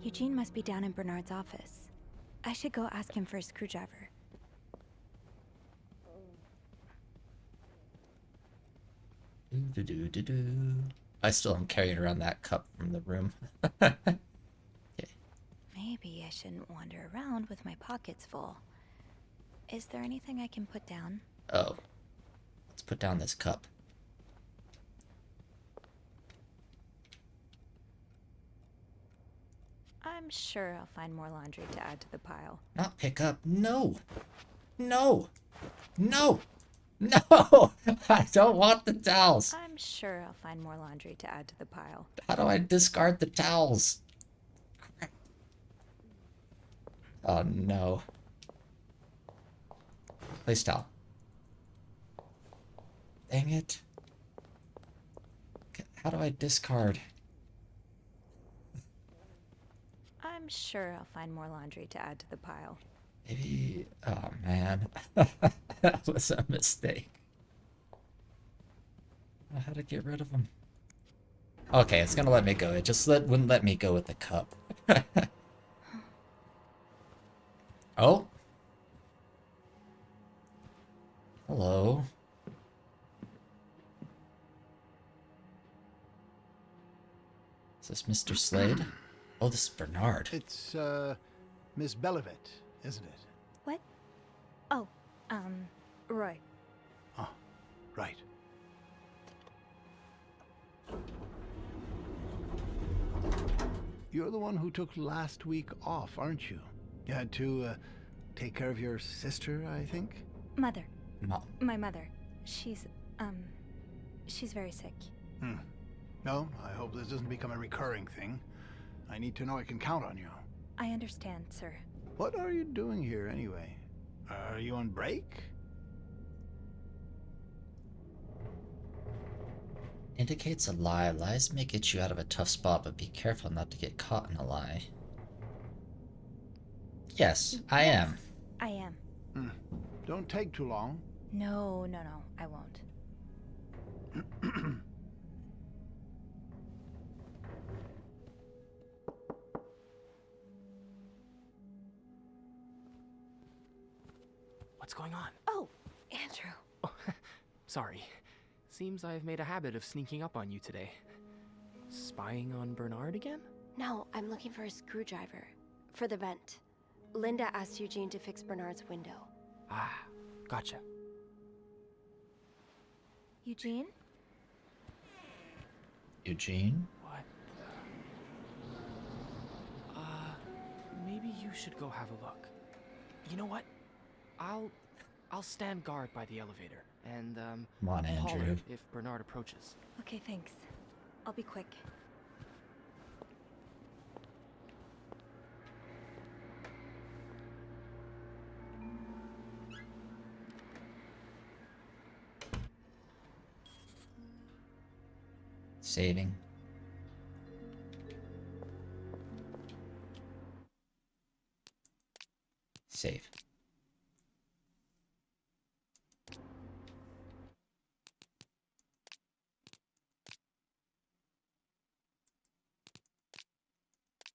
Eugene must be down in Bernard's office. I should go ask him for a screwdriver. I still am carrying around that cup from the room. Maybe I shouldn't wander around with my pockets full. Is there anything I can put down? Oh. Let's put down this cup. I'm sure I'll find more laundry to add to the pile. Not pick up. No. No. No. No. I don't want the towels. I'm sure I'll find more laundry to add to the pile. How do I discard the towels? Crap. Oh no. Place towel. Dang it. How do I discard? I'm sure I'll find more laundry to add to the pile. Maybe... Oh, man. That was a mistake. I had to get rid of them. Okay, it's gonna let me go. It just wouldn't let me go with the cup. Oh. Hello. Is this Mr. Slade? Oh, this is Bernard. It's, Miss Belivet, isn't it? What? Oh, Roy. Oh, right. You're the one who took last week off, aren't you? You had to, take care of your sister, I think? Mother. Mom. My mother. She's very sick. No, I hope this doesn't become a recurring thing. I need to know I can count on you. I understand, sir. What are you doing here anyway? Are you on break? Indicates a lie. Lies may get you out of a tough spot, but be careful not to get caught in a lie. Yes, I am. I am. Don't take too long. No, I won't. What's going on? Oh, Andrew. Oh, sorry. Seems I've made a habit of sneaking up on you today. Spying on Bernard again? No, I'm looking for a screwdriver. For the vent. Linda asked Eugene to fix Bernard's window. Ah, gotcha. Eugene? Eugene? What the... maybe you should go have a look. You know what? I'll stand guard by the elevator, and, Come on, holler Andrew. if Bernard approaches. Okay, thanks. I'll be quick. Saving. Save.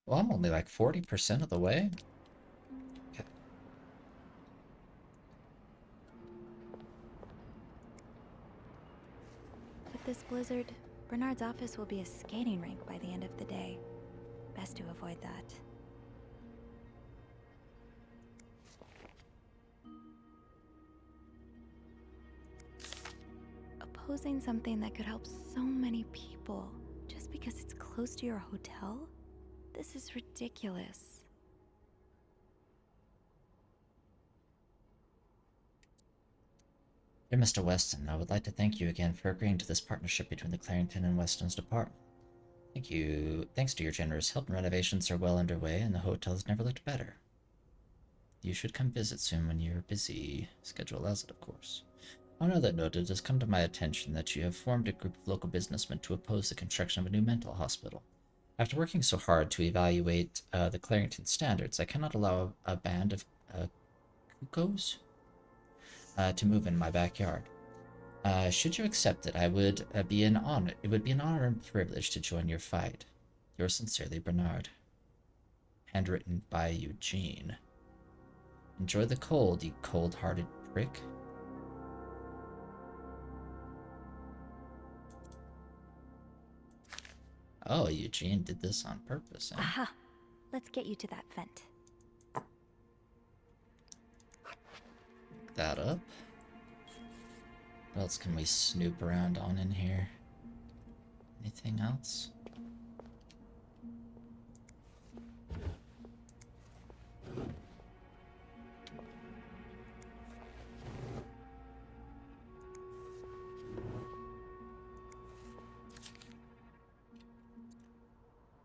Well, I'm only like 40% of the way. Okay. With this blizzard, Bernard's office will be a skating rink by the end of the day. Best to avoid that. Opposing something that could help so many people just because it's close to your hotel? This is ridiculous. Dear Mr. Weston, I would like to thank you again for agreeing to this partnership between the Clarington and Weston's department. Thank you. Thanks to your generous help, renovations are well underway and the hotel has never looked better. You should come visit soon when you're busy. Schedule allows it, of course. On another note, it has come to my attention that you have formed a group of local businessmen to oppose the construction of a new mental hospital. After working so hard to evaluate the Clarington standards, I cannot allow a band of cuckoos to move in my backyard. Should you accept it, it would be an honor and privilege to join your fight. Yours sincerely, Bernard. Handwritten by Eugene. Enjoy the cold, you cold-hearted prick. Oh, Eugene did this on purpose, eh? Aha! Let's get you to that vent. Pick that up. What else can we snoop around on in here? Anything else?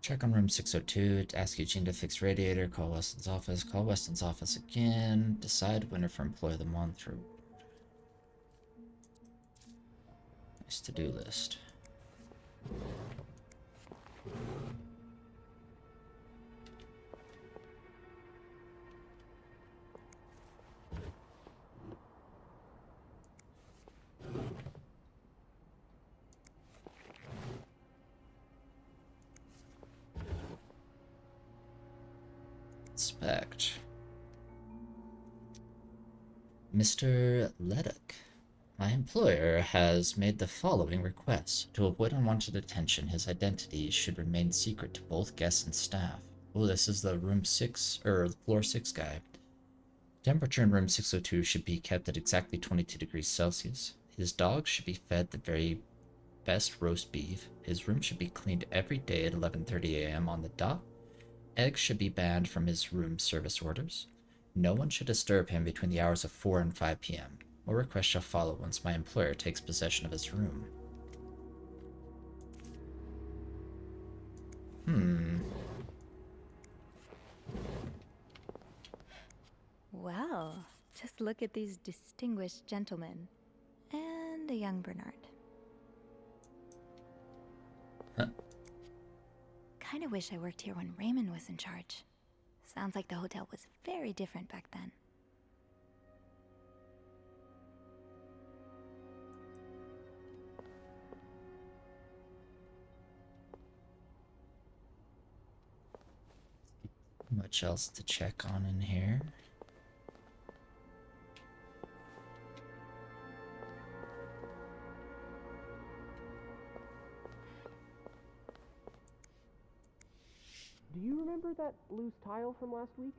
Check on room 602, ask Eugene to fix radiator, call Weston's office again, decide when to employ them on through. Nice to-do list. Inspect. Mr. Leduc, my employer has made the following requests. To avoid unwanted attention, his identity should remain secret to both guests and staff. Oh, this is the room 6, or floor 6 guy. Temperature in room 602 should be kept at exactly 22 degrees Celsius. His dogs should be fed the very best roast beef. His room should be cleaned every day at 11:30 a.m. on the dot. Eggs should be banned from his room service orders. No one should disturb him between the hours of 4 and 5 p.m. More requests shall follow once my employer takes possession of his room. look at these distinguished gentlemen. And a young Bernard. Huh. Kinda wish I worked here when Raymond was in charge. Sounds like the hotel was very different back then. Much else to check on in here? Do you remember that loose tile from last week?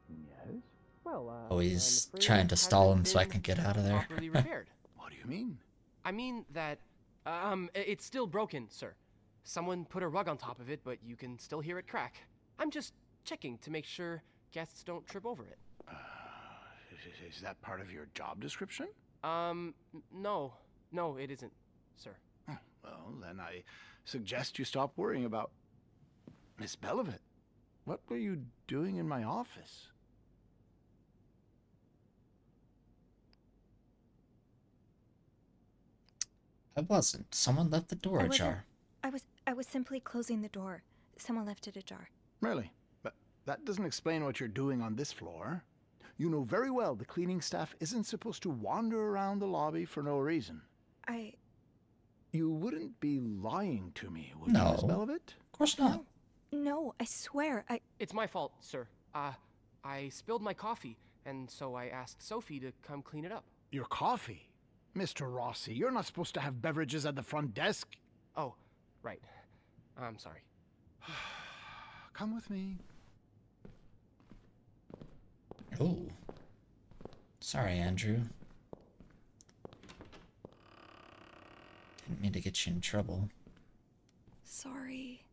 Yes? Well, Oh, he's I'm afraid trying it to stall hasn't him so I been can get out of there. properly repaired. What do you mean? I mean that, it's still broken, sir. Someone put a rug on top of it, but you can still hear it crack. I'm just checking to make sure guests don't trip over it. Is that part of your job description? No. No, it isn't, sir. Oh, well, then I suggest you stop worrying about Miss Belivet. What were you doing in my office? I wasn't. Someone left the door ajar. I was simply closing the door. Someone left it ajar. Really? But that doesn't explain what you're doing on this floor. You know very well the cleaning staff isn't supposed to wander around the lobby for no reason. You wouldn't be lying to me, would you, Miss Belivet? Of course not. No, I swear, It's my fault, sir. I spilled my coffee, and so I asked Sophie to come clean it up. Your coffee? Mr. Rossi, you're not supposed to have beverages at the front desk. Oh, right. I'm sorry. Come with me. Oh. Sorry, Andrew. Didn't mean to get you in trouble. Sorry.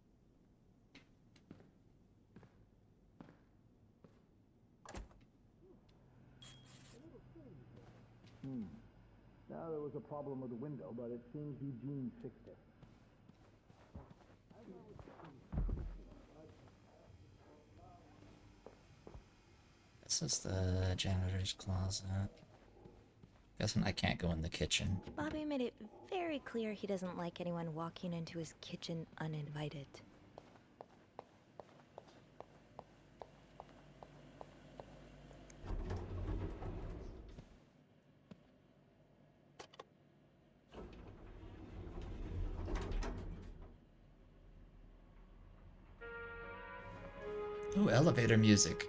Now there was a problem with the window, but it seems Eugene fixed it. This is the janitor's closet. Guessing I can't go in the kitchen. Bobby made it very clear he doesn't like anyone walking into his kitchen uninvited. Ooh, elevator music.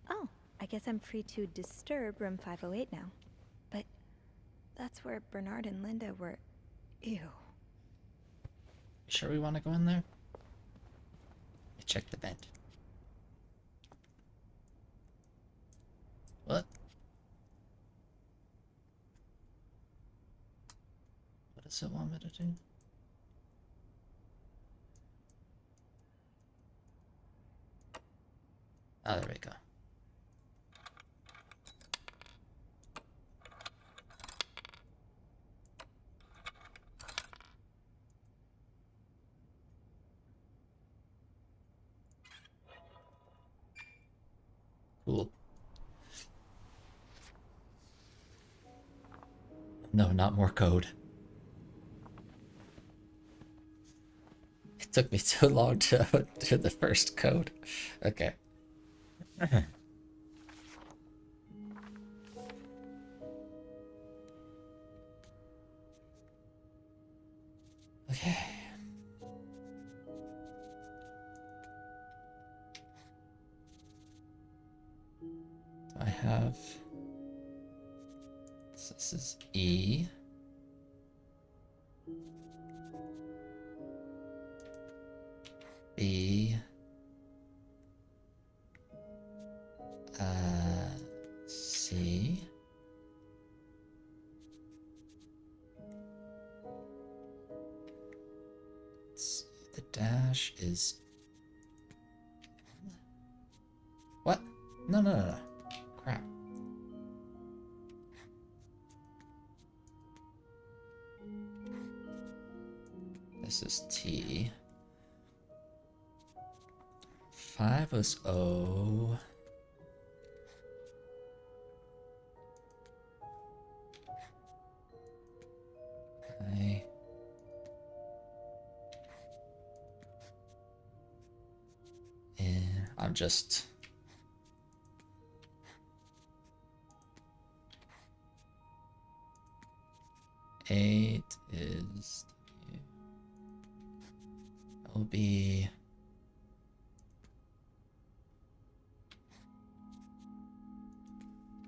Oh, I guess I'm free to disturb room 508 now. But that's where Bernard and Linda were. Ew. You sure we want to go in there? Let me check the vent. What? What does it want me to do? Oh, there we go. Cool. No, not more code. It took me too long to do the first code. Okay. Okay. I have. So this is E. B. C. The dash is... What? No, no, no, no. Crap. This is T. 5 was O. I... I'm just... Eight is... Will be...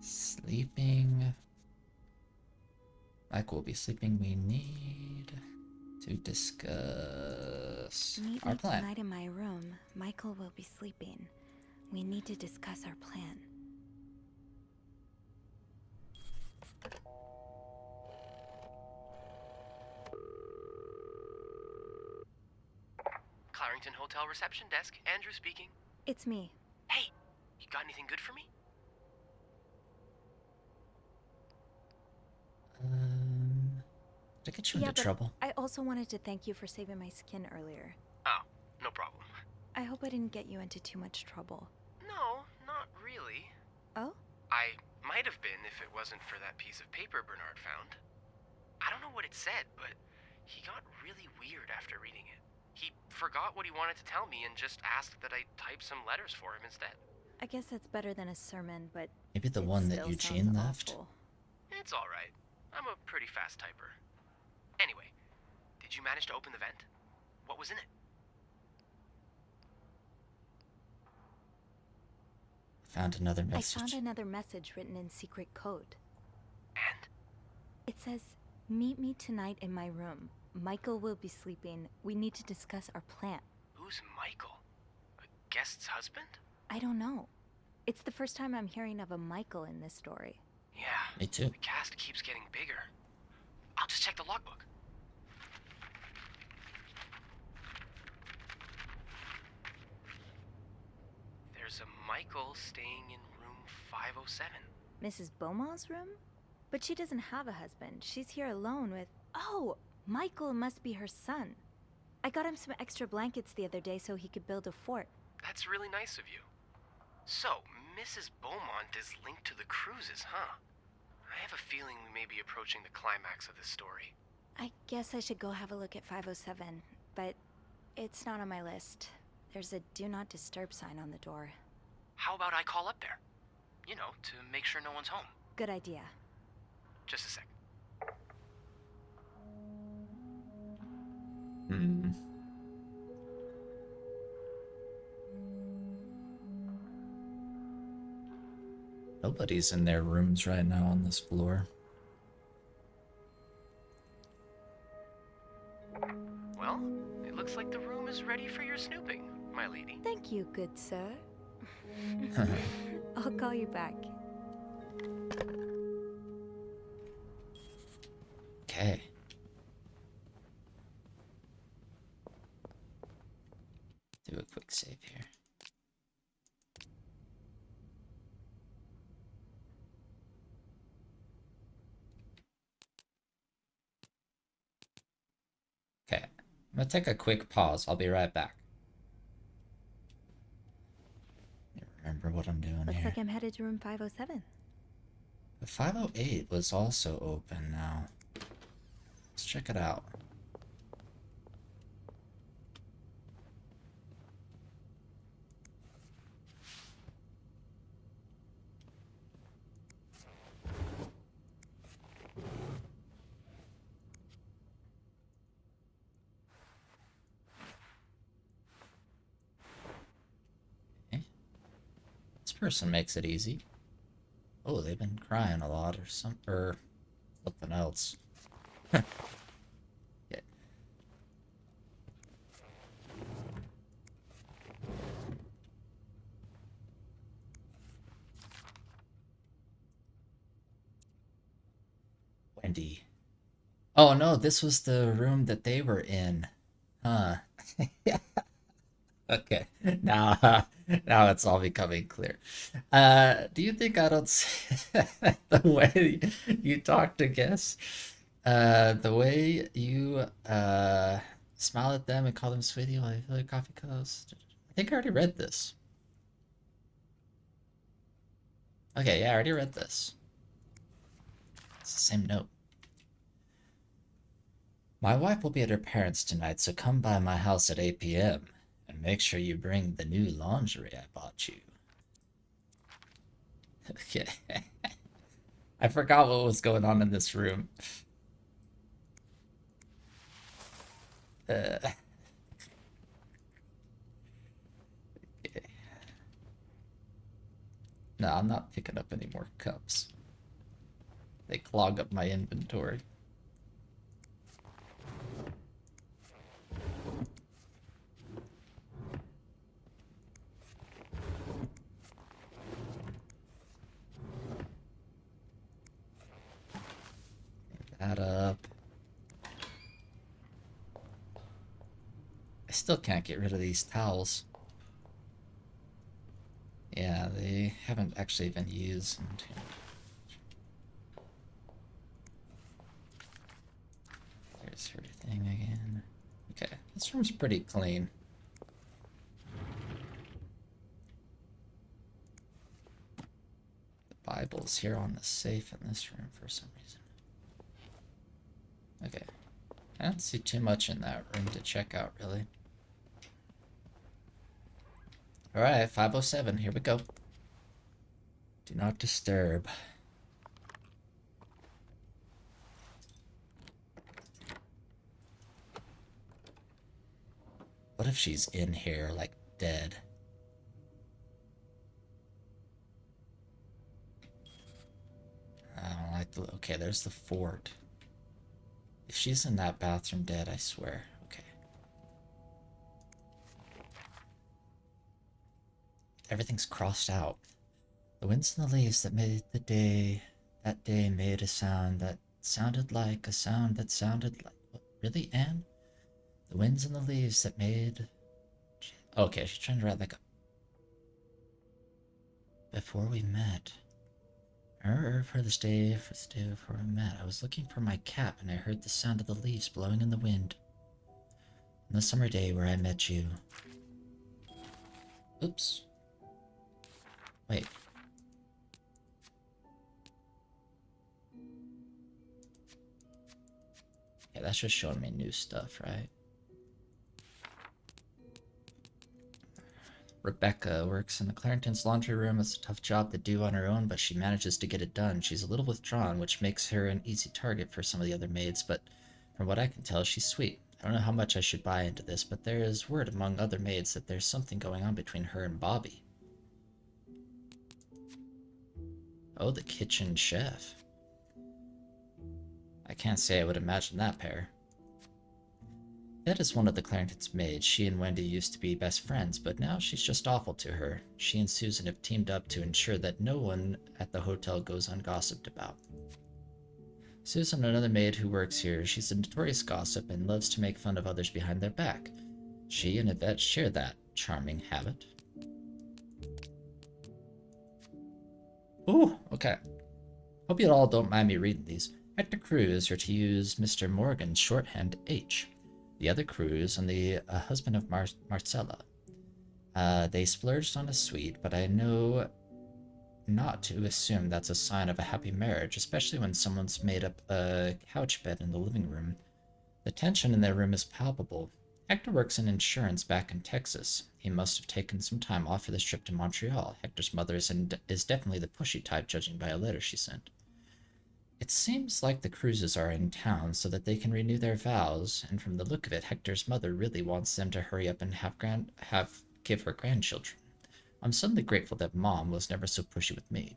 Sleeping. Mike will be sleeping. We need to discuss Meet our me plan. tonight in my room. Michael will be sleeping. We need to discuss our plan. Clarington Hotel reception desk. Andrew speaking. It's me. Hey, you got anything good for me? Did I get you into trouble? I also wanted to thank you for saving my skin earlier. Oh, no problem. I hope I didn't get you into too much trouble. No, not really. Oh? I might have been if it wasn't for that piece of paper Bernard found. I don't know what it said, but he got really weird after reading it. He forgot what he wanted to tell me and just asked that I type some letters for him instead. I guess that's better than a sermon, but Maybe the it one that still Eugene sounds left? awful. It's alright. I'm a pretty fast typer. Anyway, did you manage to open the vent? What was in it? Found another I message. found another message written in secret code. And? It says, "Meet me tonight in my room. Michael will be sleeping. We need to discuss our plan." Who's Michael? A guest's husband? I don't know. It's the first time I'm hearing of a Michael in this story. Yeah. Me too. The cast keeps getting bigger. I'll just check the logbook. There's a Michael staying in room 507. Mrs. Beaumont's room? But she doesn't have a husband. She's here alone with... Oh! Michael must be her son. I got him some extra blankets the other day so he could build a fort. That's really nice of you. So, Mrs. Beaumont is linked to the cruises, huh? I have a feeling we may be approaching the climax of this story. I guess I should go have a look at 507, but it's not on my list. There's a do not disturb sign on the door. How about I call up there? You know, to make sure no one's home. Good idea. Just a sec. Nobody's in their rooms right now on this floor. Well, it looks like the room is ready for your snooping, my lady. Thank you, good sir. I'll call you back. Okay. Do a quick save here. Okay, I'm gonna take a quick pause. I'll be right back. Remember what I'm doing Looks here. like I'm headed to room 507. The 508 was also open now. Let's check it out. This person makes it easy. Oh, they've been crying a lot or something else. Yeah. Wendy. Oh no, this was the room that they were in. Huh. Yeah. Okay. Now, now it's all becoming clear. Do you think I don't see the way you talk to guests? The way you smile at them and call them sweetie while you fill your coffee cups. I think I already read this. Okay, yeah, I already read this. It's the same note. My wife will be at her parents' tonight, so come by my house at 8 p.m. and make sure you bring the new lingerie I bought you. Okay. I forgot what was going on in this room. Okay. No, I'm not picking up any more cups. They clog up my inventory. That up. I still can't get rid of these towels. Yeah, they haven't actually been used. There's her thing again. Okay, this room's pretty clean. The Bible's here on the safe in this room for some reason. Okay, I don't see too much in that room to check out, really. Alright, 507, here we go. Do not disturb. What if she's in here, like, dead? I don't like the... Okay, there's the fort. If she's in that bathroom dead, I swear. Okay. Everything's crossed out. The winds and the leaves that made the day... That day made a sound that sounded like a sound that sounded like... What, really, Anne? The winds and the leaves that made... Okay, she's trying to write like a... Before we met... For this day before we met, I was looking for my cap and I heard the sound of the leaves blowing in the wind. On the summer day where I met you. Oops. Wait. Yeah, that's just showing me new stuff, right? Rebecca works in the Clarendon's laundry room. It's a tough job to do on her own, but she manages to get it done. She's a little withdrawn, which makes her an easy target for some of the other maids, but from what I can tell, she's sweet. I don't know how much I should buy into this, but there is word among other maids that there's something going on between her and Bobby. Oh, the kitchen chef. I can't say I would imagine that pair. That is one of the Clarendon's maids. She and Wendy used to be best friends, but now she's just awful to her. She and Susan have teamed up to ensure that no one at the hotel goes ungossiped about. Susan, another maid who works here, she's a notorious gossip and loves to make fun of others behind their back. She and Yvette share that charming habit. Ooh, okay. Hope you all don't mind me reading these. Hector Cruz, or to use Mr. Morgan's shorthand, H. The other Cruz and the husband of Marcella. They splurged on a suite, but I know not to assume that's a sign of a happy marriage, especially when someone's made up a couch bed in the living room. The tension in their room is palpable. Hector works in insurance back in Texas. He must have taken some time off for this trip to Montreal. Hector's mother is definitely the pushy type, judging by a letter she sent. It seems like the Cruzes are in town so that they can renew their vows, and from the look of it, Hector's mother really wants them to hurry up and give her grandchildren. I'm suddenly grateful that Mom was never so pushy with me.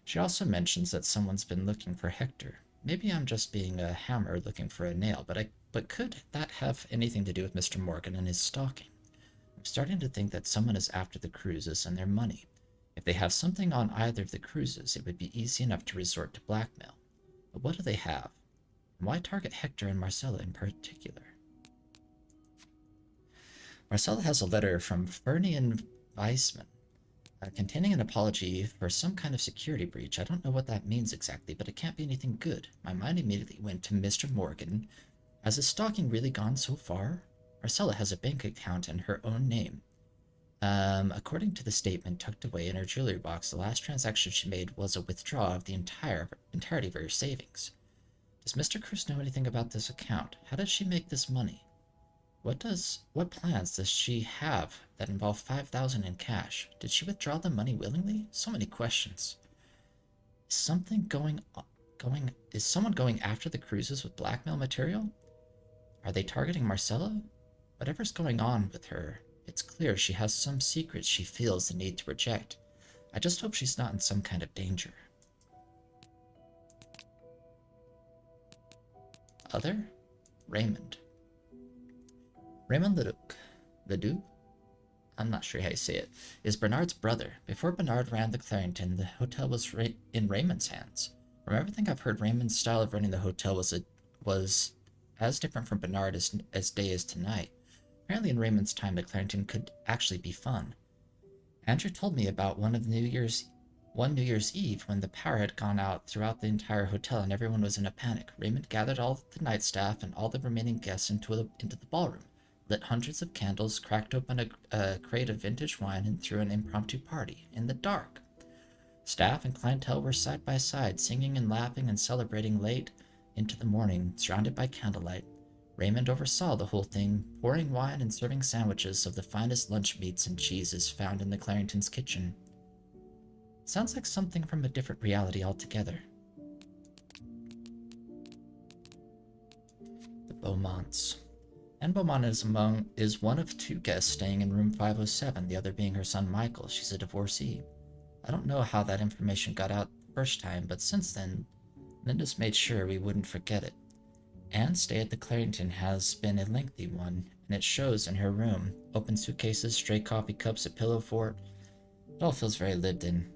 She also mentions that someone's been looking for Hector. Maybe I'm just being a hammer looking for a nail, but could that have anything to do with Mr. Morgan and his stalking? I'm starting to think that someone is after the Cruzes and their money. If they have something on either of the Cruzes, it would be easy enough to resort to blackmail. But what do they have? And why target Hector and Marcella in particular? Marcella has a letter from Fernian Weissman containing an apology for some kind of security breach. I don't know what that means exactly, but it can't be anything good. My mind immediately went to Mr. Morgan. Has his stalking really gone so far? Marcella has a bank account in her own name. According to the statement tucked away in her jewelry box, the last transaction she made was a withdrawal of the entirety of her savings. Does Mr. Cruz know anything about this account? How did she make this money? What plans does she have that involve 5,000 in cash? Did she withdraw the money willingly? So many questions. Is someone going after the Cruzes with blackmail material? Are they targeting Marcella? Whatever's going on with her, it's clear she has some secrets she feels the need to project. I just hope she's not in some kind of danger. Other? Raymond. Raymond Ledoux? I'm not sure how you say it, is Bernard's brother. Before Bernard ran the Clarington, the hotel was in Raymond's hands. From everything I've heard, Raymond's style of running the hotel was as different from Bernard as day is to night. Apparently in Raymond's time, the Clarington could actually be fun. Andrew told me about one New Year's Eve when the power had gone out throughout the entire hotel and everyone was in a panic. Raymond gathered all the night staff and all the remaining guests into the ballroom, lit hundreds of candles, cracked open a crate of vintage wine, and threw an impromptu party in the dark. Staff and clientele were side by side, singing and laughing and celebrating late into the morning, surrounded by candlelight. Raymond oversaw the whole thing, pouring wine and serving sandwiches of the finest lunch meats and cheeses found in the Clarington's kitchen. Sounds like something from a different reality altogether. The Beaumonts. Anne Beaumont is one of two guests staying in room 507, the other being her son Michael. She's a divorcee. I don't know how that information got out the first time, but since then, Linda's made sure we wouldn't forget it. Anne's stay at the Clarington has been a lengthy one, and it shows in her room. Open suitcases, stray coffee cups, a pillow fort. It all feels very lived in.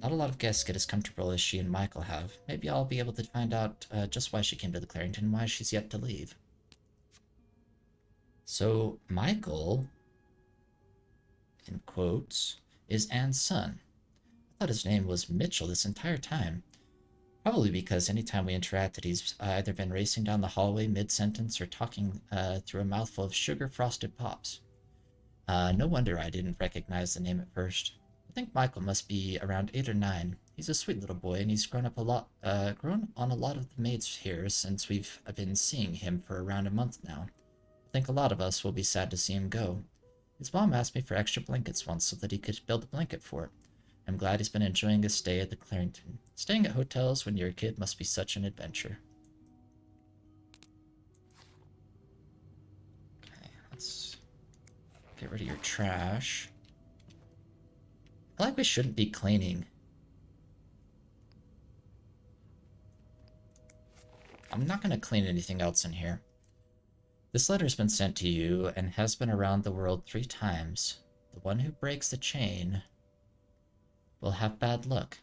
Not a lot of guests get as comfortable as she and Michael have. Maybe I'll be able to find out just why she came to the Clarington and why she's yet to leave. So, Michael, in quotes, is Anne's son. I thought his name was Mitchell this entire time. Probably because anytime we interacted, he's either been racing down the hallway mid-sentence or talking through a mouthful of sugar-frosted pops. No wonder I didn't recognize the name at first. I think Michael must be around 8 or 9. He's a sweet little boy, and he's grown on a lot of the maids here since we've been seeing him for around a month now. I think a lot of us will be sad to see him go. His mom asked me for extra blankets once so that he could build a blanket fort. I'm glad he's been enjoying his stay at the Clarington. Staying at hotels when you're a kid must be such an adventure. Okay, let's get rid of your trash. I feel like we shouldn't be cleaning. I'm not going to clean anything else in here. This letter's been sent to you and has been around the world 3 times. The one who breaks the chain will have bad luck.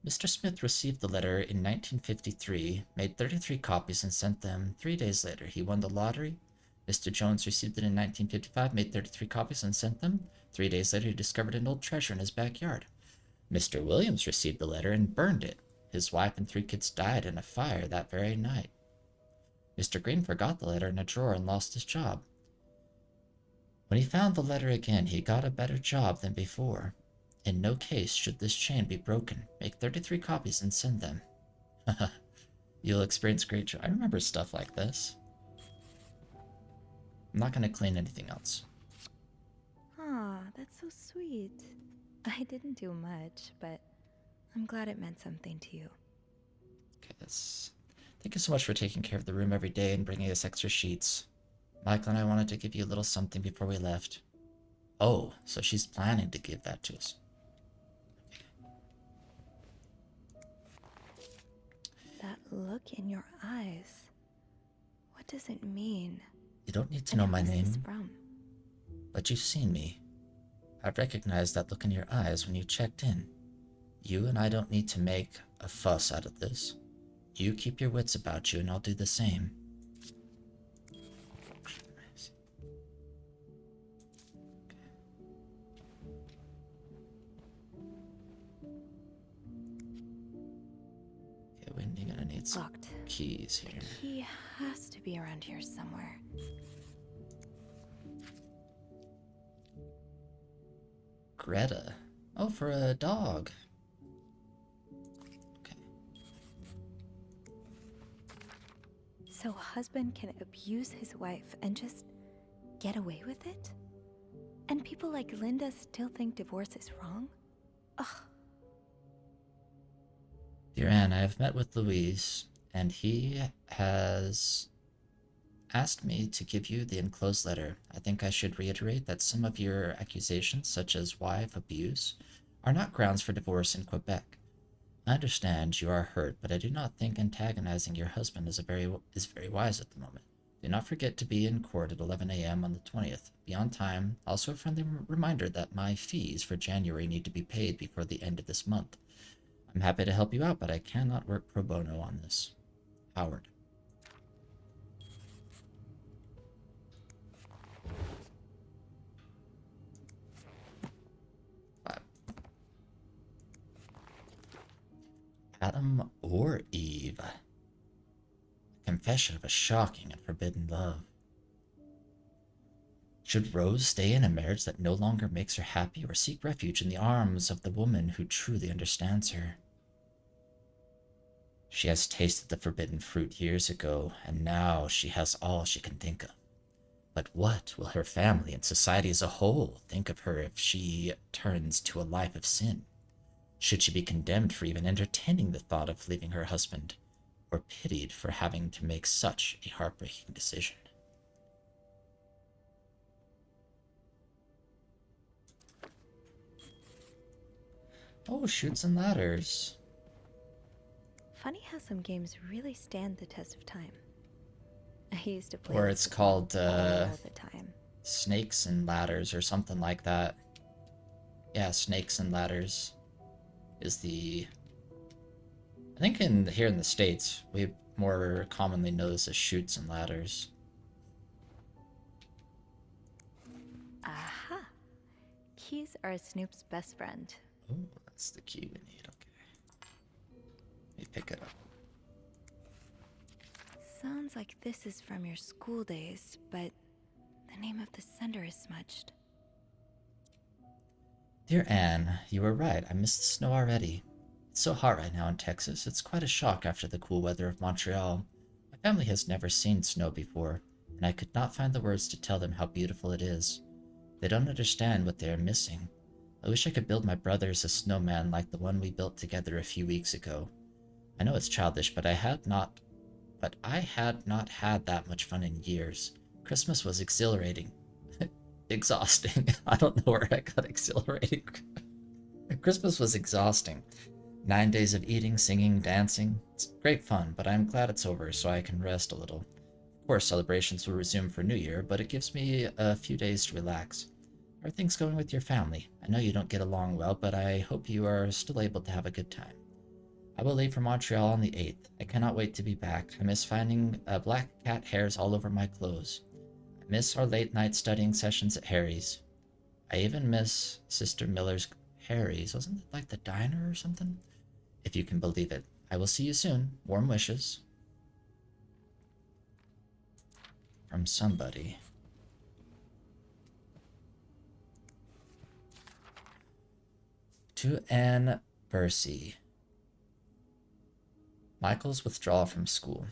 Mr. Smith received the letter in 1953, made 33 copies, and sent them 3 days later. He won the lottery. Mr. Jones received it in 1955, made 33 copies, and sent them. 3 days later, he discovered an old treasure in his backyard. Mr. Williams received the letter and burned it. His wife and 3 kids died in a fire that very night. Mr. Green forgot the letter in a drawer and lost his job. When he found the letter again, he got a better job than before. In no case should this chain be broken. Make 33 copies and send them. You'll experience great joy. I remember stuff like this. I'm not going to clean anything else. Aw, that's so sweet. I didn't do much, but I'm glad it meant something to you. Okay, thank you so much for taking care of the room every day and bringing us extra sheets. Michael and I wanted to give you a little something before we left. Oh, so she's planning to give that to us. That look in your eyes. What does it mean? You don't need to know my name. Who's this from? But you've seen me. I've recognized that look in your eyes when you checked in. You and I don't need to make a fuss out of this. You keep your wits about you and I'll do the same. need some Locked. keys The here. key has to be around here somewhere. Greta. Oh, for a dog. Okay. So a husband can abuse his wife and just get away with it? And people like Linda still think divorce is wrong? Ugh. Dear Anne, I have met with Louise, and he has asked me to give you the enclosed letter. I think I should reiterate that some of your accusations, such as wife abuse, are not grounds for divorce in Quebec. I understand you are hurt, but I do not think antagonizing your husband is very wise at the moment. Do not forget to be in court at 11 a.m. on the 20th. Be on time. Also a friendly reminder that my fees for January need to be paid before the end of this month. I'm happy to help you out, but I cannot work pro bono on this. Howard. Adam or Eve. A confession of a shocking and forbidden love. Should Rose stay in a marriage that no longer makes her happy, or seek refuge in the arms of the woman who truly understands her? She has tasted the forbidden fruit years ago, and now she has all she can think of. But what will her family and society as a whole think of her if she turns to a life of sin? Should she be condemned for even entertaining the thought of leaving her husband, or pitied for having to make such a heartbreaking decision? Oh, Chutes and Ladders. Funny how some games really stand the test of time. I used to play Or this it's called all the time. Snakes and Ladders or something like that. Yeah, Snakes and Ladders is the... I think here in the States, we more commonly know this as Chutes and Ladders. Aha! Keys are Snoop's best friend. Oh, that's the key we need, okay. Let me pick it up. Sounds like this is from your school days, but the name of the sender is smudged. Dear Anne, you were right. I miss the snow already. It's so hot right now in Texas. It's quite a shock after the cool weather of Montreal. My family has never seen snow before, and I could not find the words to tell them how beautiful it is. They don't understand what they are missing. I wish I could build my brothers a snowman like the one we built together a few weeks ago. I know it's childish, but I had not had that much fun in years. Christmas was exhilarating. Exhausting. I don't know where I got exhilarating. Christmas was exhausting. 9 days of eating, singing, dancing. It's great fun, but I'm glad it's over so I can rest a little. Of course, celebrations will resume for New Year, but it gives me a few days to relax. How are things going with your family? I know you don't get along well, but I hope you are still able to have a good time. I will leave for Montreal on the 8th. I cannot wait to be back. I miss finding black cat hairs all over my clothes. I miss our late night studying sessions at Harry's. I even miss Sister Miller's Harry's. Wasn't it like the diner or something? If you can believe it. I will see you soon. Warm wishes. From somebody. To Anne Bursey. Michael's withdrawal from school.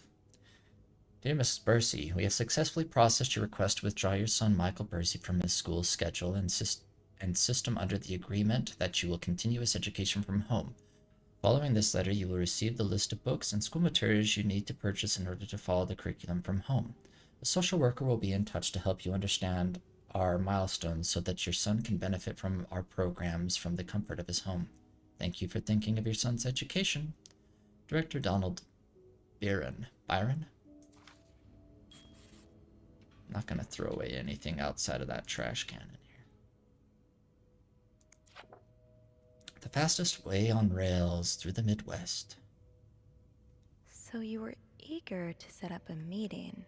Dear Mrs. Bursey, we have successfully processed your request to withdraw your son Michael Bursey from his school schedule and system under the agreement that you will continue his education from home. Following this letter, you will receive the list of books and school materials you need to purchase in order to follow the curriculum from home. A social worker will be in touch to help you understand our milestones so that your son can benefit from our programs from the comfort of his home. Thank you for thinking of your son's education. Director Donald Byron. I'm not going to throw away anything outside of that trash can in here. The fastest way on rails through the Midwest. So you were eager to set up a meeting,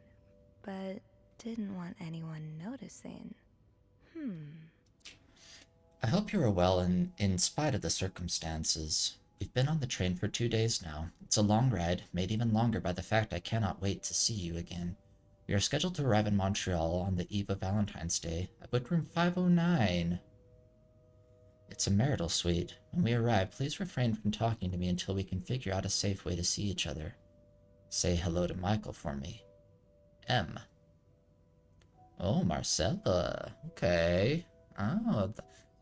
but didn't want anyone noticing. I hope you are well in spite of the circumstances. We've been on the train for 2 days now. It's a long ride, made even longer by the fact I cannot wait to see you again. We are scheduled to arrive in Montreal on the eve of Valentine's Day. I booked room 509. It's a marital suite. When we arrive, please refrain from talking to me until we can figure out a safe way to see each other. Say hello to Michael for me. M. Oh, Marcella. Okay. Oh,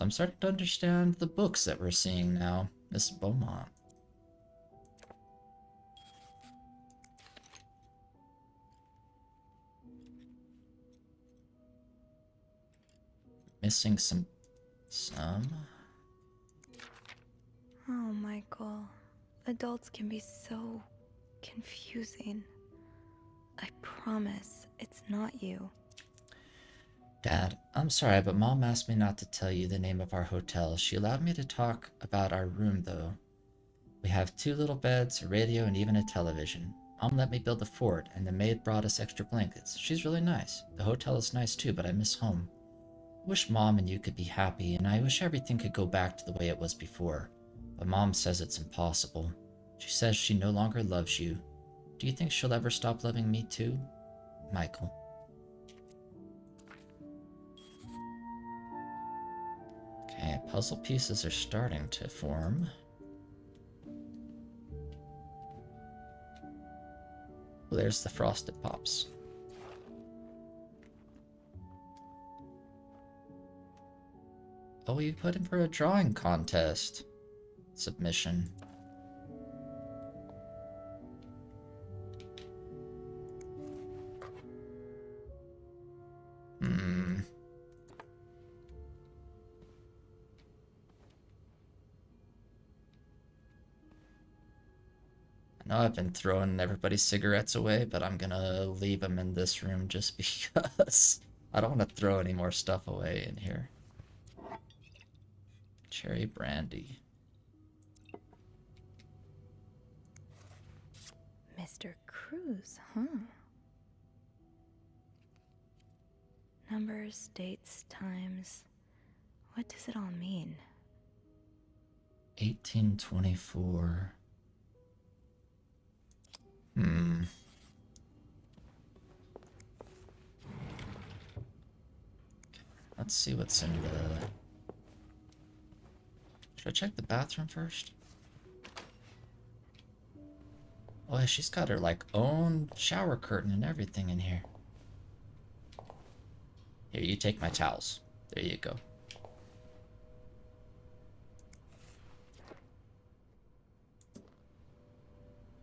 I'm starting to understand the books that we're seeing now. Miss Beaumont. Missing some... Oh, Michael. Adults can be so confusing. I promise it's not you. Dad, I'm sorry, but Mom asked me not to tell you the name of our hotel. She allowed me to talk about our room, though. We have 2 little beds, a radio, and even a television. Mom let me build a fort, and the maid brought us extra blankets. She's really nice. The hotel is nice too, but I miss home. I wish Mom and you could be happy, and I wish everything could go back to the way it was before. But Mom says it's impossible. She says she no longer loves you. Do you think she'll ever stop loving me too? Michael. Okay, puzzle pieces are starting to form. Well, there's the Frosted Pops. Oh, you put in for a drawing contest. Submission. I know I've been throwing everybody's cigarettes away, but I'm gonna leave them in this room just because I don't want to throw any more stuff away in here. Cherry brandy. Mr. Cruz, huh? Numbers, dates, times. What does it all mean? 1824. Let's see what's in the... Should I check the bathroom first? Oh, yeah, she's got her, like, own shower curtain and everything in here. Here, you take my towels. There you go.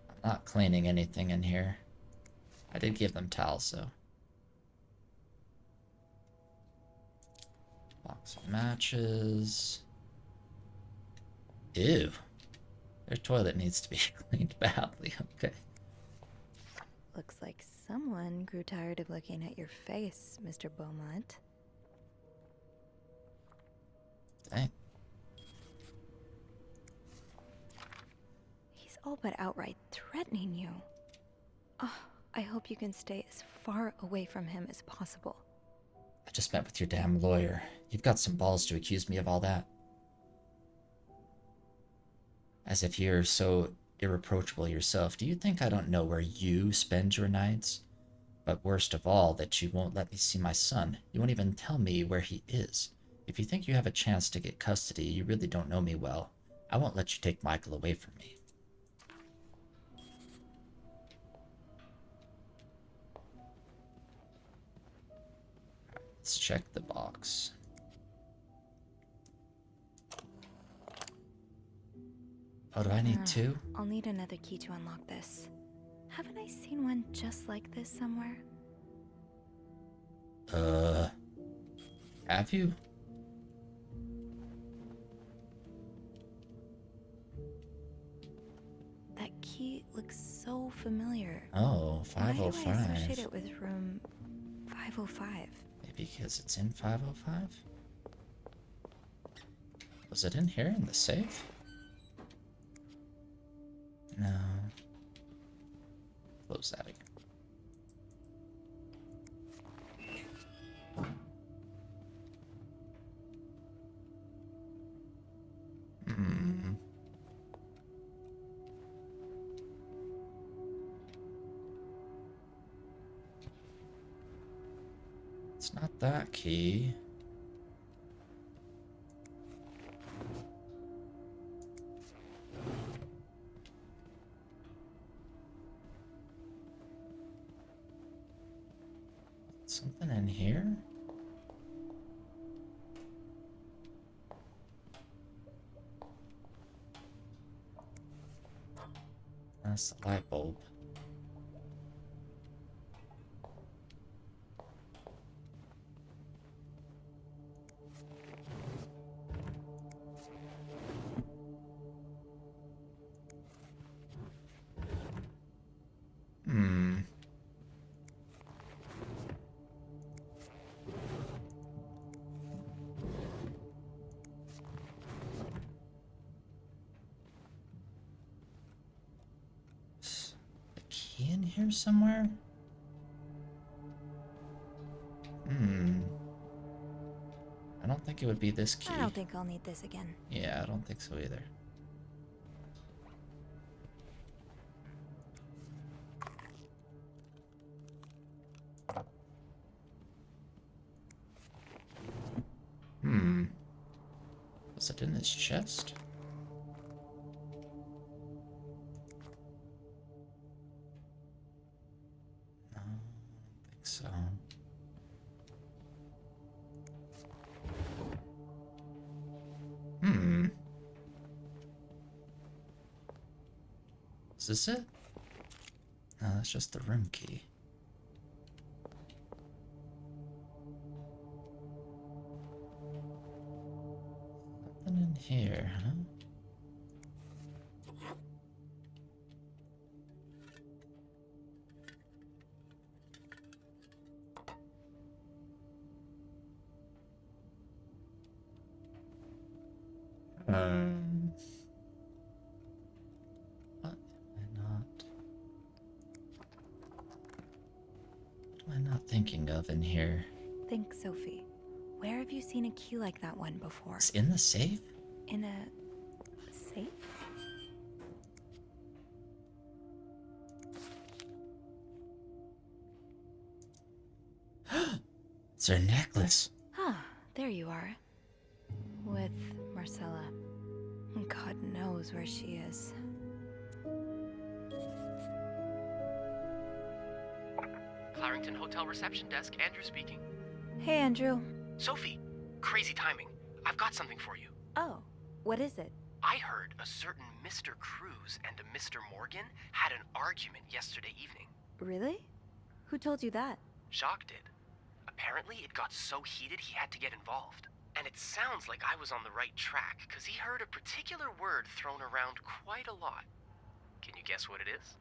I'm not cleaning anything in here. I did give them towels, though. Box of matches. Ew. Their toilet needs to be cleaned badly. Okay. Looks like someone grew tired of looking at your face, Mr. Beaumont. Dang. He's all but outright threatening you. Oh, I hope you can stay as far away from him as possible. I just met with your damn lawyer. You've got some balls to accuse me of all that. As if you're so irreproachable yourself. Do you think I don't know where you spend your nights? But worst of all, that you won't let me see my son. You won't even tell me where he is. If you think you have a chance to get custody, you really don't know me well. I won't let you take Michael away from me. Let's check the box. Oh, do I need 2? I'll need another key to unlock this. Haven't I seen one just like this somewhere? Have you? That key looks so familiar. Oh, Why do I 505. associate it with room 505? Maybe because it's in 505? Was it in here in the safe? No. Close that again. It's not that key. Something in here? That's the light bulb. Hmm. A key in here somewhere? Hmm. I don't think it would be this key. I don't think I'll need this again. Yeah, I don't think so either. Hmm. Was it in this chest? No, I don't think so. Hmm. Is this it? No, that's just the room key. Something in here, huh? What am I not thinking of in here? Think, Sophie. Where have you seen a key like that one before? It's in the safe? In a safe? It's her necklace. Ah, there you are. With Marcella. God knows where she is. Clarington Hotel reception desk, Andrew speaking. Hey, Andrew. Sophie, crazy timing. I've got something for you. Oh, what is it? I heard a certain Mr. Cruz and a Mr. Morgan had an argument yesterday evening. Really? Who told you that? Jacques did. Apparently, it got so heated he had to get involved. And it sounds like I was on the right track, because he heard a particular word thrown around quite a lot. Can you guess what it is?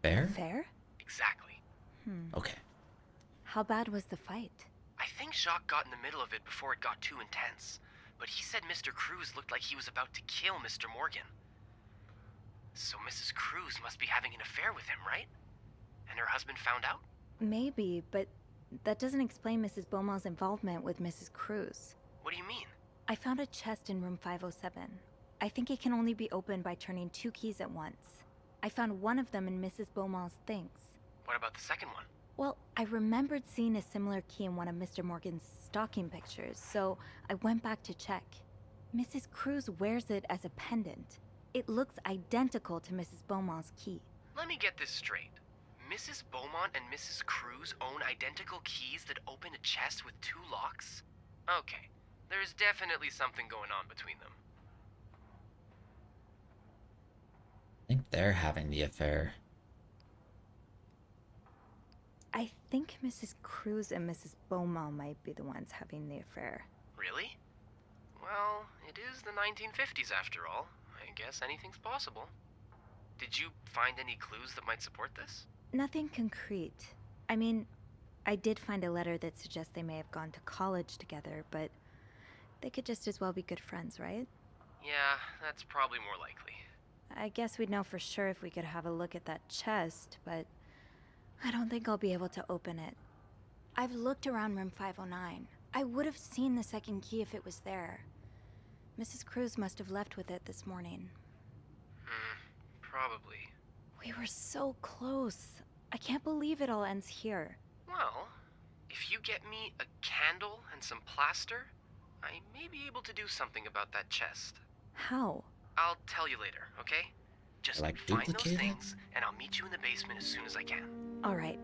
Fair? Fair? Exactly. Okay. How bad was the fight? I think Jacques got in the middle of it before it got too intense, but he said Mr. Cruz looked like he was about to kill Mr. Morgan. So Mrs. Cruz must be having an affair with him, right? And her husband found out? Maybe, but that doesn't explain Mrs. Beaumont's involvement with Mrs. Cruz. What do you mean? I found a chest in room 507. I think it can only be opened by turning 2 keys at once. I found one of them in Mrs. Beaumont's things. What about the second one? Well, I remembered seeing a similar key in one of Mr. Morgan's stocking pictures, so I went back to check. Mrs. Cruz wears it as a pendant. It looks identical to Mrs. Beaumont's key. Let me get this straight. Mrs. Beaumont and Mrs. Cruz own identical keys that open a chest with 2 locks? Okay, there's definitely something going on between them. I think they're having the affair. I think Mrs. Cruz and Mrs. Beaumont might be the ones having the affair. Really? Well, it is the 1950s after all. I guess anything's possible. Did you find any clues that might support this? Nothing concrete. I mean, I did find a letter that suggests they may have gone to college together, but they could just as well be good friends, right? Yeah, that's probably more likely. I guess we'd know for sure if we could have a look at that chest, but I don't think I'll be able to open it. I've looked around room 509. I would have seen the second key if it was there. Mrs. Cruz must have left with it this morning. Probably. We were so close. I can't believe it all ends here. Well, if you get me a candle and some plaster, I may be able to do something about that chest. How? I'll tell you later, okay? Just Like find those duplicate it? things, and I'll meet you in the basement as soon as I can. All right.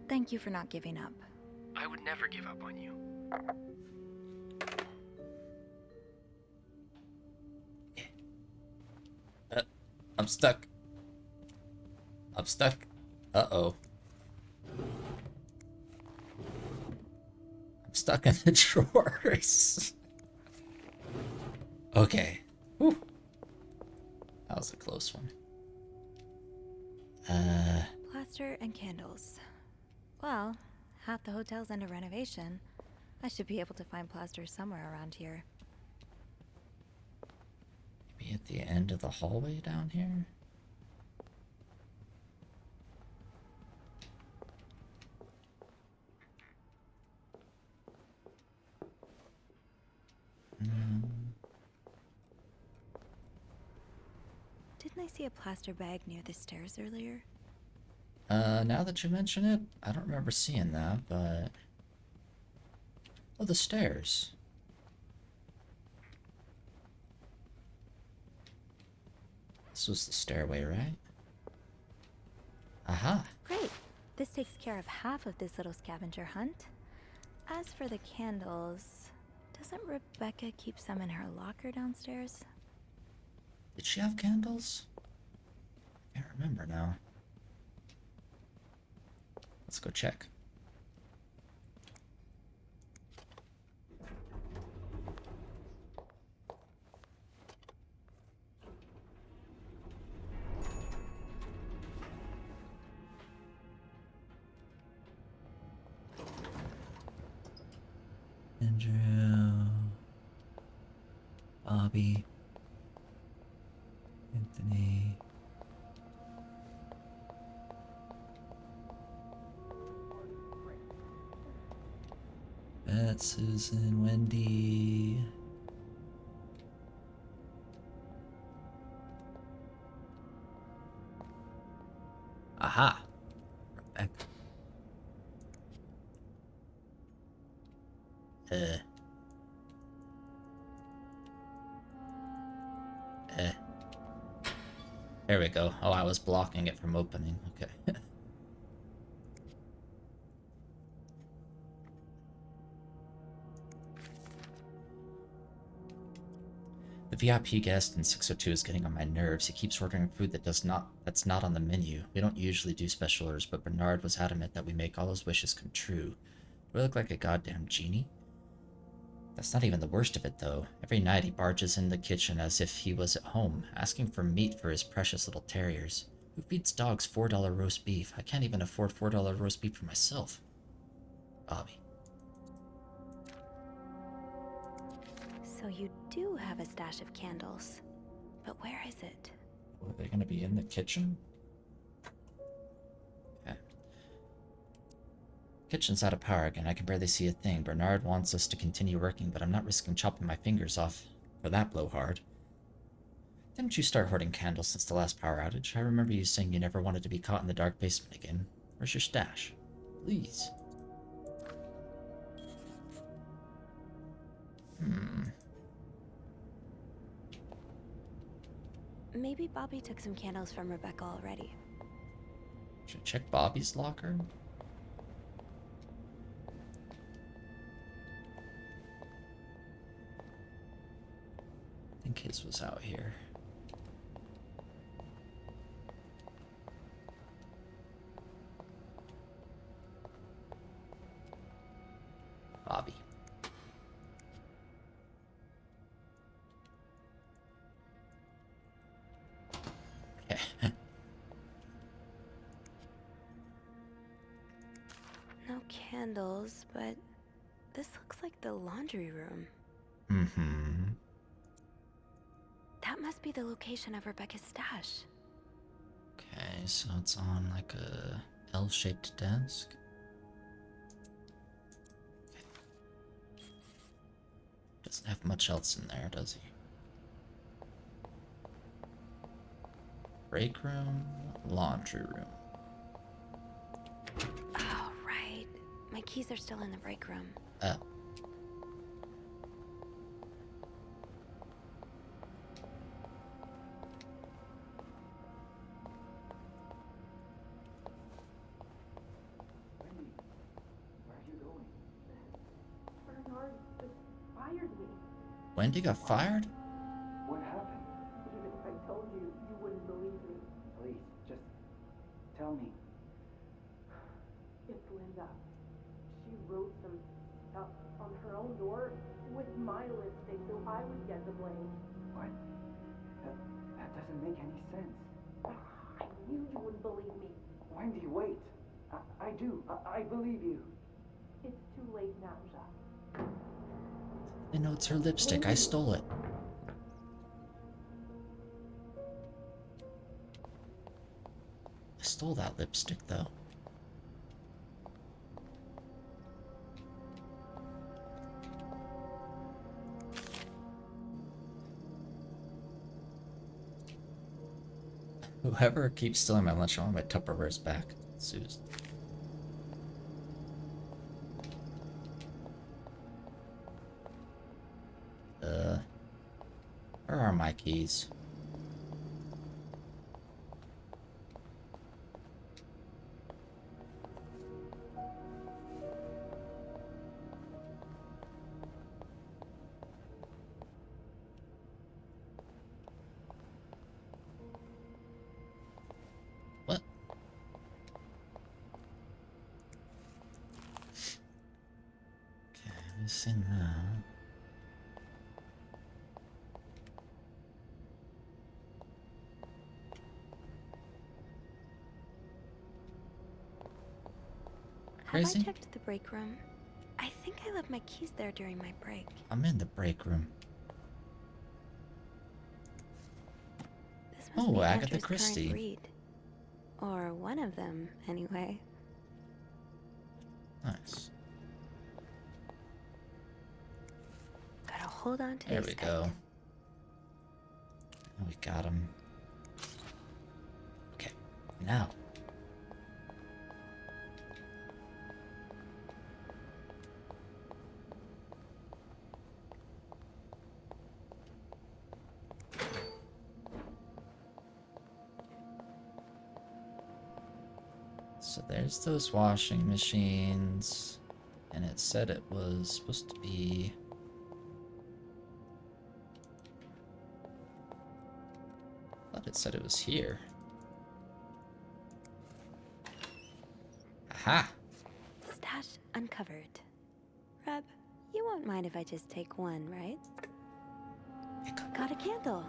Thank you for not giving up. I would never give up on you. I'm stuck. I'm stuck. Uh-oh. I'm stuck in the drawers. Okay. Whew. That was a close one. Plaster and candles. Well, half the hotel's under renovation. I should be able to find plaster somewhere around here. Maybe at the end of the hallway down here? Didn't I see a plaster bag near the stairs earlier? Now that you mention it, I don't remember seeing that, but... Oh, the stairs. This was the stairway, right? Aha! Great. This takes care of half of this little scavenger hunt. As for the candles, doesn't Rebecca keep some in her locker downstairs? Did she have candles? I can't remember now. Let's go check. Andrew, Bobby, Anthony. Beth, Susan, Wendy. Aha! Rebecca. There we go. Oh, I was blocking it from opening. Okay. The VIP guest in 602 is getting on my nerves. He keeps ordering food that's not on the menu. We don't usually do special orders, but Bernard was adamant that we make all his wishes come true. Do I look like a goddamn genie? That's not even the worst of it, though. Every night he barges in the kitchen as if he was at home, asking for meat for his precious little terriers. Who feeds dogs $4 roast beef? I can't even afford $4 roast beef for myself. Bobby. So you do have a stash of candles. But where is it? Are they gonna be in the kitchen? Okay. Kitchen's out of power again. I can barely see a thing. Bernard wants us to continue working, but I'm not risking chopping my fingers off for that blowhard. Didn't you start hoarding candles since the last power outage? I remember you saying you never wanted to be caught in the dark basement again. Where's your stash? Please. Maybe Bobby took some candles from Rebecca already. Should I check Bobby's locker? I think his was out here. Bobby. Okay. No candles, but this looks like the laundry room. Mm-hmm. That must be the location of Rebecca's stash. Okay, so it's on like a L-shaped desk. Okay. Doesn't have much else in there, does he? Break room, laundry room. My keys are still in the break room. Oh. Bernard just fired me. Wendy got fired? What happened? Even if I told you, you wouldn't believe me. Please, just tell me. It's Linda. She wrote some stuff on her own door with my lipstick so I would get the blame. What? That doesn't make any sense. I knew you wouldn't believe me. Wendy, wait. I do. I believe you. It's too late now, Jacques. I know it's her lipstick. I stole it. I stole that lipstick, though. Whoever keeps stealing my lunch, I want my Tupperwares back. Suze. Where are my keys? What? Okay, we've seen that. Crazy? Have I checked the break room? I think I left my keys there during my break. I'm in the break room. This must Oh, be Agatha Andrew's current Christie. read. Or one of them, anyway. Nice. Gotta hold on to There these we tight. go. We got him. Okay, now. So there's those washing machines, and it said it was supposed to be... I thought it said it was here. Aha! Stash uncovered. Reb, you won't mind if I just take one, right? Got a candle.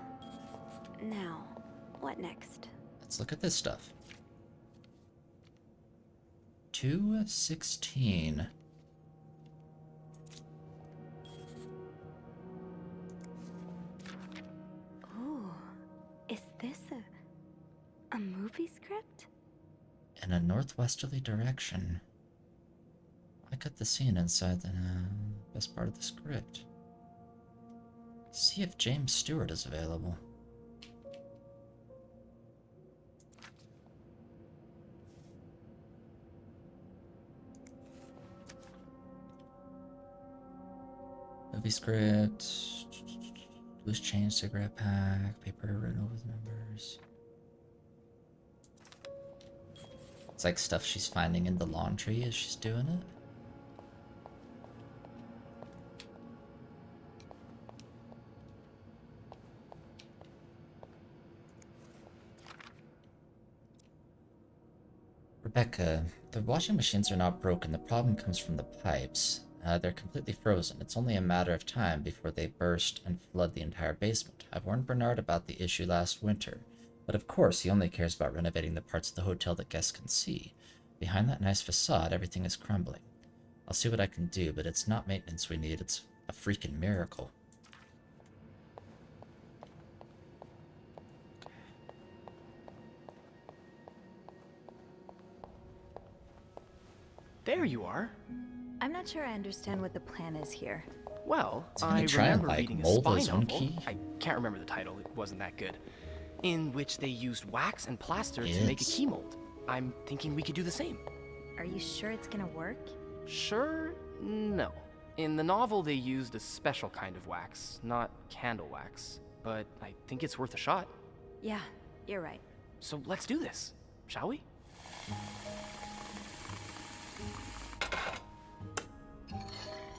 Now, what next? Let's look at this stuff. 216. Ooh, is this a movie script? In a northwesterly direction. I cut the scene inside the best part of the script. See if James Stewart is available. Movie script. Loose change, cigarette pack, paper written over the numbers. It's like stuff she's finding in the laundry as she's doing it. Rebecca, the washing machines are not broken. The problem comes from the pipes. They're completely frozen. It's only a matter of time before they burst and flood the entire basement. I've warned Bernard about the issue last winter, but of course he only cares about renovating the parts of the hotel that guests can see. Behind that nice facade, everything is crumbling. I'll see what I can do, but it's not maintenance we need, it's a freaking miracle. There you are. I'm not sure I understand what the plan is here. Well, Is he gonna I try and, remember like, reading a mold spy his own novel. key? I can't remember the title, it wasn't that good. In which they used wax and plaster to make a Yes. key mold. I'm thinking we could do the same. Are you sure it's gonna work? Sure, no. In the novel, they used a special kind of wax, not candle wax. But I think it's worth a shot. Yeah, you're right. So let's do this, shall we?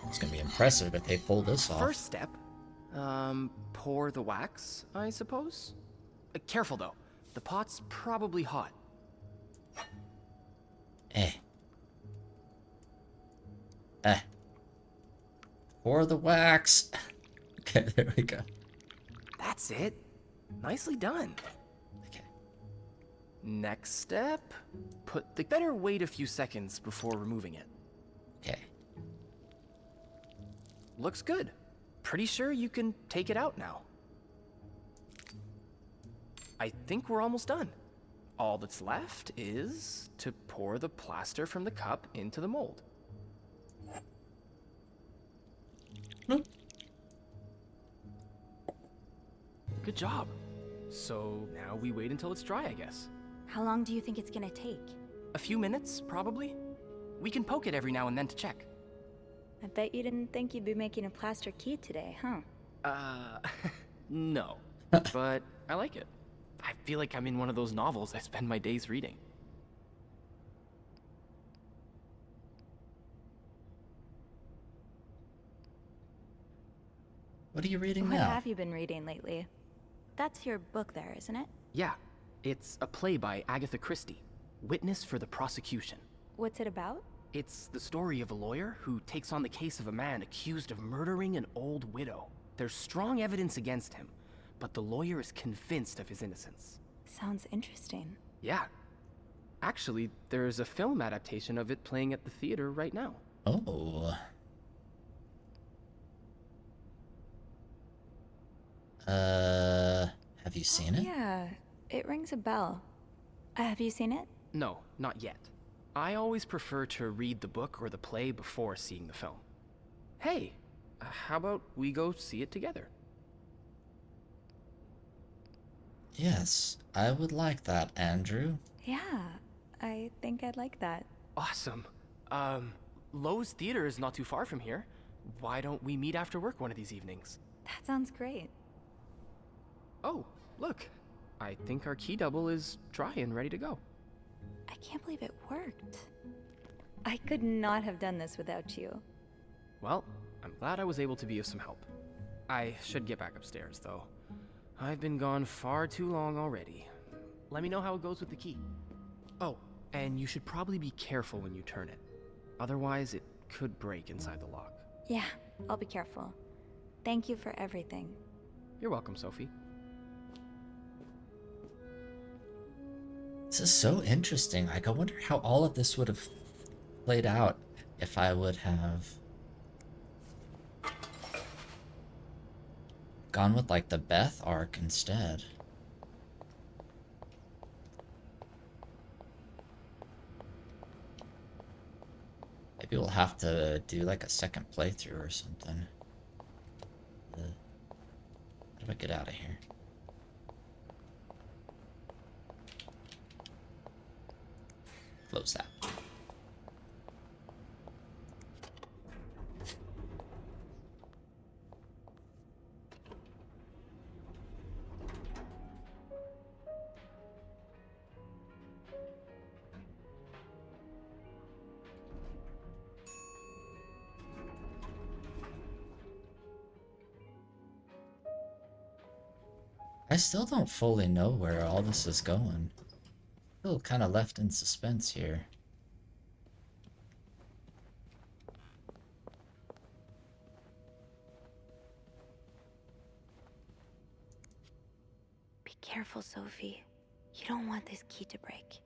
It's gonna be impressive if they pull this off. First step, pour the wax, I suppose? Careful though, the pot's probably hot. Eh. Pour the wax. Okay, there we go. That's it. Nicely done. Okay. Next step, better wait a few seconds before removing it. Okay. Looks good. Pretty sure you can take it out now. I think we're almost done. All that's left is to pour the plaster from the cup into the mold. Good job. So now we wait until it's dry, I guess. How long do you think it's gonna take? A few minutes, probably. We can poke it every now and then to check. I bet you didn't think you'd be making a plaster key today, huh? No. But I like it. I feel like I'm in one of those novels I spend my days reading. What are you reading What now? have you been reading lately? That's your book there, isn't it? Yeah, it's a play by Agatha Christie, Witness for the Prosecution. What's it about? It's the story of a lawyer who takes on the case of a man accused of murdering an old widow. There's strong evidence against him, but the lawyer is convinced of his innocence. Sounds interesting. Yeah. Actually, there's a film adaptation of it playing at the theater right now. Oh. Have you seen it? Yeah, it rings a bell. Have you seen it? No, not yet. I always prefer to read the book or the play before seeing the film. Hey, how about we go see it together? Yes, I would like that, Andrew. Yeah, I think I'd like that. Awesome. Lowe's Theater is not too far from here. Why don't we meet after work one of these evenings? That sounds great. Oh, look. I think our key double is dry and ready to go. I can't believe it worked. I could not have done this without you. Well, I'm glad I was able to be of some help. I should get back upstairs, though. I've been gone far too long already. Let me know how it goes with the key. Oh, and you should probably be careful when you turn it. Otherwise, it could break inside the lock. Yeah, I'll be careful. Thank you for everything. You're welcome, Sophie. This is so interesting. Like, I wonder how all of this would have played out if I would have gone with, like, the Beth arc instead. Maybe we'll have to do, like, a second playthrough or something. How do I get out of here? Close that. I still don't fully know where all this is going. Still kind of left in suspense here. Be careful, Sophie. You don't want this key to break.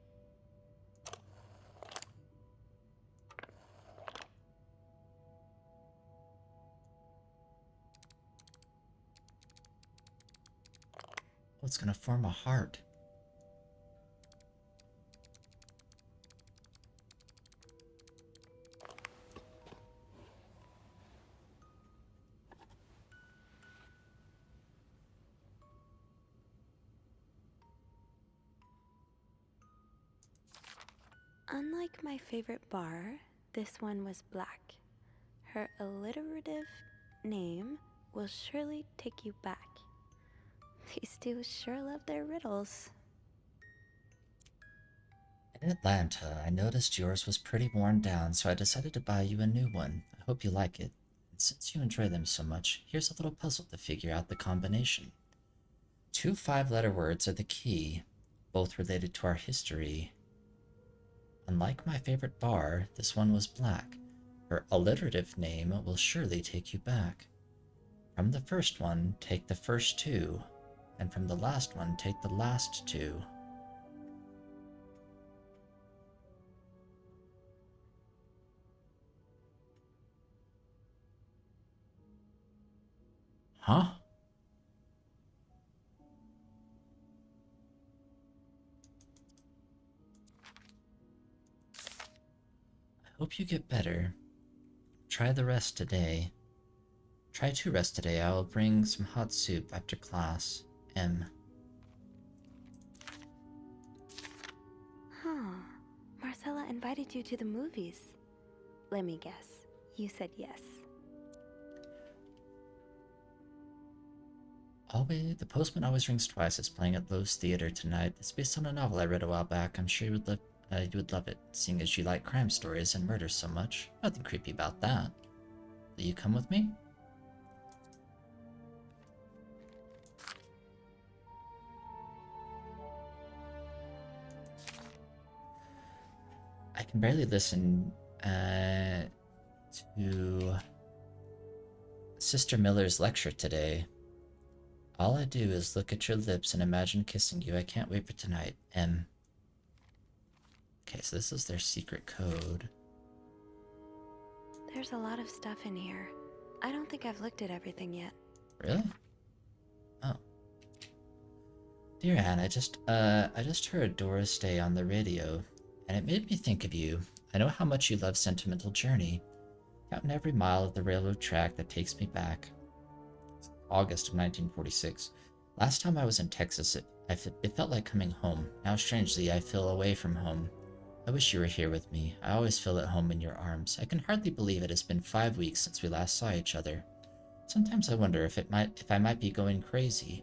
Oh, it's gonna form a heart. Unlike my favorite bar, this one was black. Her alliterative name will surely take you back. These two sure love their riddles. In Atlanta, I noticed yours was pretty worn down, so I decided to buy you a new one. I hope you like it. And since you enjoy them so much, here's a little puzzle to figure out the combination. 2 5-letter words are the key, both related to our history. Unlike my favorite bar, this one was black. Her alliterative name will surely take you back. From the first one, take the first 2, and from the last one, take the last 2. Huh? I hope you get better. Try the rest today. Try to rest today. I will bring some hot soup after class. M. Huh. Marcella invited you to the movies. Let me guess. You said yes. The Postman Always Rings Twice is playing at Lowe's Theater tonight. It's based on a novel I read a while back. I'm sure you would love it, seeing as you like crime stories and murders so much. Nothing creepy about that. Will you come with me? I can barely listen to Sister Miller's lecture today. All I do is look at your lips and imagine kissing you. I can't wait for tonight. M. Okay, so this is their secret code. There's a lot of stuff in here. I don't think I've looked at everything yet. Really? Oh. Dear Anne, I just heard Doris Day on the radio, and it made me think of you. I know how much you love Sentimental Journey. Counting every mile of the railroad track that takes me back. August of 1946. Last time I was in Texas, it felt like coming home. Now, strangely, I feel away from home. I wish you were here with me. I always feel at home in your arms. I can hardly believe it has been 5 weeks since we last saw each other. Sometimes I wonder if I might be going crazy.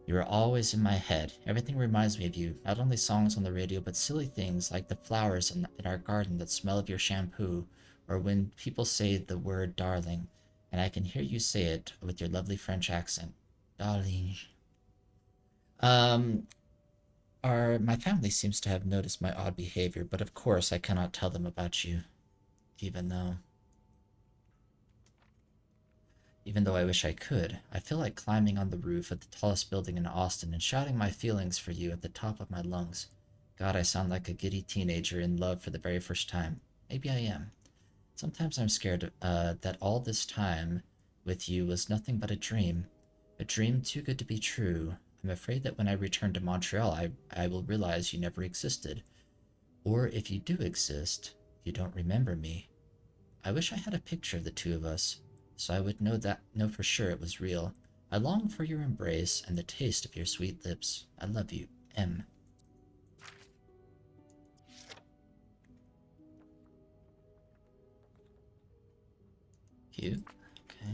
You are always in my head. Everything reminds me of you. Not only songs on the radio, but silly things like the flowers in our garden that smell of your shampoo, or when people say the word darling, and I can hear you say it with your lovely French accent. Darling. My family seems to have noticed my odd behavior, but of course I cannot tell them about you, even though I wish I could. I feel like climbing on the roof of the tallest building in Austin and shouting my feelings for you at the top of my lungs. God, I sound like a giddy teenager in love for the very first time. Maybe I am. Sometimes I'm scared that all this time with you was nothing but a dream too good to be true. I'm afraid that when I return to Montreal, I will realize you never existed. Or if you do exist, you don't remember me. I wish I had a picture of the two of us, so I would know for sure it was real. I long for your embrace and the taste of your sweet lips. I love you, M. Cute. Okay.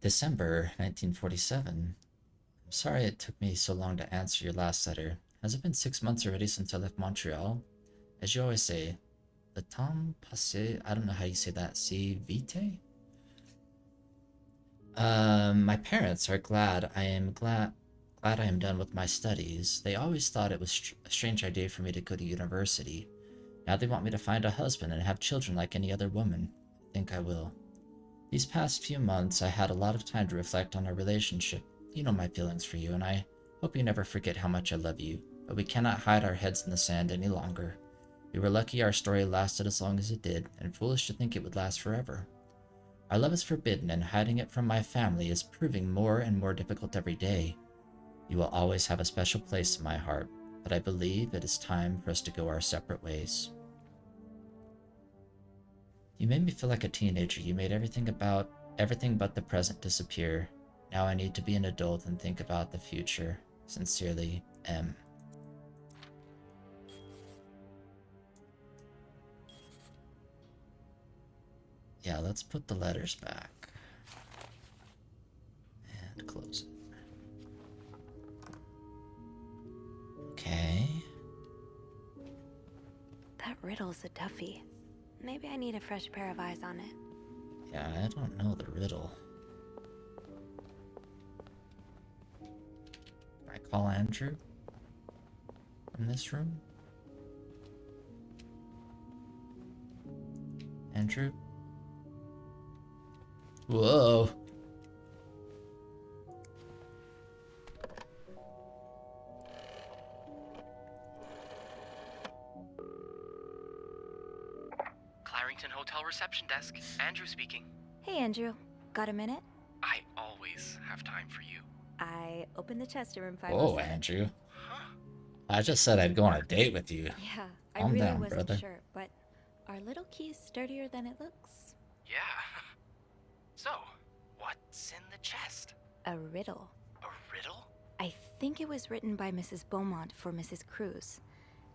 December 1947. I'm sorry it took me so long to answer your last letter. Has it been 6 months already since I left Montreal? As you always say, le temps passé, I don't know how you say that, si vite? My parents are glad I am done with my studies. They always thought it was a strange idea for me to go to university. Now they want me to find a husband and have children like any other woman. I think I will. These past few months, I had a lot of time to reflect on our relationship. You know my feelings for you, and I hope you never forget how much I love you. But we cannot hide our heads in the sand any longer. We were lucky our story lasted as long as it did, and foolish to think it would last forever. Our love is forbidden, and hiding it from my family is proving more and more difficult every day. You will always have a special place in my heart, but I believe it is time for us to go our separate ways. You made me feel like a teenager. You made everything but the present disappear. Now I need to be an adult and think about the future. Sincerely, M. Yeah, let's put the letters back. And close it. Okay. That riddle's a toughie. Maybe I need a fresh pair of eyes on it. Yeah, I don't know the riddle. Can I call Andrew from this room? Andrew? Whoa. Clarington Hotel reception desk. Andrew speaking. Hey, Andrew. Got a minute? I always have time for you. I opened the chest in room 507. Whoa, Andrew. I just said I'd go on a date with you. Yeah, I Calm really down, wasn't brother. sure, but our little key's sturdier than it looks. Yeah. So, what's in the chest? A riddle. A riddle? I think it was written by Mrs. Beaumont for Mrs. Cruz.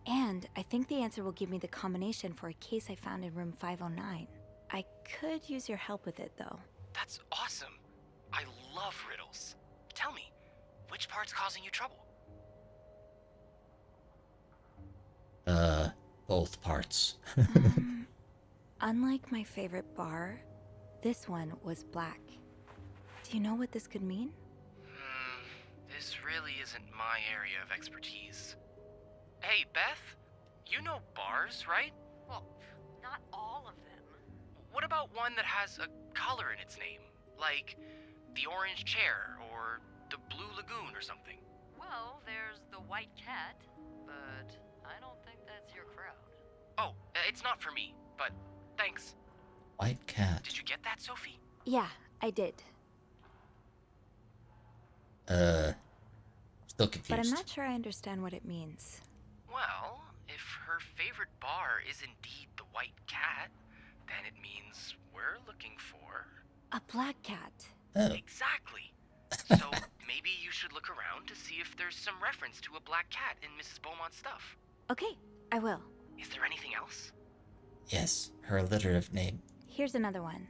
And I think the answer will give me the combination for a case I found in room 509. I could use your help with it, though. That's awesome. I love riddles. Tell me, which part's causing you trouble? Both parts. Unlike my favorite bar, this one was black. Do you know what this could mean? This really isn't my area of expertise. Hey, Beth, you know bars, right? Well, not all of them. What about one that has a color in its name? Like the Orange Chair or the Blue Lagoon or something? Well, there's the White Cat, but I don't think that's your crowd. Oh, it's not for me, but thanks. White cat. Did you get that, Sophie? Yeah, I did. Still confused. But I'm not sure I understand what it means. Well, if her favorite bar is indeed the White Cat, then it means we're looking for... A black cat. Oh. Exactly. So maybe you should look around to see if there's some reference to a black cat in Mrs. Beaumont's stuff. Okay, I will. Is there anything else? Yes, her alliterative name. Here's another one.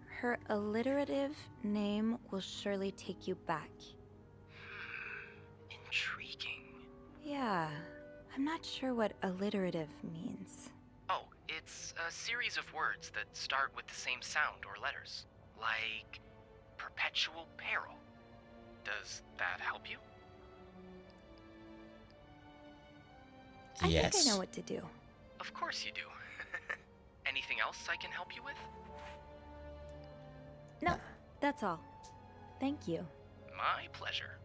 Her alliterative name will surely take you back. Intriguing. Yeah, I'm not sure what alliterative means. Oh, it's a series of words that start with the same sound or letters. Like perpetual peril. Does that help you? I Yes. think I know what to do. Of course you do. Anything else I can help you with? No, that's all. Thank you. My pleasure.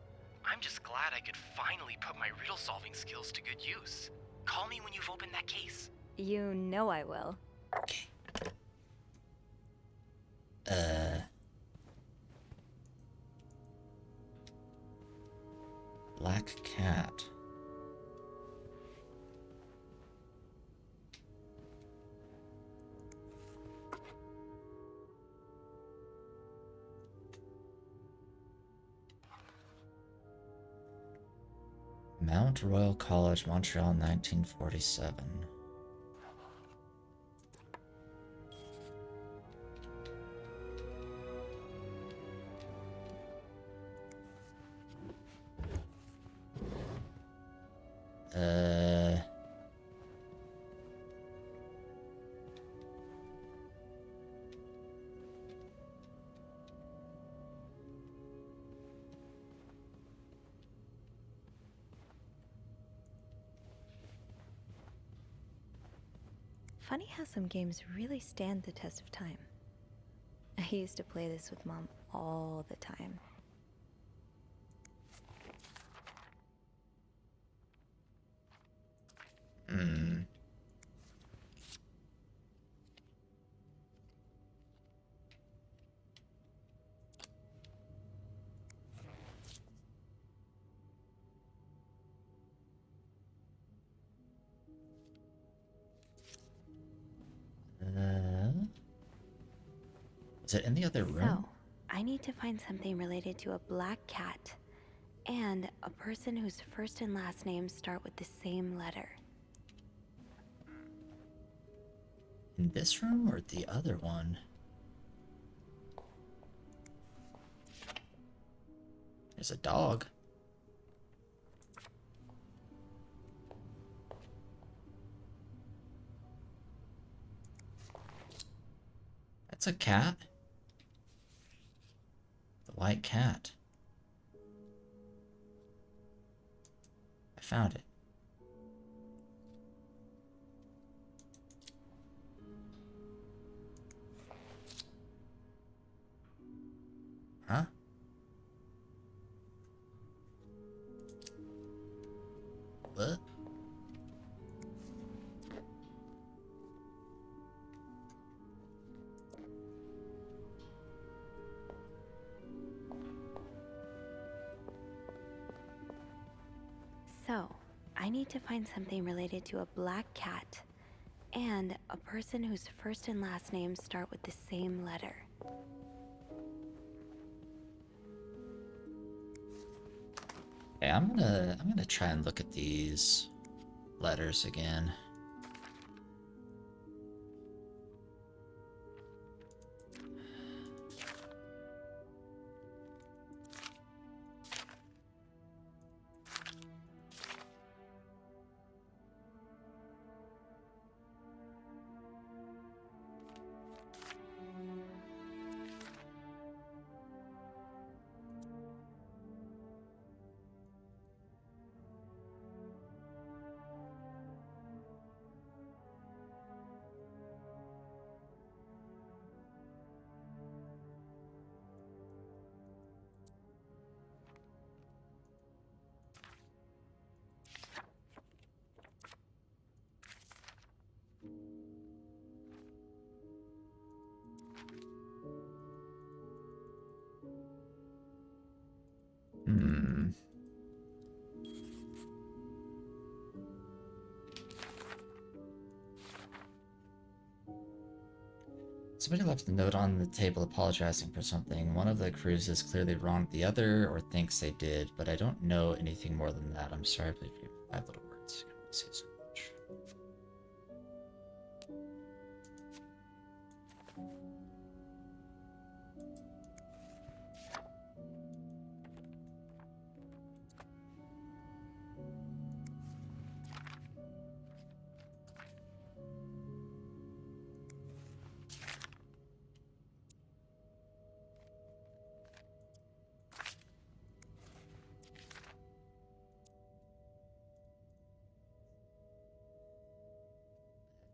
I'm just glad I could finally put my riddle-solving skills to good use. Call me when you've opened that case. You know I will. Okay. Black cat. Mount Royal College, Montreal, 1947. Funny how some games really stand the test of time. I used to play this with Mom all the time. Is it in the other room? So, I need to find something related to a black cat and a person whose first and last names start with the same letter. In this room or the other one? There's a dog. That's a cat. The white cat. I found it. Huh? What? So, I need to find something related to a black cat and a person whose first and last names start with the same letter. Okay, I'm gonna try and look at these letters again. Hmm. Somebody left a note on the table apologizing for something. One of the crews is clearly wronged the other or thinks they did, but I don't know anything more than that. I'm sorry if you have little words. I can only say so much.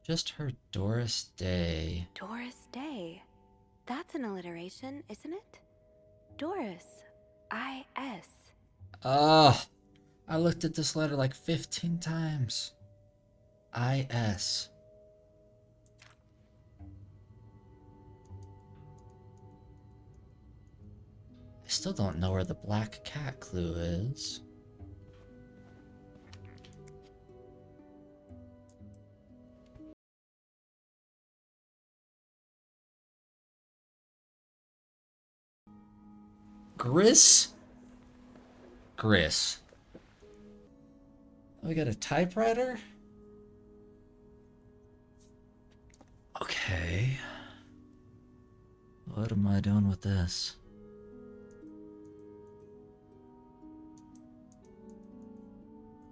Just heard Doris Day. Doris Day. That's an alliteration, isn't it? Doris. I-S. Ugh! I looked at this letter like 15 times. I-S. I still don't know where the black cat clue is. Gris? Gris. We got a typewriter? Okay. What am I doing with this?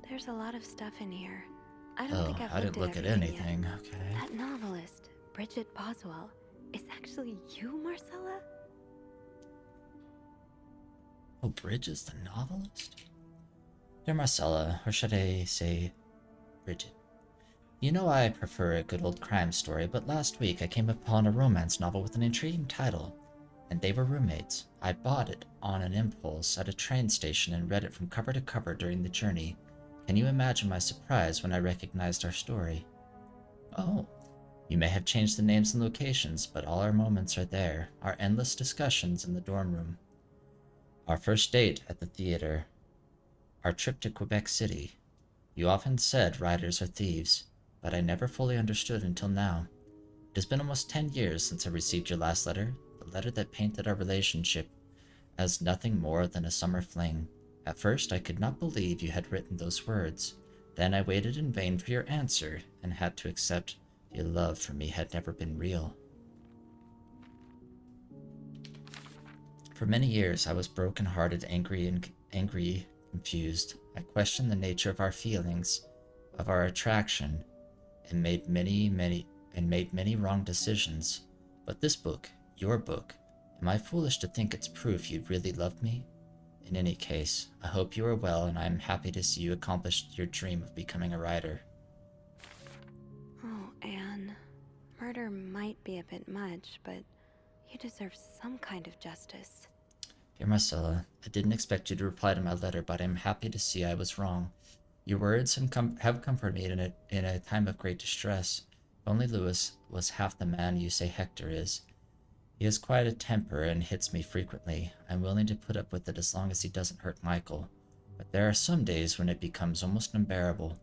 There's a lot of stuff in here. I don't think I've I didn't look at everything anything. yet. Okay. That novelist, Bridget Boswell, is actually you, Marcella? Oh, Bridge is the novelist? Dear Marcella, or should I say Bridget. You know I prefer a good old crime story, but last week I came upon a romance novel with an intriguing title, and they were roommates. I bought it on an impulse at a train station and read it from cover to cover during the journey. Can you imagine my surprise when I recognized our story? Oh, you may have changed the names and locations, but all our moments are there, our endless discussions in the dorm room. Our first date at the theater. Our trip to Quebec City. You often said writers are thieves, but I never fully understood until now. It has been almost 10 years since I received your last letter, the letter that painted our relationship as nothing more than a summer fling. At first, I could not believe you had written those words. Then I waited in vain for your answer and had to accept your love for me had never been real. For many years, I was broken-hearted, angry, confused. I questioned the nature of our feelings, of our attraction, and made many wrong decisions. But this book, your book, am I foolish to think it's proof you really love me? In any case, I hope you are well, and I am happy to see you accomplish your dream of becoming a writer. Oh, Anne. Murder might be a bit much, but you deserve some kind of justice. Dear Marcella, I didn't expect you to reply to my letter, but I am happy to see I was wrong. Your words have comforted me in a time of great distress. If only Louis was half the man you say Hector is. He has quite a temper and hits me frequently. I'm willing to put up with it as long as he doesn't hurt Michael. But there are some days when it becomes almost unbearable.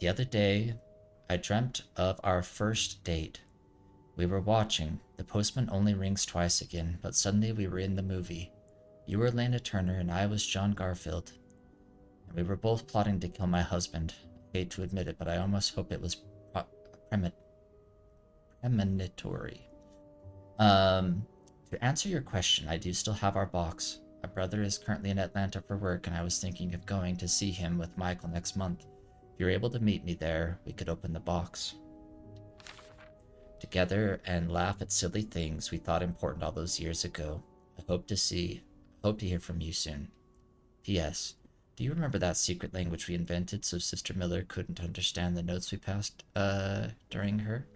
The other day, I dreamt of our first date. We were watching. The postman only rings twice again, but suddenly we were in the movie. You were Lena Turner and I was John Garfield. And we were both plotting to kill my husband. I hate to admit it, but I almost hope it was premonitory. To answer your question, I do still have our box. My brother is currently in Atlanta for work, and I was thinking of going to see him with Michael next month. If you're able to meet me there, we could open the box together and laugh at silly things we thought important all those years ago. I hope to hear from you soon. P.S. Do you remember that secret language we invented so Sister Miller couldn't understand the notes we passed, during her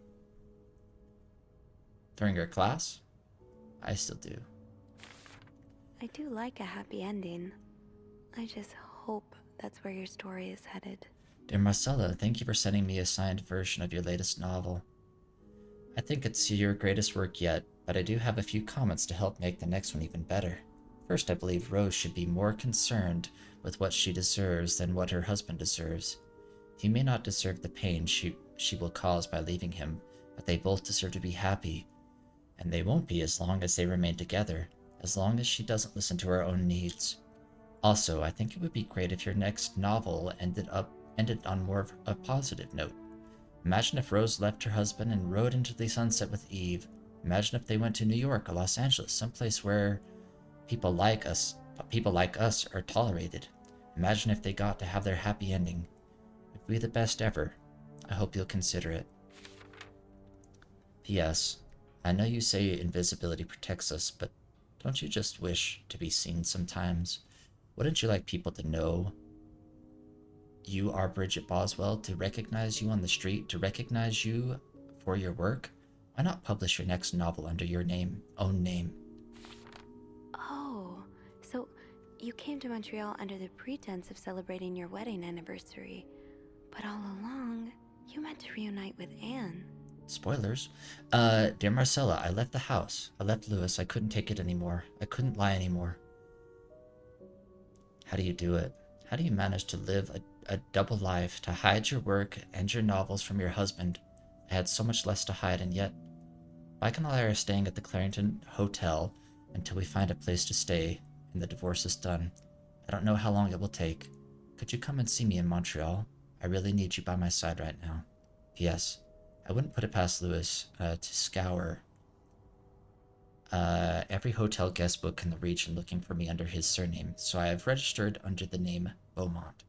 class? I still do. I do like a happy ending. I just hope that's where your story is headed. Dear Marcella, thank you for sending me a signed version of your latest novel. I think it's your greatest work yet, but I do have a few comments to help make the next one even better. First, I believe Rose should be more concerned with what she deserves than what her husband deserves. He may not deserve the pain she will cause by leaving him, but they both deserve to be happy. And they won't be as long as they remain together, as long as she doesn't listen to her own needs. Also, I think it would be great if your next novel ended on more of a positive note. Imagine if Rose left her husband and rode into the sunset with Eve. Imagine if they went to New York or Los Angeles, someplace where people like us are tolerated. Imagine if they got to have their happy ending. It would be the best ever. I hope you'll consider it. P.S. I know you say invisibility protects us, but don't you just wish to be seen sometimes? Wouldn't you like people to know you are Bridget Boswell, to recognize you on the street, to recognize you for your work? Why not publish your next novel under your own name? Oh, so you came to Montreal under the pretense of celebrating your wedding anniversary, but all along, you meant to reunite with Anne. Spoilers. Dear Marcella, I left the house. I left Louis. I couldn't take it anymore. I couldn't lie anymore. How do you do it? How do you manage to live a double life, to hide your work and your novels from your husband? I had so much less to hide, and yet Mike and I are staying at the Clarington Hotel until we find a place to stay and the divorce is done. I don't know how long it will take. Could you come and see me in Montreal? I really need you by my side right now. P.S. I wouldn't put it past Louis to scour every hotel guest book in the region looking for me under his surname, so I have registered under the name Beaumont.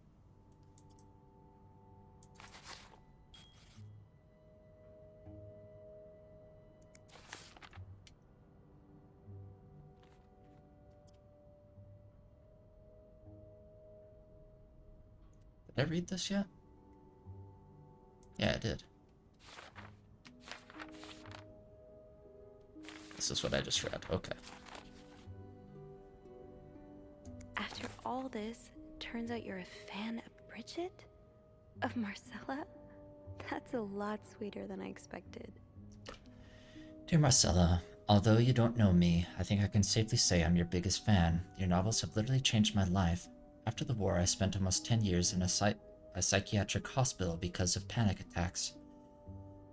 Did I read this yet? Yeah, I did. This is what I just read. Okay. After all this, turns out you're a fan of Bridget? Of Marcella? That's a lot sweeter than I expected. Dear Marcella, although you don't know me, I think I can safely say I'm your biggest fan. Your novels have literally changed my life. After the war, I spent almost 10 years in a psychiatric hospital because of panic attacks.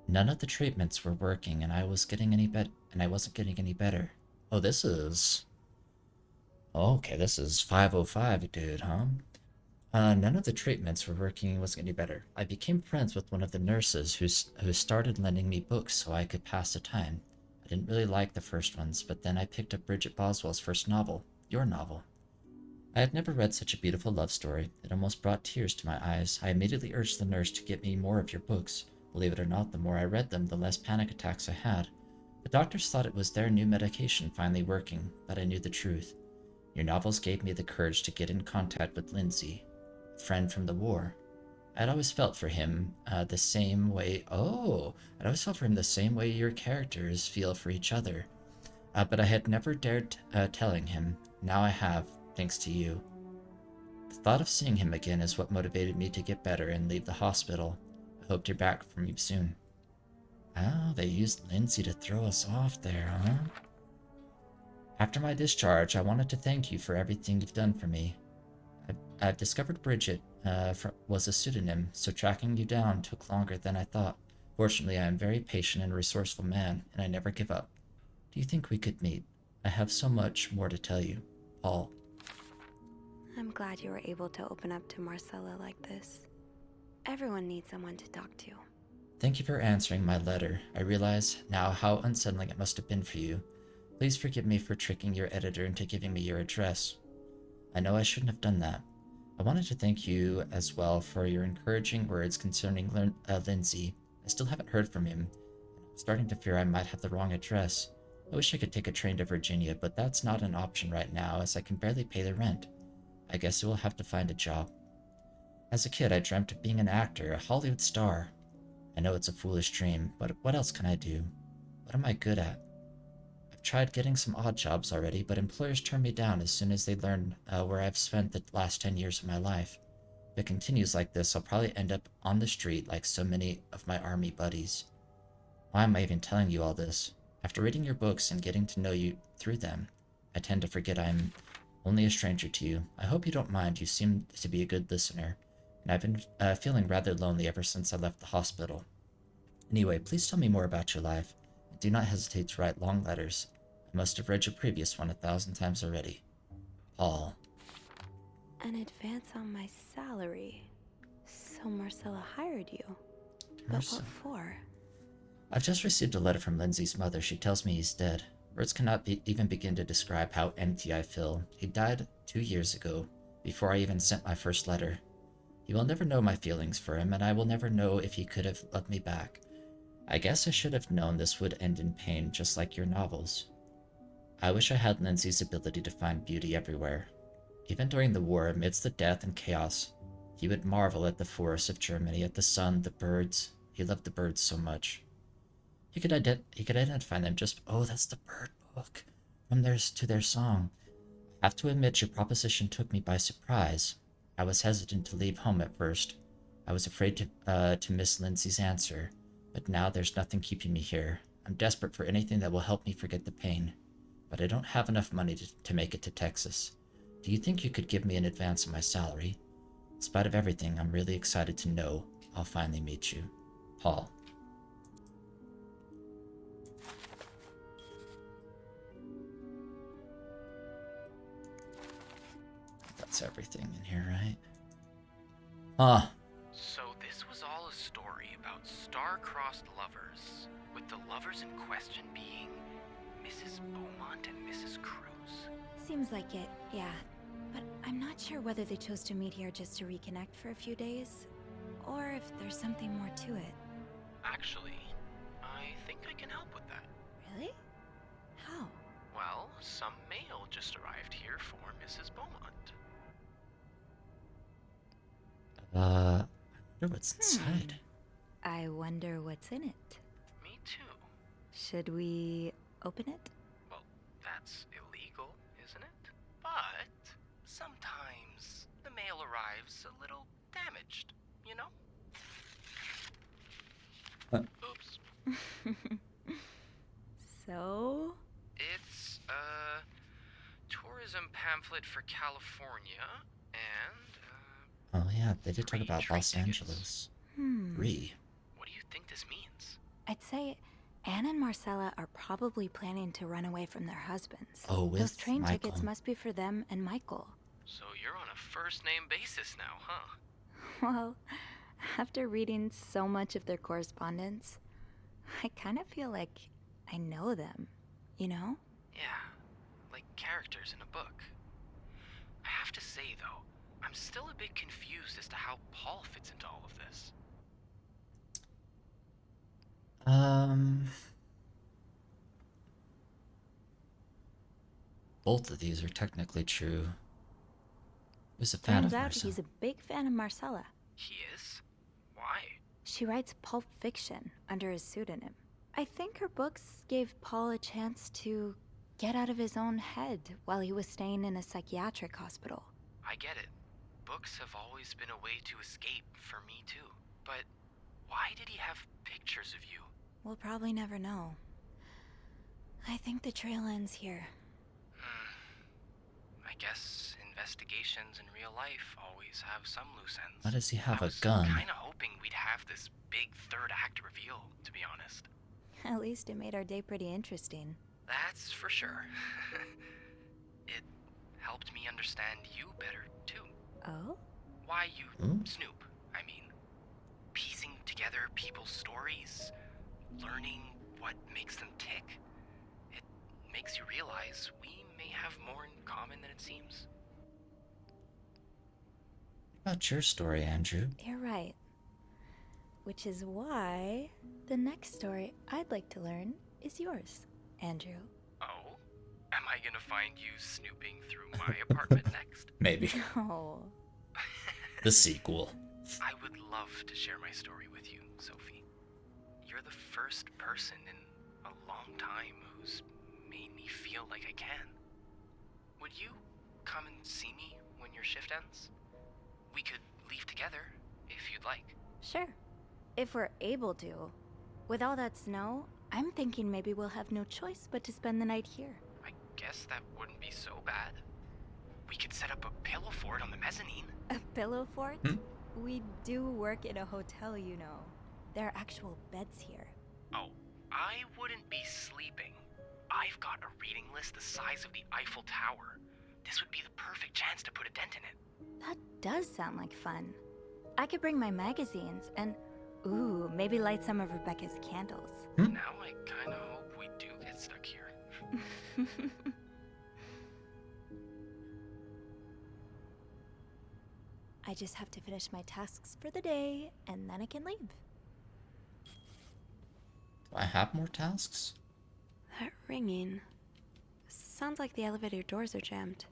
None of the treatments were working, and I wasn't getting any better. Oh, this is... Okay, this is 505, dude, huh? None of the treatments were working, wasn't any better. I became friends with one of the nurses who started lending me books so I could pass the time. I didn't really like the first ones, but then I picked up Bridget Boswell's first novel, your novel. I had never read such a beautiful love story. It almost brought tears to my eyes. I immediately urged the nurse to get me more of your books. Believe it or not, the more I read them, the less panic attacks I had. The doctors thought it was their new medication finally working, but I knew the truth. Your novels gave me the courage to get in contact with Lindsay, a friend from the war. I'd always felt for him the same way. Oh, I'd always felt for him the same way your characters feel for each other. But I had never dared telling him. Now I have, thanks to you. The thought of seeing him again is what motivated me to get better and leave the hospital. I hope to hear back from you soon. Oh, they used Lindsay to throw us off there, huh? After my discharge, I wanted to thank you for everything you've done for me. I've discovered Bridget was a pseudonym, so tracking you down took longer than I thought. Fortunately, I am a very patient and resourceful man, and I never give up. Do you think we could meet? I have so much more to tell you. Paul. I'm glad you were able to open up to Marcella like this. Everyone needs someone to talk to. Thank you for answering my letter. I realize now how unsettling it must have been for you. Please forgive me for tricking your editor into giving me your address. I know I shouldn't have done that. I wanted to thank you as well for your encouraging words concerning Lindsay. I still haven't heard from him, and I'm starting to fear I might have the wrong address. I wish I could take a train to Virginia, but that's not an option right now as I can barely pay the rent. I guess I will have to find a job. As a kid, I dreamt of being an actor, a Hollywood star. I know it's a foolish dream, but what else can I do? What am I good at? I've tried getting some odd jobs already, but employers turn me down as soon as they learn where I've spent the last 10 years of my life. If it continues like this, I'll probably end up on the street like so many of my army buddies. Why am I even telling you all this? After reading your books and getting to know you through them, I tend to forget I'm only a stranger to you. I hope you don't mind. You seem to be a good listener, and I've been feeling rather lonely ever since I left the hospital. Anyway, please tell me more about your life, and do not hesitate to write long letters. I must have read your previous one 1,000 times already. Paul. An advance on my salary. So Marcella hired you. But what for? I've just received a letter from Lindsay's mother. She tells me he's dead. Words cannot even begin to describe how empty I feel. He died 2 years ago, before I even sent my first letter. He will never know my feelings for him, and I will never know if he could have loved me back. I guess I should have known this would end in pain, just like your novels. I wish I had Lindsay's ability to find beauty everywhere. Even during the war, amidst the death and chaos, he would marvel at the forests of Germany, at the sun, the birds. He loved the birds so much. He could identify them just, oh, that's the bird book, from theirs to their song. I have to admit, your proposition took me by surprise. I was hesitant to leave home at first. I was afraid to miss Lindsay's answer, but now there's nothing keeping me here. I'm desperate for anything that will help me forget the pain, but I don't have enough money to make it to Texas. Do you think you could give me an advance on my salary? In spite of everything, I'm really excited to know I'll finally meet you. Paul. That's everything in here, right? So this was all a story about star-crossed lovers, with the lovers in question being Mrs. Beaumont and Mrs. Cruz. Seems like it, yeah. But I'm not sure whether they chose to meet here just to reconnect for a few days, or if there's something more to it. Actually, I think I can help with that. Really? How? Well, some mail just arrived here for Mrs. Beaumont. I wonder what's inside. I wonder what's in it. Me too. Should we open it? Well, that's illegal, isn't it? But sometimes the mail arrives a little damaged, you know? Oops. So? It's a tourism pamphlet for California, and Oh yeah, they did talk about Los Angeles. 3. What do you think this means? I'd say Anne and Marcella are probably planning to run away from their husbands. Oh, with Those train Michael. tickets must be for them and Michael. So you're on a first-name basis now, huh? Well, after reading so much of their correspondence, I kind of feel like I know them, you know? Yeah, like characters in a book. I have to say, though, I'm still a bit confused as to how Paul fits into all of this. Both of these are technically true. Who's a fan Turns of out Marcel? he's a big fan of Marcella. He is? Why? She writes pulp fiction under his pseudonym. I think her books gave Paul a chance to get out of his own head while he was staying in a psychiatric hospital. I get it. Books have always been a way to escape for me, too. But why did he have pictures of you? We'll probably never know. I think the trail ends here. I guess investigations in real life always have some loose ends. Why does he have I a gun? was kinda hoping we'd have this big third act reveal, to be honest. At least it made our day pretty interesting. That's for sure. It helped me understand you better, too. Oh? Why you snoop, I mean. Piecing together people's stories, learning what makes them tick. It makes you realize we may have more in common than it seems. What about your story, Andrew? You're right. Which is why the next story I'd like to learn is yours, Andrew. Oh? Am I gonna find you snooping through my apartment next? Maybe. No. The sequel. I would love to share my story with you, Sophie. You're the first person in a long time who's made me feel like I can. Would you come and see me when your shift ends? We could leave together, if you'd like. Sure. If we're able to. With all that snow, I'm thinking maybe we'll have no choice but to spend the night here. I guess that wouldn't be so bad. We could set up a pillow fort on the mezzanine. A pillow fort? We do work in a hotel, you know. There are actual beds here. Oh, I wouldn't be sleeping. I've got a reading list the size of the Eiffel Tower. This would be the perfect chance to put a dent in it. That does sound like fun. I could bring my magazines and, ooh, maybe light some of Rebecca's candles. Now I kinda hope we do get stuck here. I just have to finish my tasks for the day, and then I can leave. Do I have more tasks? That ringing. Sounds like the elevator doors are jammed.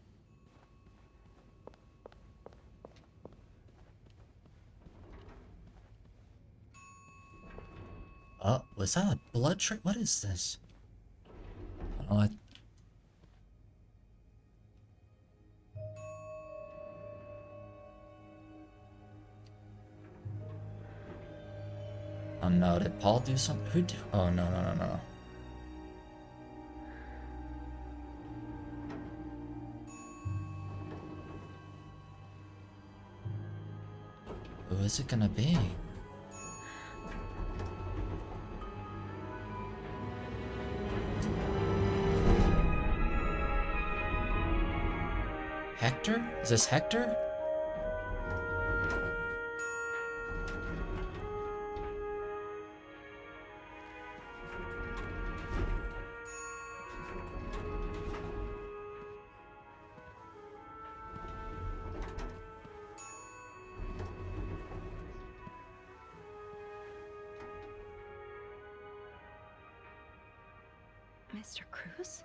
Oh, was that a blood trick? What is this? Oh, oh no, did Paul do something? Who do? Oh no, no, no, no. Who is it gonna be? Hector? Is this Hector? Mr. Cruz?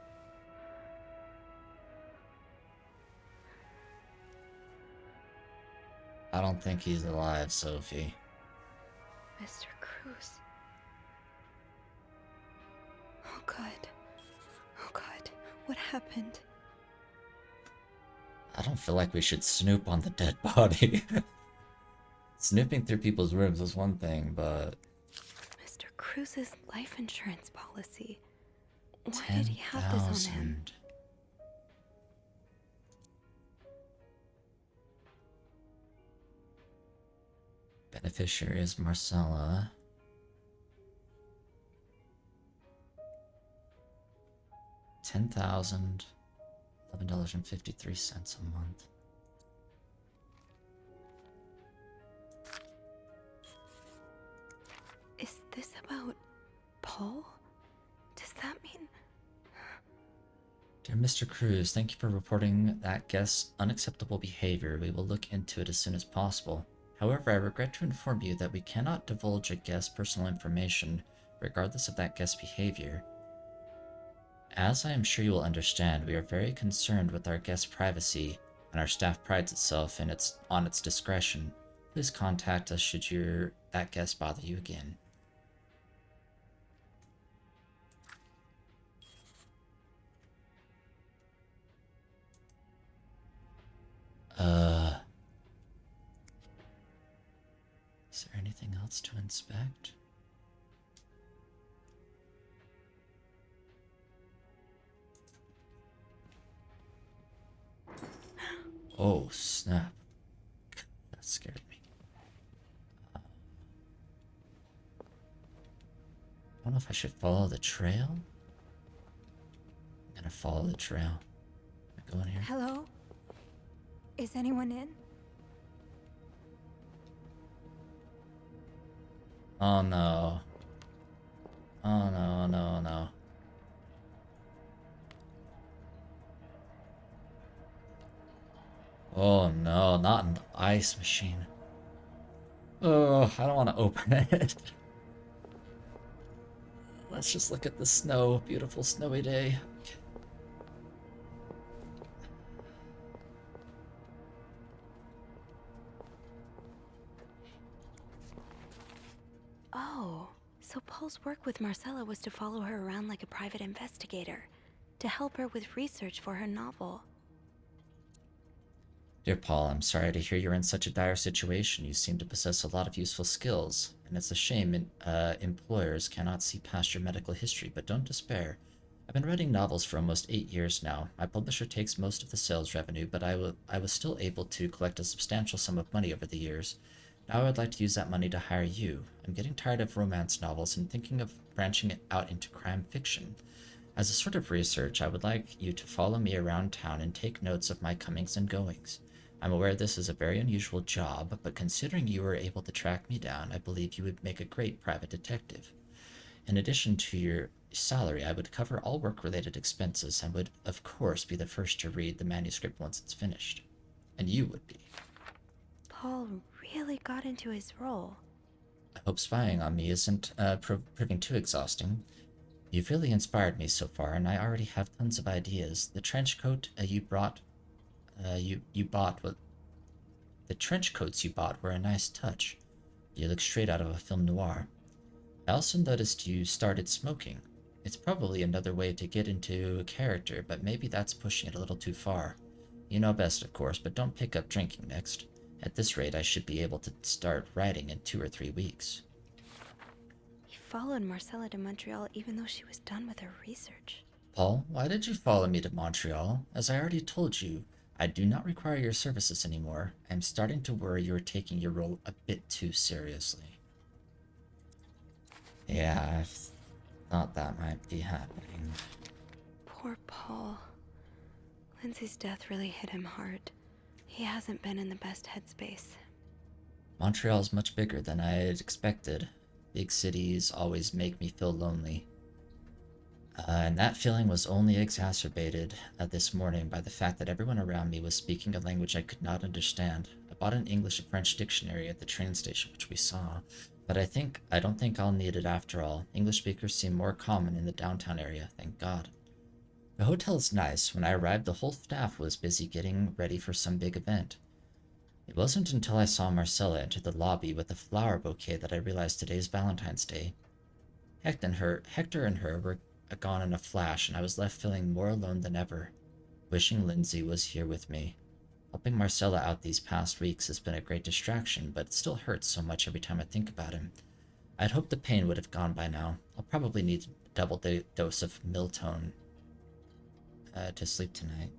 I don't think he's alive, Sophie. Mr. Cruz. Oh God. Oh God. What happened? I don't feel like we should snoop on the dead body. Snooping through people's rooms is one thing, but... Mr. Cruz's life insurance policy. Why did he have this on him? 10,000. Beneficiary is Marcella. $10,000, $11.53 a month. Is this about Paul? Does that Dear Mr. Cruz, thank you for reporting that guest's unacceptable behavior. We will look into it as soon as possible. However, I regret to inform you that we cannot divulge a guest's personal information, regardless of that guest's behavior. As I am sure you will understand, we are very concerned with our guest's privacy, and our staff prides itself on its discretion. Please contact us should that guest bother you again. Is there anything else to inspect? Oh, snap. That scared me. I don't know if I should follow the trail. I'm gonna follow the trail. Can I go in here? Hello? Is anyone in? Oh no. Oh no, no, no. Oh no, not an ice machine. Oh, I don't want to open it. Let's just look at the snow. Beautiful snowy day. Okay. Oh, so Paul's work with Marcella was to follow her around like a private investigator, to help her with research for her novel. Dear Paul, I'm sorry to hear you're in such a dire situation. You seem to possess a lot of useful skills, and it's a shame employers cannot see past your medical history, but don't despair. I've been writing novels for almost 8 years now. My publisher takes most of the sales revenue, but I was still able to collect a substantial sum of money over the years. Now I would like to use that money to hire you. I'm getting tired of romance novels and thinking of branching it out into crime fiction. As a sort of research, I would like you to follow me around town and take notes of my comings and goings. I'm aware this is a very unusual job, but considering you were able to track me down, I believe you would make a great private detective. In addition to your salary, I would cover all work-related expenses and would, of course, be the first to read the manuscript once it's finished. And you would be. Paul really got into his role. I hope spying on me isn't proving too exhausting. You've really inspired me so far, and I already have tons of ideas. The trench coat you bought the trench coats you bought were a nice touch. You look straight out of a film noir. I also noticed you started smoking. It's probably another way to get into a character, but maybe that's pushing it a little too far. You know best, of course, but don't pick up drinking next. At this rate, I should be able to start writing in 2 or 3 weeks. He followed Marcella to Montreal even though she was done with her research. Paul, why did you follow me to Montreal? As I already told you, I do not require your services anymore. I'm starting to worry you are taking your role a bit too seriously. Yeah, I thought that might be happening. Poor Paul. Lindsay's death really hit him hard. He hasn't been in the best headspace. Montreal's much bigger than I had expected. Big cities always make me feel lonely. And that feeling was only exacerbated this morning by the fact that everyone around me was speaking a language I could not understand. I bought an English and French dictionary at the train station, which we saw, but I don't think I'll need it after all. English speakers seem more common in the downtown area, thank God. The hotel is nice. When I arrived, the whole staff was busy getting ready for some big event. It wasn't until I saw Marcella enter the lobby with a flower bouquet that I realized today's Valentine's Day. Hector and her were gone in a flash, and I was left feeling more alone than ever, wishing Lindsay was here with me. Helping Marcella out these past weeks has been a great distraction, but it still hurts so much every time I think about him. I'd hoped the pain would have gone by now. I'll probably need a double dose of Miltone to sleep tonight.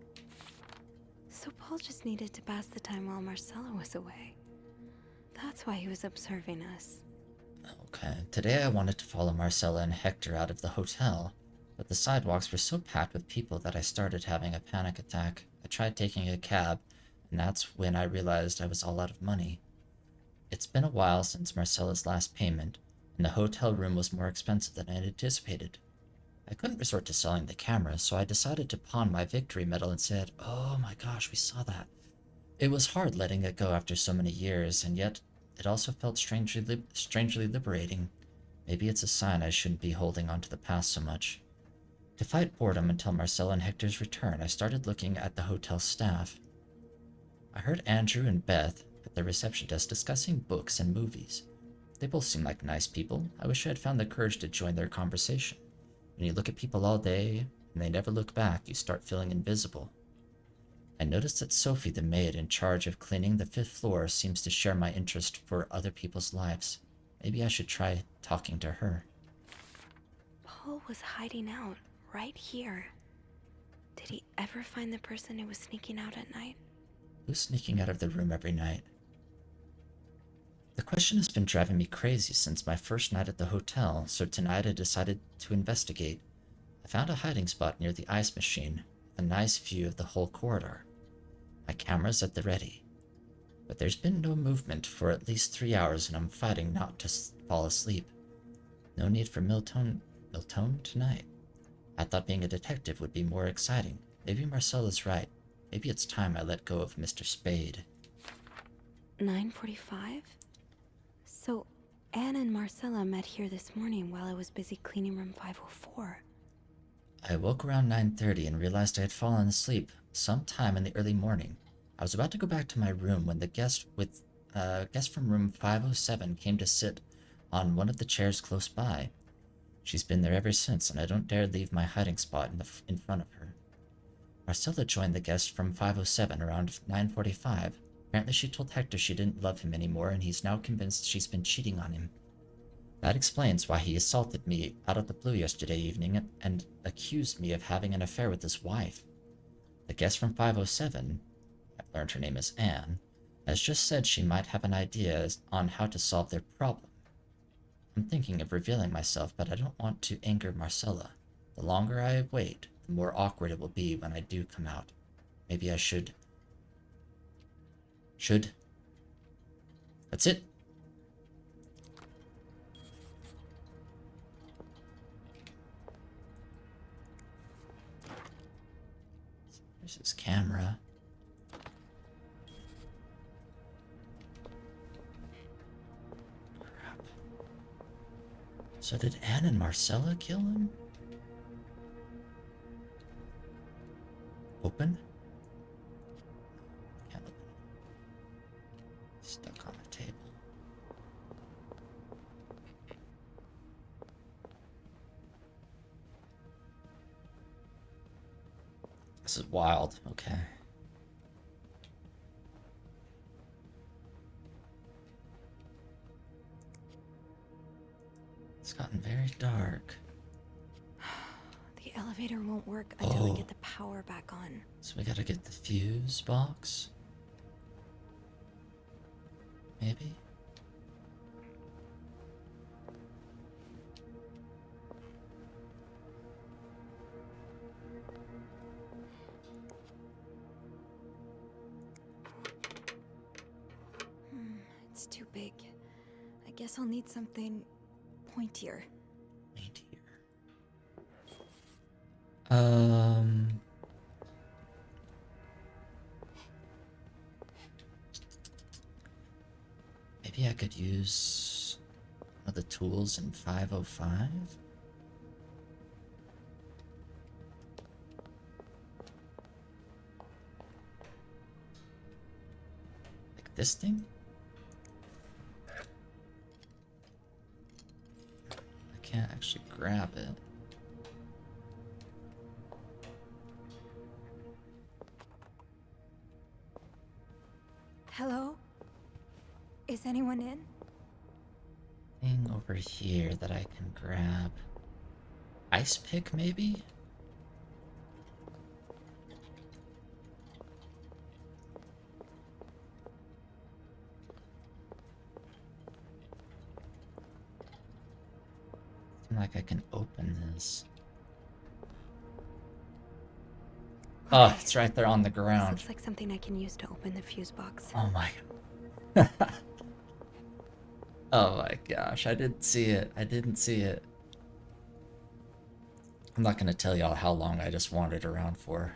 So Paul just needed to pass the time while Marcella was away. That's why he was observing us. Okay, today I wanted to follow Marcella and Hector out of the hotel, but the sidewalks were so packed with people that I started having a panic attack. I tried taking a cab, and that's when I realized I was all out of money. It's been a while since Marcella's last payment, and the hotel room was more expensive than I had anticipated. I couldn't resort to selling the camera, so I decided to pawn my victory medal and said, "Oh my gosh, we saw that." It was hard letting it go after so many years, and yet it also felt strangely liberating. Maybe it's a sign I shouldn't be holding on to the past so much. To fight boredom until Marcella and Hector's return, I started looking at the hotel staff. I heard Andrew and Beth at the reception desk discussing books and movies. They both seemed like nice people. I wish I had found the courage to join their conversation. When you look at people all day and they never look back, you start feeling invisible. I noticed that Sophie, the maid in charge of cleaning the 5th floor, seems to share my interest for other people's lives. Maybe I should try talking to her. Paul was hiding out right here. Did he ever find the person who was sneaking out at night? Who's sneaking out of the room every night? The question has been driving me crazy since my first night at the hotel, so tonight I decided to investigate. I found a hiding spot near the ice machine, with a nice view of the whole corridor. My camera's at the ready. But there's been no movement for at least 3 hours and I'm fighting not to fall asleep. No need for Miltone tonight. I thought being a detective would be more exciting. Maybe Marcella's right. Maybe it's time I let go of Mr. Spade. 9:45? So, Anne and Marcella met here this morning while I was busy cleaning room 504. I woke around 9:30 and realized I had fallen asleep sometime in the early morning. I was about to go back to my room when the guest from room 507 came to sit on one of the chairs close by. She's been there ever since, and I don't dare leave my hiding spot in front of her. Marcella joined the guest from 507 around 9:45. Apparently she told Hector she didn't love him anymore, and he's now convinced she's been cheating on him. That explains why he assaulted me out of the blue yesterday evening and accused me of having an affair with his wife. The guest from 507, I've learned her name is Anne, has just said she might have an idea on how to solve their problem. I'm thinking of revealing myself, but I don't want to anger Marcella. The longer I wait, the more awkward it will be when I do come out. Maybe I should. That's it. There's his camera. Crap. So did Anne and Marcella kill him? Open? Can't open it. Stuck on the table. This is wild. Okay. It's gotten very dark. The elevator won't work until I get the power back on. So we gotta get the fuse box? Maybe? It's too big. I guess I'll need something pointier. Maybe I could use one of the tools in 505? Like this thing? I can't actually grab it. Hello? Is anyone in? Thing over here that I can grab. Ice pick, maybe? Seems like I can open this. Oh, it's right there on the ground. This looks like something I can use to open the fuse box. Oh my god. Oh my gosh, I didn't see it. I didn't see it. I'm not gonna tell y'all how long I just wandered around for.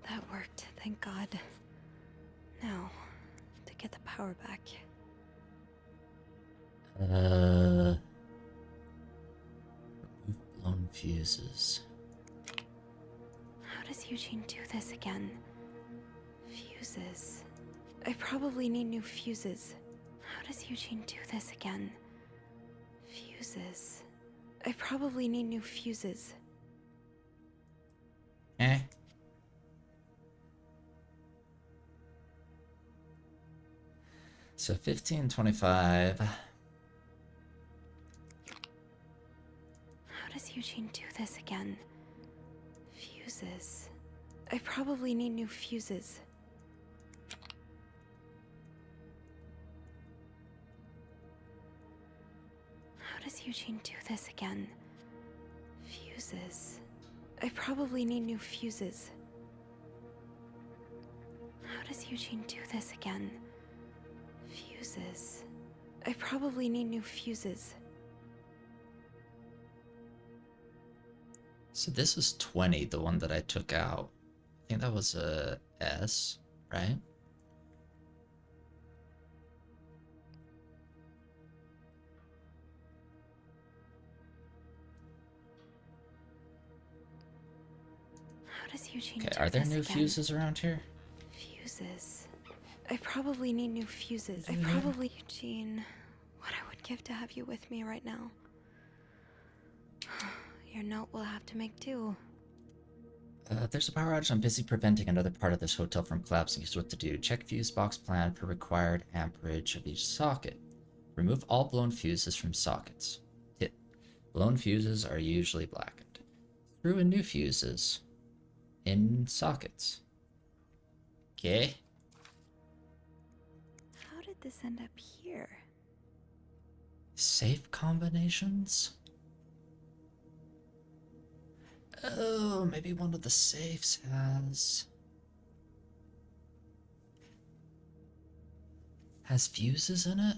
That worked, thank God. Now, to get the power back. Remove blown fuses. How does Eugene do this again? Fuses. I probably need new fuses. How does Eugene do this again? Fuses. I probably need new fuses. Eh? So 1525. How does Eugene do this again? Fuses. I probably need new fuses. How does Eugene do this again? Fuses. I probably need new fuses. How does Eugene do this again? Fuses. I probably need new fuses. So this is 20, the one that I took out. I think that was a S, right? How does Eugene Okay, do are there this new again? fuses around here? Fuses. I probably need new fuses. I Mhm. probably... Eugene, what I would give to have you with me right now. Your note will have to make do. There's a power outage. I'm busy preventing another part of this hotel from collapsing. Here's what to do. Check fuse box plan for required amperage of each socket. Remove all blown fuses from sockets. Tip. Blown fuses are usually blackened. Screw in new fuses in sockets. Okay. How did this end up here? Safe combinations? Oh, maybe one of the safes has fuses in it?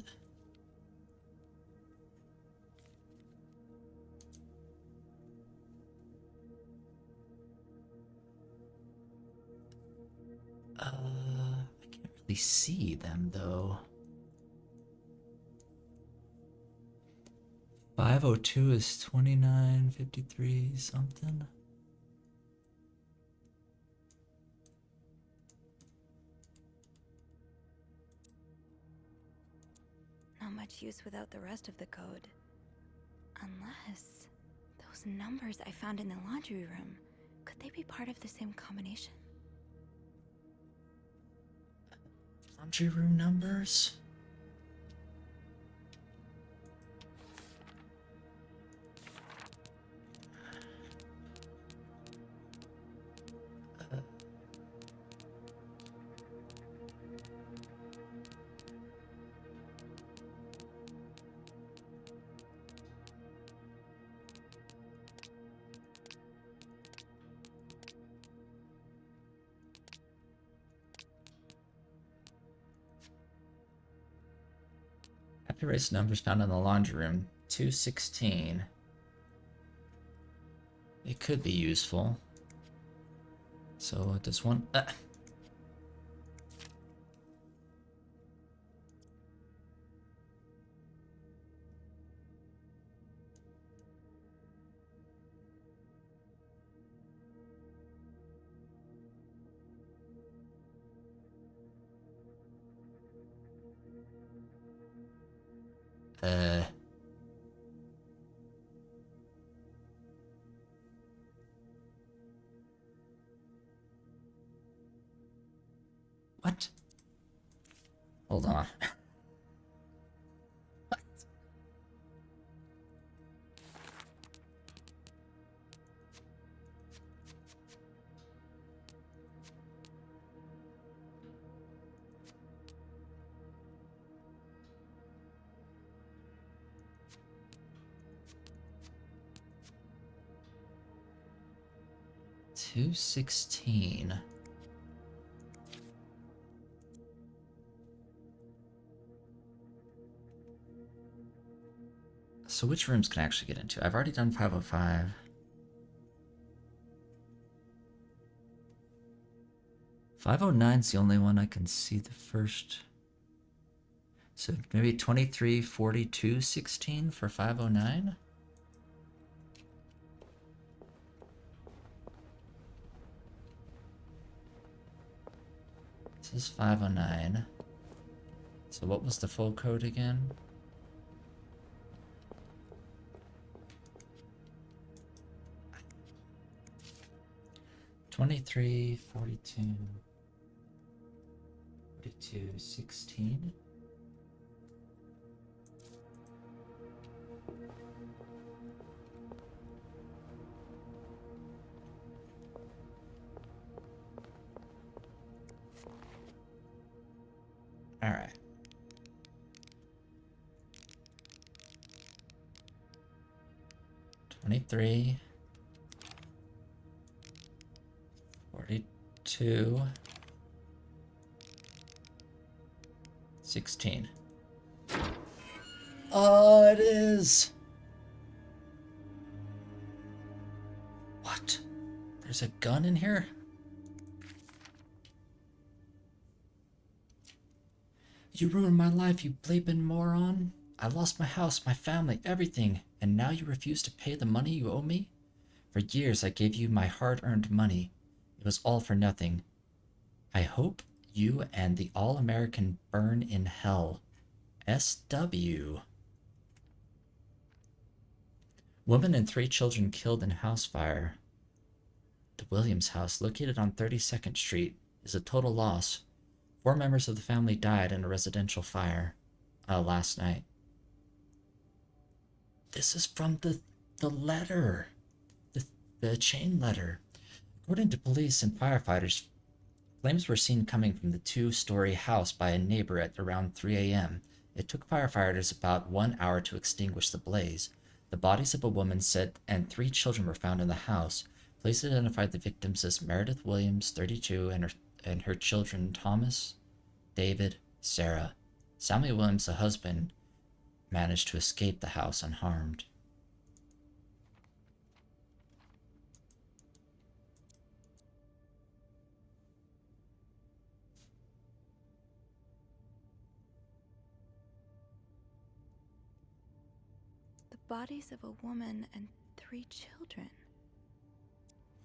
I can't really see them though. 502 is 2953 something. Not much use without the rest of the code. Unless... those numbers I found in the laundry room, could they be part of the same combination? Laundry room numbers? Have to erase numbers found in the laundry room. 216. It could be useful. So does one... What? Hold on. What? 216. So which rooms can I actually get into? I've already done 505. .509's the only one I can see the first. So maybe 23, 42, 16 for 509? This is 509. So what was the full code again? $23, 42, 42, 16. All right. $23, 42, 16. Oh, it is. What? There's a gun in here? You ruined my life, you bleeping moron. I lost my house, my family, everything, and now you refuse to pay the money you owe me? For years I gave you my hard-earned money. It was all for nothing. I hope you and the All-American burn in hell. SW. Woman and 3 children killed in house fire. The Williams house, located on 32nd Street, is a total loss. 4 members of the family died in a residential fire last night. This is from the letter. The chain letter. According to police and firefighters, flames were seen coming from the 2-story house by a neighbor at around 3 a.m. It took firefighters about 1 hour to extinguish the blaze. The bodies of a woman said and 3 children were found in the house. Police identified the victims as Meredith Williams, 32, and her children Thomas, David, Sarah. Samuel Williams, the husband, managed to escape the house unharmed. The bodies of a woman and 3 children.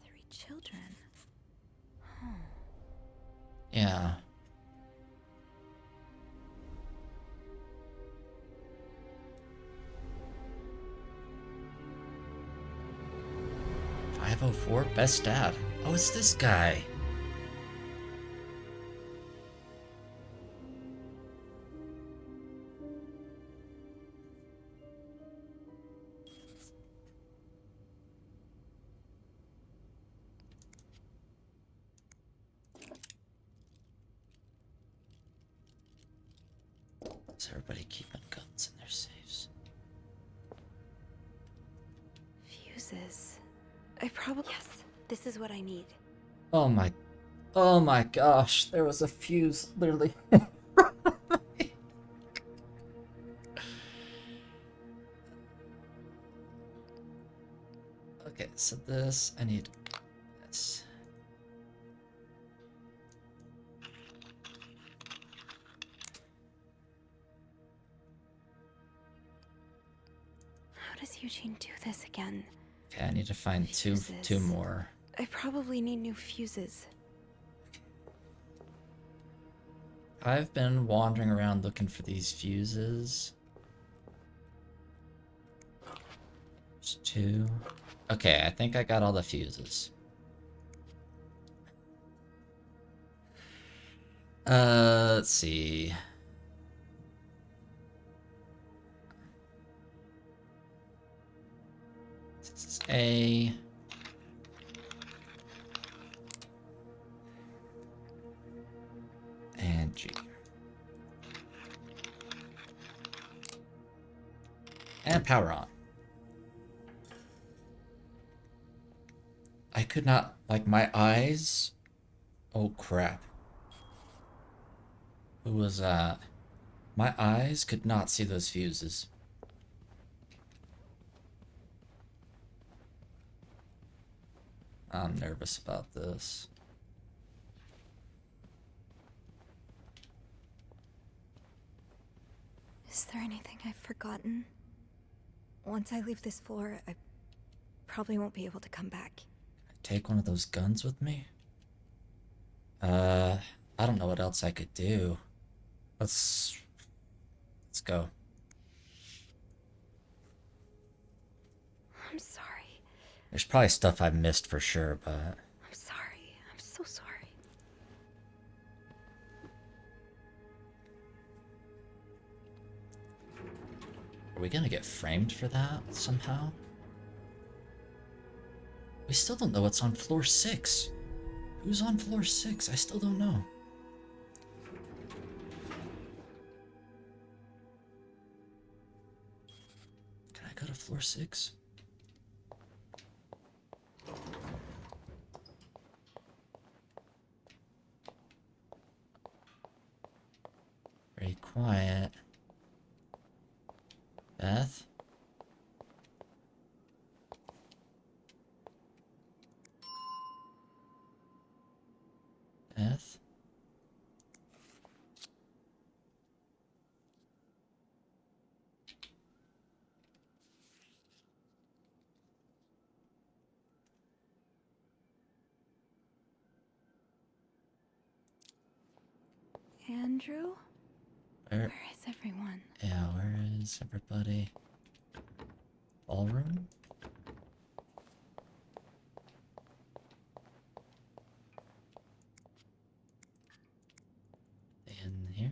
3 children. Huh. Yeah. .504, best dad. Oh, it's this guy. Is everybody keeping guns in their safes? Fuses. I probably... Yes, this is what I need. Oh my gosh, there was a fuse literally. Okay, so this, I need this. How does Eugene do this again? Okay, I need to find two more. I probably need new fuses. I've been wandering around looking for these fuses. There's 2. Okay, I think I got all the fuses. Let's see. This is A. And G. And power on. could not, like, my eyes. Oh crap. Who was that? My eyes could not see those fuses. I'm nervous about this. Is there anything I've forgotten? Once I leave this floor, I probably won't be able to come back. Take one of those guns with me? I don't know what else I could do. Let's go. I'm sorry. There's probably stuff I missed for sure, but I'm sorry. I'm so sorry. are we gonna get framed for that somehow? We still don't know what's on floor 6. Who's on floor 6? I still don't know. Can I go to floor 6? Very quiet. Beth? Beth? Andrew? Where is everyone? Yeah, where is everybody? Ballroom? In here?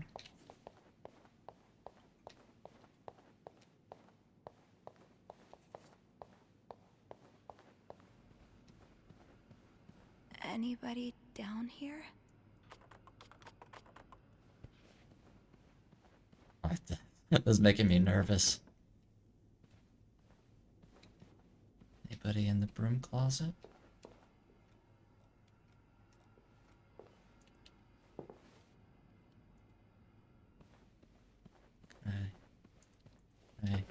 Anybody down here? That was making me nervous. Anybody in the broom closet? Hey.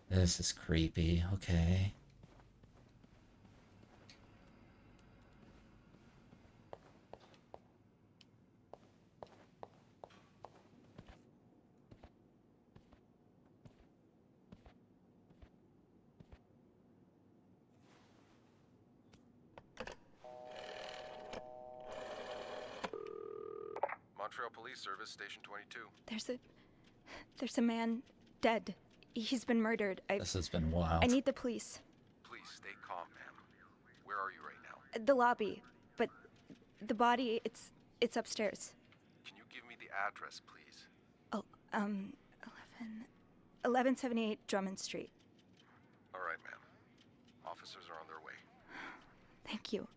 This is creepy. Okay. Montreal Police Service, Station 22. There's a man dead. He's been murdered. This has been wild. I need the police. Please stay calm, ma'am. Where are you right now? The lobby, but the body, it's upstairs. Can you give me the address, please? Oh, 1178 Drummond Street. All right, ma'am. Officers are on their way. Thank you.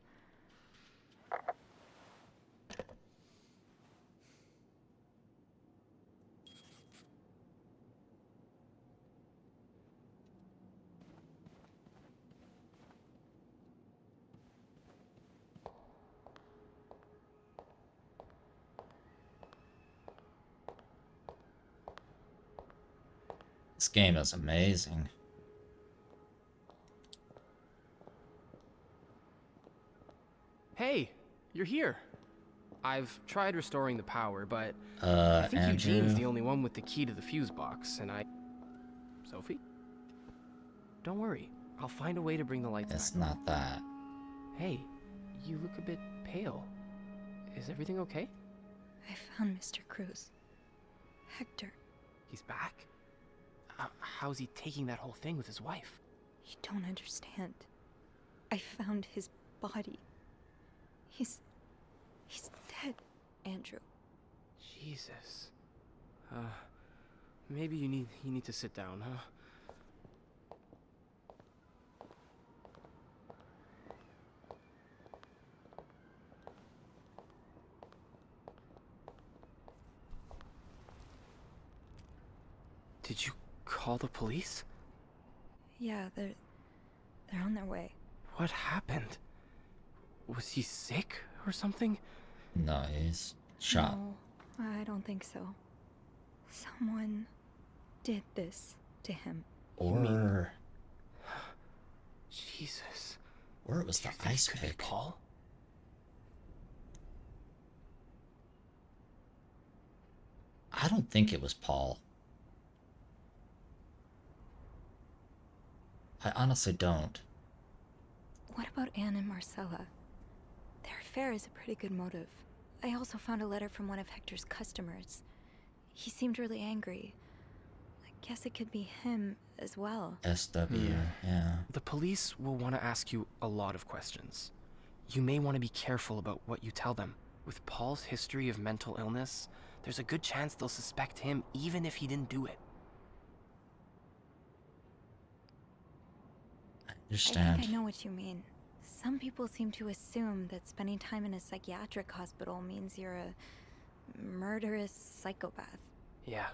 This game is amazing. Hey, you're here. I've tried restoring the power, but I think Andrew. Eugene's the only one with the key to the fuse box, and Sophie? Don't worry. I'll find a way to bring the lights It's back. not that. Hey, you look a bit pale. Is everything okay? I found Mr. Cruz. Hector. He's back? How's he taking that whole thing with his wife? You don't understand. I found his body. He's dead, Andrew. Jesus. Maybe you need to sit down, huh? Did you call the police? Yeah, They're on their way. What happened? Was he sick or something? No, he's shot. No, I don't think so. Someone did this to him. Or... Jesus. Or it was the ice pick. Paul? I don't think it was Paul. I honestly don't. What about Anne and Marcella? Their affair is a pretty good motive. I also found a letter from one of Hector's customers. He seemed really angry. I guess it could be him as well. SW, yeah. The police will want to ask you a lot of questions. You may want to be careful about what you tell them. With Paul's history of mental illness, there's a good chance they'll suspect him even if he didn't do it. I understand. I think I know what you mean. Some people seem to assume that spending time in a psychiatric hospital means you're a murderous psychopath. Yeah,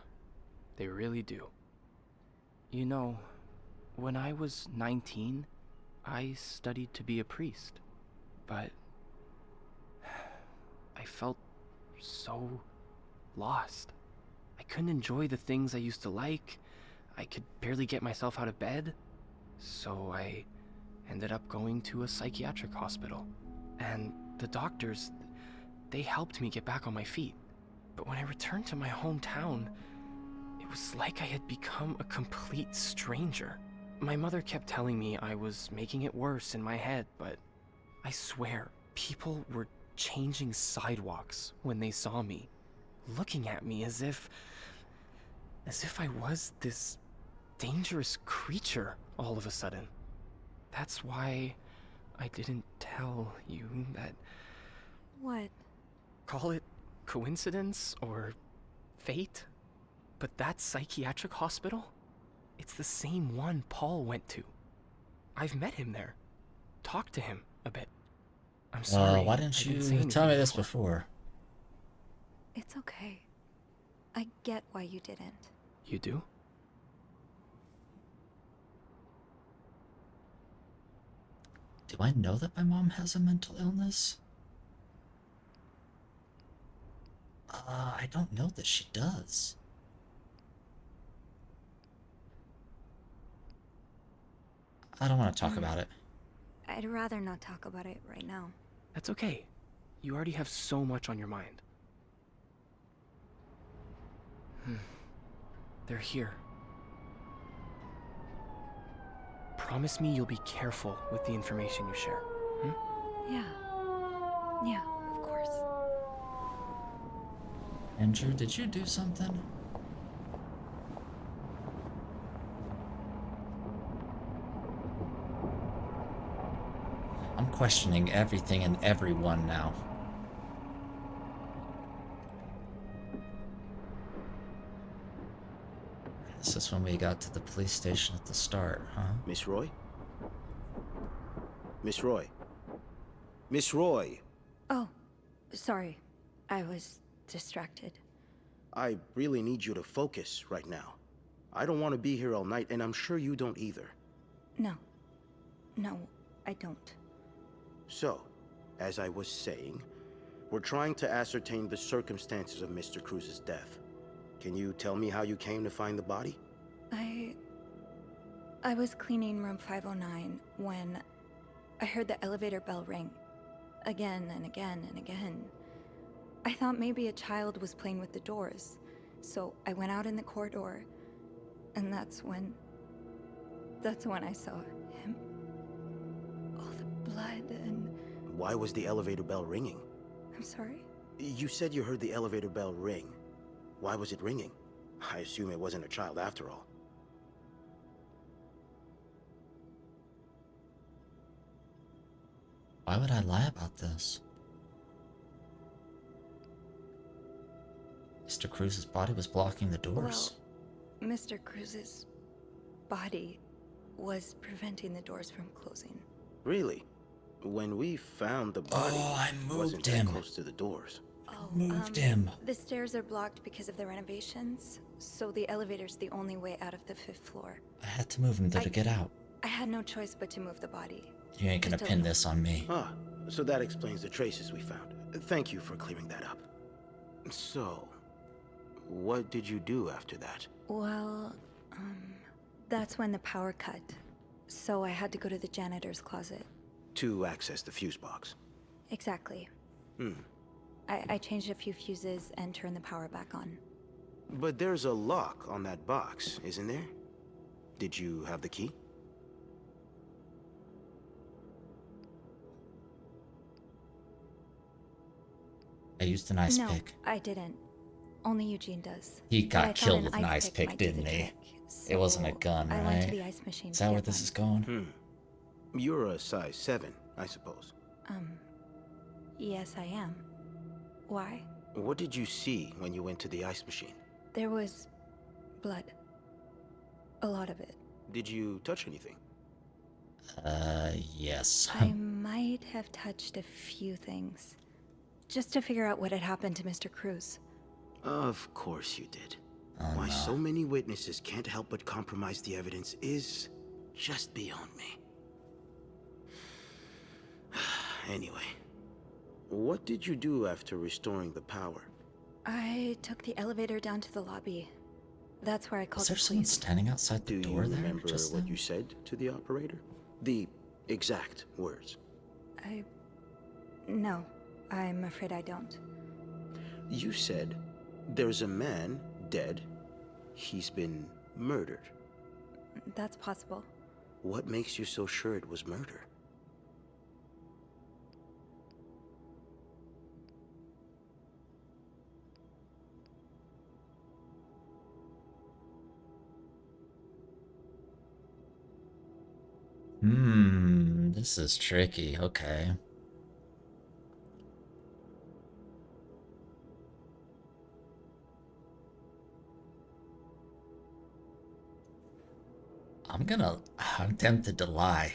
they really do. You know, when I was 19, I studied to be a priest, but I felt so lost. I couldn't enjoy the things I used to like. I could barely get myself out of bed. So I ended up going to a psychiatric hospital. And the doctors, they helped me get back on my feet. But when I returned to my hometown, it was like I had become a complete stranger. My mother kept telling me I was making it worse in my head, but I swear, people were changing sidewalks when they saw me, looking at me as if I was this dangerous creature all of a sudden. That's why I didn't tell you that. What? Call it coincidence or fate, but that psychiatric hospital, it's the same one Paul went to. I've met him there, talked to him a bit. I'm sorry. Why didn't you tell me this before? It's okay. I get why you didn't. You do? Do I know that my mom has a mental illness? I don't know that she does. I don't want to talk about it. I'd rather not talk about it right now. That's okay. You already have so much on your mind. They're here. Promise me you'll be careful with the information you share. Yeah. Yeah, of course. Andrew, did you do something? I'm questioning everything and everyone now. This is when we got to the police station at the start, huh? Miss Roy? Miss Roy? Miss Roy! Oh, sorry. I was distracted. I really need you to focus right now. I don't want to be here all night, and I'm sure you don't either. No. No, I don't. So, as I was saying, we're trying to ascertain the circumstances of Mr. Cruz's death. Can you tell me how you came to find the body? I was cleaning room 509 when I heard the elevator bell ring. Again and again and again. I thought maybe a child was playing with the doors, so I went out in the corridor, and that's when I saw him. All the blood and... Why was the elevator bell ringing? I'm sorry? You said you heard the elevator bell ring. Why was it ringing? I assume it wasn't a child after all. Why would I lie about this? Mr. Cruz's body was blocking the doors. Well, Mr. Cruz's body was preventing the doors from closing. Really? When we found the body, I wasn't moved him. that close to the doors. Moved him. The stairs are blocked because of the renovations, so the elevator's the only way out of the 5th floor. I had to move him though to get out. I had no choice but to move the body. You ain't gonna Just a pin little. this on me. Ah, so that explains the traces we found. Thank you for clearing that up. So, what did you do after that? Well, that's when the power cut. So I had to go to the janitor's closet. To access the fuse box. Exactly. I changed a few fuses and turned the power back on. But there's a lock on that box, isn't there? Did you have the key? I used an ice No, pick. I didn't. Only Eugene does. He But I got thought killed with an ice pick pick, might do the didn't he? trick, It wasn't a so gun, I went to right? the ice machine Is to that where get this one. is going? You're a size 7, I suppose. Yes, I am. Why? What did you see when you went to the ice machine? There was blood. A lot of it. Did you touch anything? Yes. I might have touched a few things. Just to figure out what had happened to Mr. Cruz. Of course you did. Oh, Why no. so many witnesses can't help but compromise the evidence is just beyond me. Anyway, what did you do after restoring the power? I took the elevator down to the lobby. That's where I called Was there the someone police. standing outside the Do door you there remember just what then? you said to the operator? The exact words. No, I'm afraid I don't. You said, there's a man dead. He's been murdered. That's possible. What makes you so sure it was murder? This is tricky. Okay. I'm tempted to lie.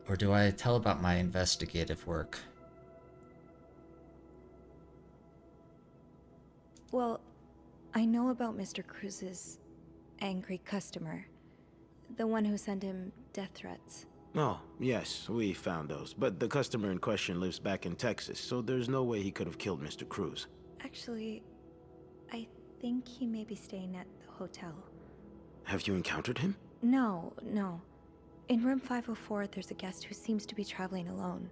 Or do I tell about my investigative work? Well, I know about Mr. Cruz's angry customer. The one who sent him death threats. Oh, yes, we found those. But the customer in question lives back in Texas, so there's no way he could have killed Mr. Cruz. Actually, I think he may be staying at the hotel. Have you encountered him? No. In room 504, there's a guest who seems to be traveling alone.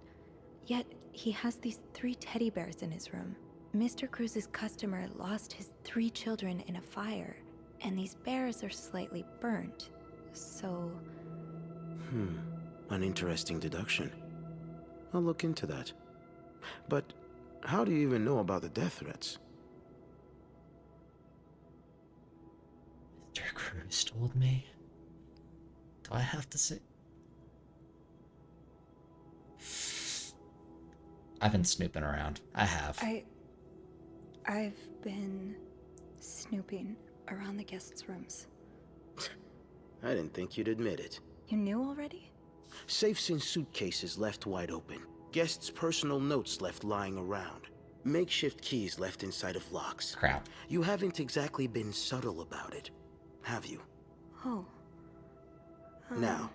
Yet, he has these 3 teddy bears in his room. Mr. Cruz's customer lost his 3 children in a fire, and these bears are slightly burnt. So... An interesting deduction. I'll look into that. But how do you even know about the death threats? Mr. Cruz told me. Do I have to say? I've been snooping around. I have. I've been snooping around the guests' rooms. I didn't think you'd admit it. You knew already? Safes and suitcases left wide open. Guests' personal notes left lying around. Makeshift keys left inside of locks. Crap. You haven't exactly been subtle about it, have you? Oh. Now,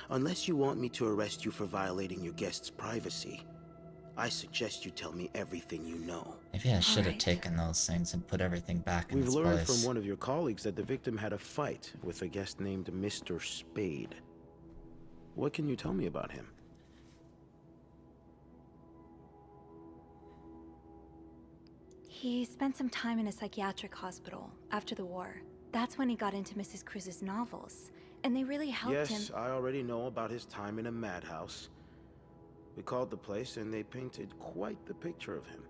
unless you want me to arrest you for violating your guest's privacy, I suggest you tell me everything you know. Maybe I should have taken those things and put everything back in We've its learned place. from one of your colleagues that the victim had a fight with a guest named Mr. Spade. What can you tell me about him? He spent some time in a psychiatric hospital after the war. That's when he got into Mrs. Cruz's novels, and they really helped him. Yes, I already know about his time in a madhouse. We called the place and they painted quite the picture of him.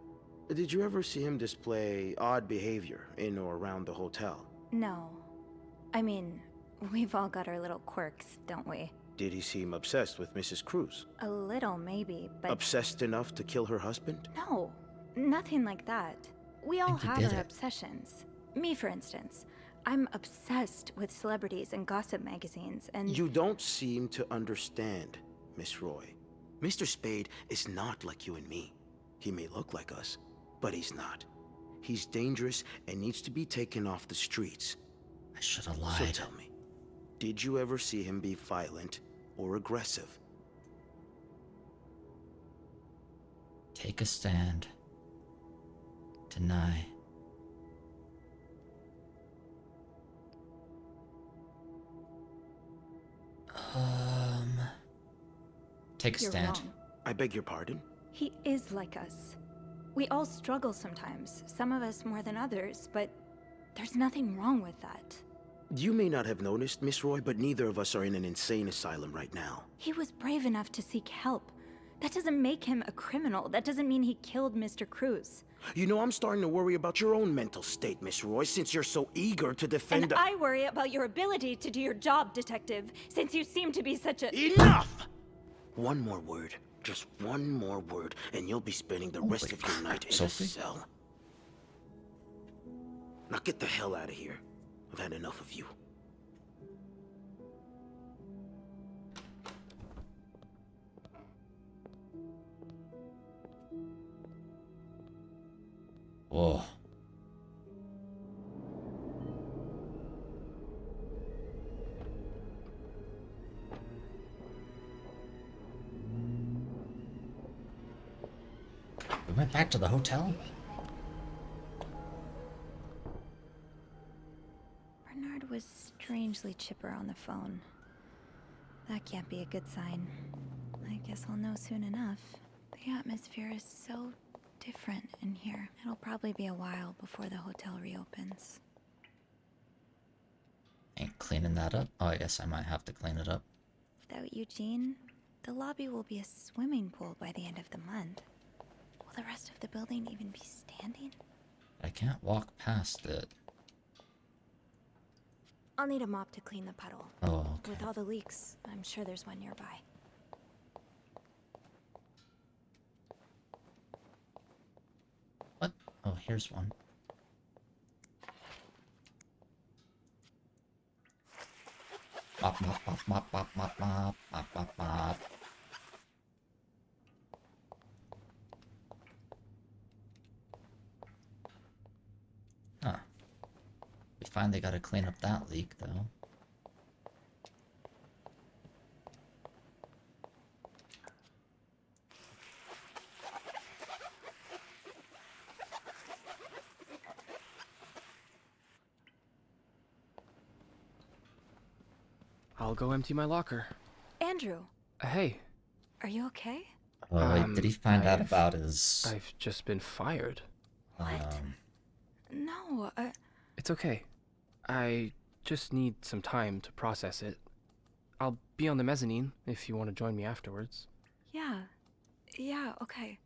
Did you ever see him display odd behavior in or around the hotel? No. I mean, we've all got our little quirks, don't we? Did he seem obsessed with Mrs. Cruz? A little, maybe, but... Obsessed enough to kill her husband? No, nothing like that. We all think he have did our it. obsessions. Me, for instance. I'm obsessed with celebrities and gossip magazines, and... You don't seem to understand, Miss Roy. Mr. Spade is not like you and me. He may look like us, but he's not. He's dangerous and needs to be taken off the streets. I should have So lied. tell me, did you ever see him be violent or aggressive? Take a stand. Deny. Take a You're stand. wrong. I beg your pardon? He is like us. We all struggle sometimes, some of us more than others, but there's nothing wrong with that. You may not have noticed, Miss Roy, but neither of us are in an insane asylum right now. He was brave enough to seek help. That doesn't make him a criminal. That doesn't mean he killed Mr. Cruz. You know, I'm starting to worry about your own mental state, Miss Roy, since you're so eager to defend And I worry about your ability to do your job, Detective, since you seem to be such a— Enough! One more word. Just one more word, and you'll be spending the rest of your night in Sophie? a cell. Now get the hell out of here. I've had enough of you. Whoa. We went back to the hotel? Bernard was strangely chipper on the phone. That can't be a good sign. I guess I'll know soon enough. The atmosphere is so different in here. It'll probably be a while before the hotel reopens. Ain't cleaning that up. Oh, I guess I might have to clean it up. Without Eugene, the lobby will be a swimming pool by the end of the month. Will the rest of the building even be standing? I can't walk past it. I'll need a mop to clean the puddle. Oh, okay. With all the leaks, I'm sure there's one nearby. What? Oh, here's one. Mop, mop, mop, mop, mop, mop, mop, mop, mop, mop. Huh. We finally gotta clean up that leak, though. I'll go empty my locker. Andrew, Hey. are you okay? Oh, wait, did he find out about his... I've just been fired. No, It's okay. I just need some time to process it. I'll be on the mezzanine if you want to join me afterwards. yeah. Yeah, okay.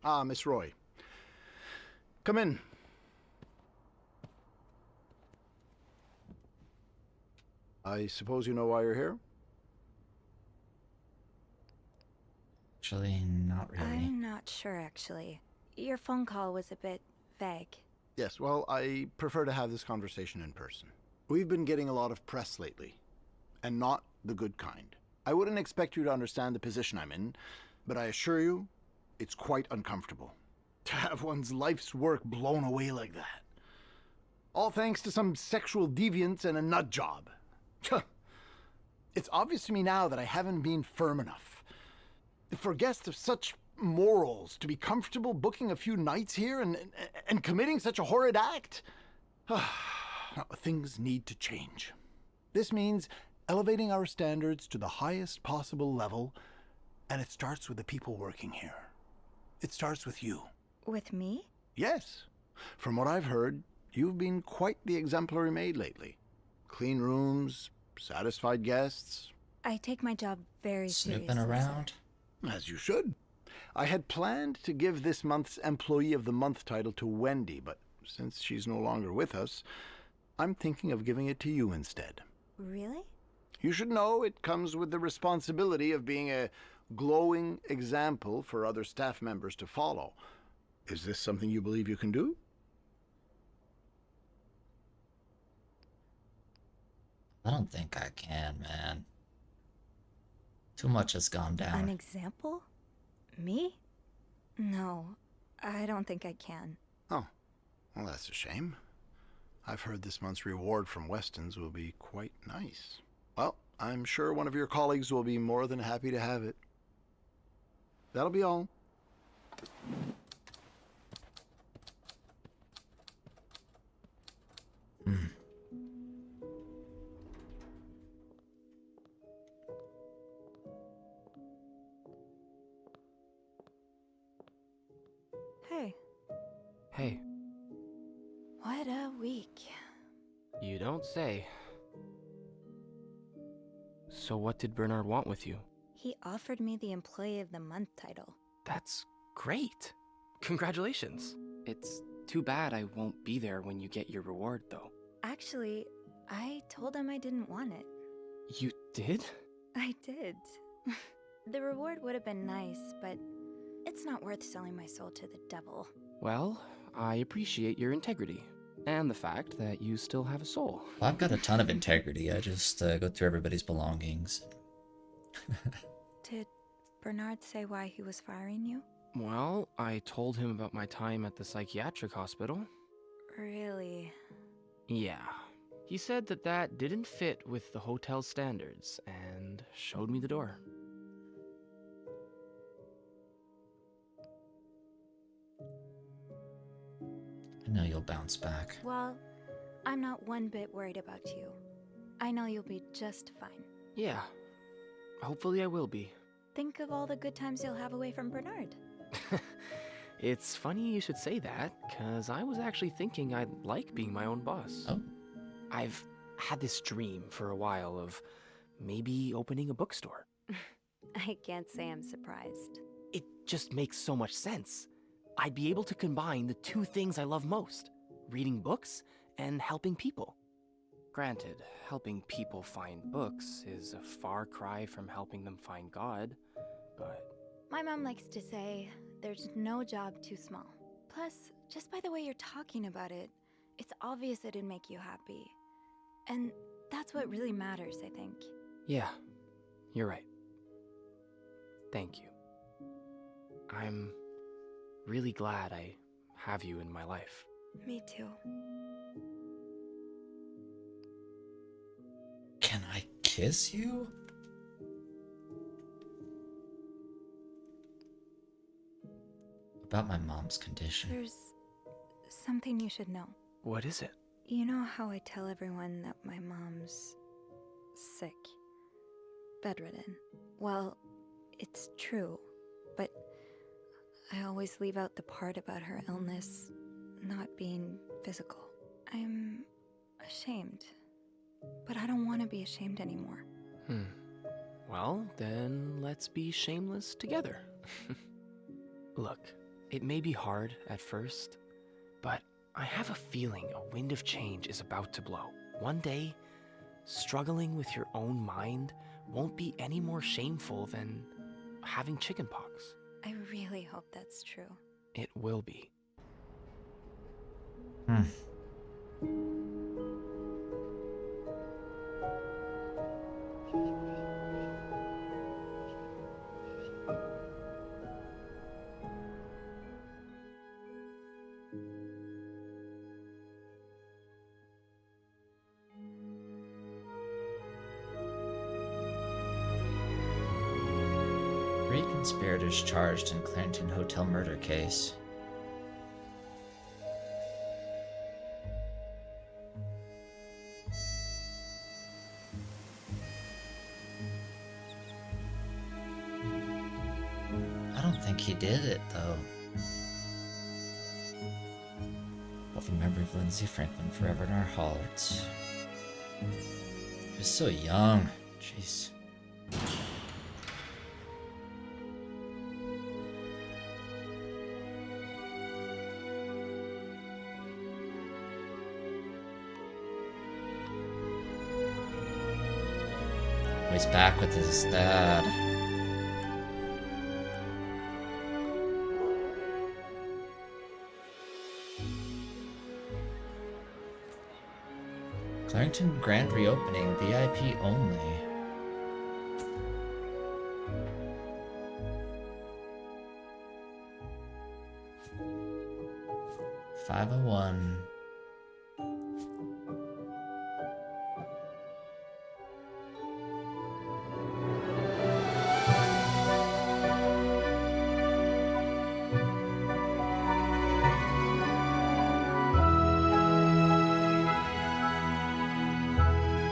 Ah, Miss Roy. Come in. I suppose you know why you're here? Actually, not really. I'm not sure, actually. Your phone call was a bit vague. Yes, well, I prefer to have this conversation in person. We've been getting a lot of press lately, and not the good kind. I wouldn't expect you to understand the position I'm in, but I assure you, it's quite uncomfortable. To have one's life's work blown away like that. All thanks to some sexual deviance and a nut job. It's obvious to me now that I haven't been firm enough. For guests of such morals to be comfortable booking a few nights here and committing such a horrid act? Things need to change. This means elevating our standards to the highest possible level, and it starts with the people working here. It starts with you. With me? Yes. From what I've heard, you've been quite the exemplary maid lately. Clean rooms, satisfied guests. I take my job very seriously. Snooping around? As you should. I had planned to give this month's Employee of the Month title to Wendy, but since she's no longer with us, I'm thinking of giving it to you instead. Really? You should know it comes with the responsibility of being a glowing example for other staff members to follow. Is this something you believe you can do? I don't think I can, man. Too much has gone down. An example? Me? No, I don't think I can. Oh, well, that's a shame. I've heard this month's reward from Weston's will be quite nice. Well, I'm sure one of your colleagues will be more than happy to have it. That'll be all. Hey. Hey, What a week. you don't say. So what did Bernard want with you? He offered me the Employee of the Month title. That's great. Congratulations. It's too bad I won't be there when you get your reward, though. Actually, I told him I didn't want it. You did? I did. The reward would have been nice, but it's not worth selling my soul to the devil. Well, I appreciate your integrity. And the fact that you still have a soul. Well, I've got a ton of integrity. I just go through everybody's belongings. Did Bernard say why he was firing you? Well, I told him about my time at the psychiatric hospital. Really? Yeah. He said that that didn't fit with the hotel's standards and showed me the door. I know you'll bounce back. Well, I'm not one bit worried about you. I know you'll be just fine. Yeah. Hopefully I will be. Think of all the good times you'll have away from Bernard. It's funny you should say that, because I was actually thinking I'd like being my own boss. Oh. I've had this dream for a while of maybe opening a bookstore. I can't say I'm surprised. It just makes so much sense. I'd be able to combine the two things I love most, reading books and helping people. Granted, helping people find books is a far cry from helping them find God, but... My mom likes to say, there's no job too small. Plus, just by the way you're talking about it, it's obvious it'd make you happy. And that's what really matters, I think. Yeah, you're right. Thank you. I'm really glad I have you in my life. Me too. Can I kiss you? About my mom's condition. There's something you should know. What is it? You know how I tell everyone that my mom's sick, bedridden? Well, it's true, but I always leave out the part about her illness not being physical. I'm ashamed, but I don't want to be ashamed anymore. Well, then let's be shameless together. Look, it may be hard at first, but I have a feeling a wind of change is about to blow. One day, struggling with your own mind won't be any more shameful than having chickenpox. I really hope that's true. It will be. Three conspirators charged in Clarendon Hotel murder case. I don't think he did it, though. But remember Lindsay Franklin forever in our hearts. He was so young. Jeez. He's back with his dad. Clarington Grand reopening, VIP only. $501.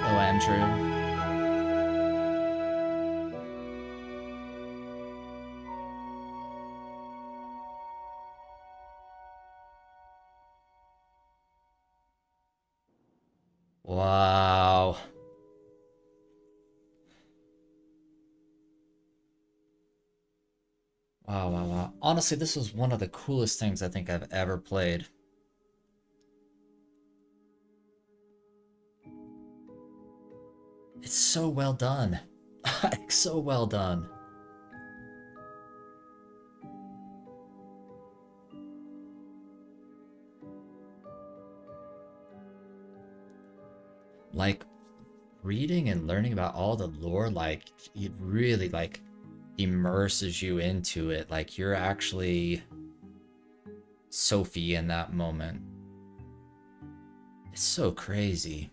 Oh, Andrew. Wow. Wow, wow, wow. Honestly, this was one of the coolest things I think I've ever played. It's so well done. So well done. Like, reading and learning about all the lore, like, it really, like, immerses you into it. Like, you're actually Sophie in that moment. It's so crazy.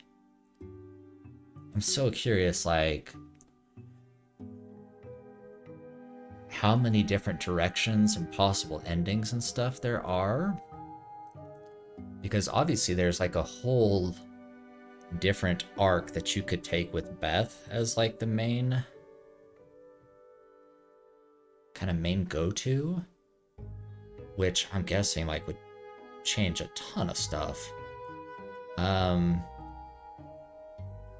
I'm so curious, like, how many different directions and possible endings and stuff there are. Because obviously there's like a whole different arc that you could take with Beth as like the main go-to, which I'm guessing like would change a ton of stuff.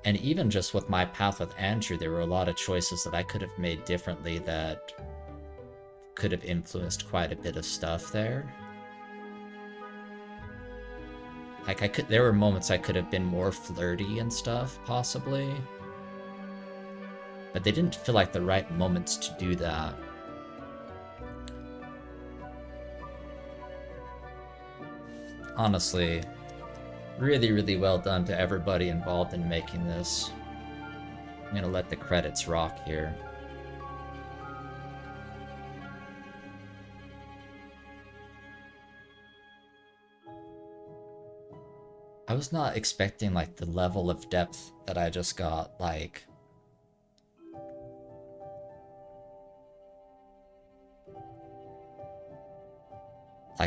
And even just with my path with Andrew, there were a lot of choices that I could have made differently that could have influenced quite a bit of stuff there. Like there were moments I could have been more flirty and stuff, possibly. But they didn't feel like the right moments to do that. Honestly, really, really well done to everybody involved in making this. I'm gonna let the credits rock here. I was not expecting like the level of depth that I just got, like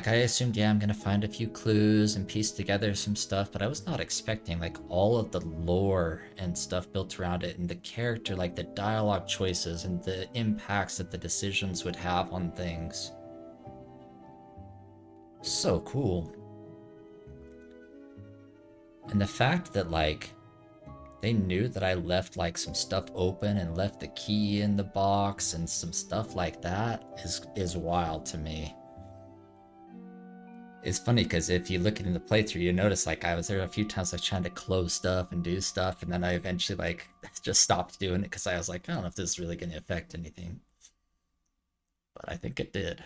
I assumed, yeah, I'm gonna find a few clues and piece together some stuff, but I was not expecting like all of the lore and stuff built around it, and the character, like the dialogue choices and the impacts that the decisions would have on things. So cool. And the fact that like they knew that I left like some stuff open and left the key in the box and some stuff like that is wild to me. It's funny because if you look at in the playthrough, you notice like I was there a few times like trying to close stuff and do stuff, and then I eventually like just stopped doing it because I was like, I don't know if this is really going to affect anything. But I think it did.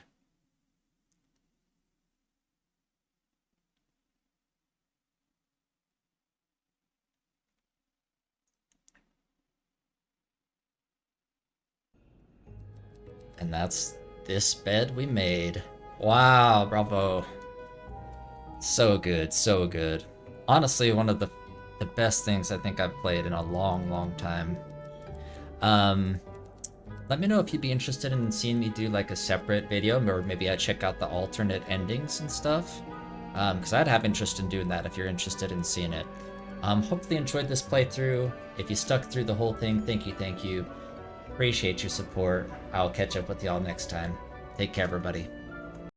And that's this bed we made. Wow, bravo. So good, so good. Honestly, one of the best things I think I've played in a long, long time. Let me know if you'd be interested in seeing me do like a separate video, or maybe I check out the alternate endings and stuff. Because I'd have interest in doing that if you're interested in seeing it. Hopefully you enjoyed this playthrough. If you stuck through the whole thing, thank you, thank you. Appreciate your support. I'll catch up with y'all next time. Take care, everybody.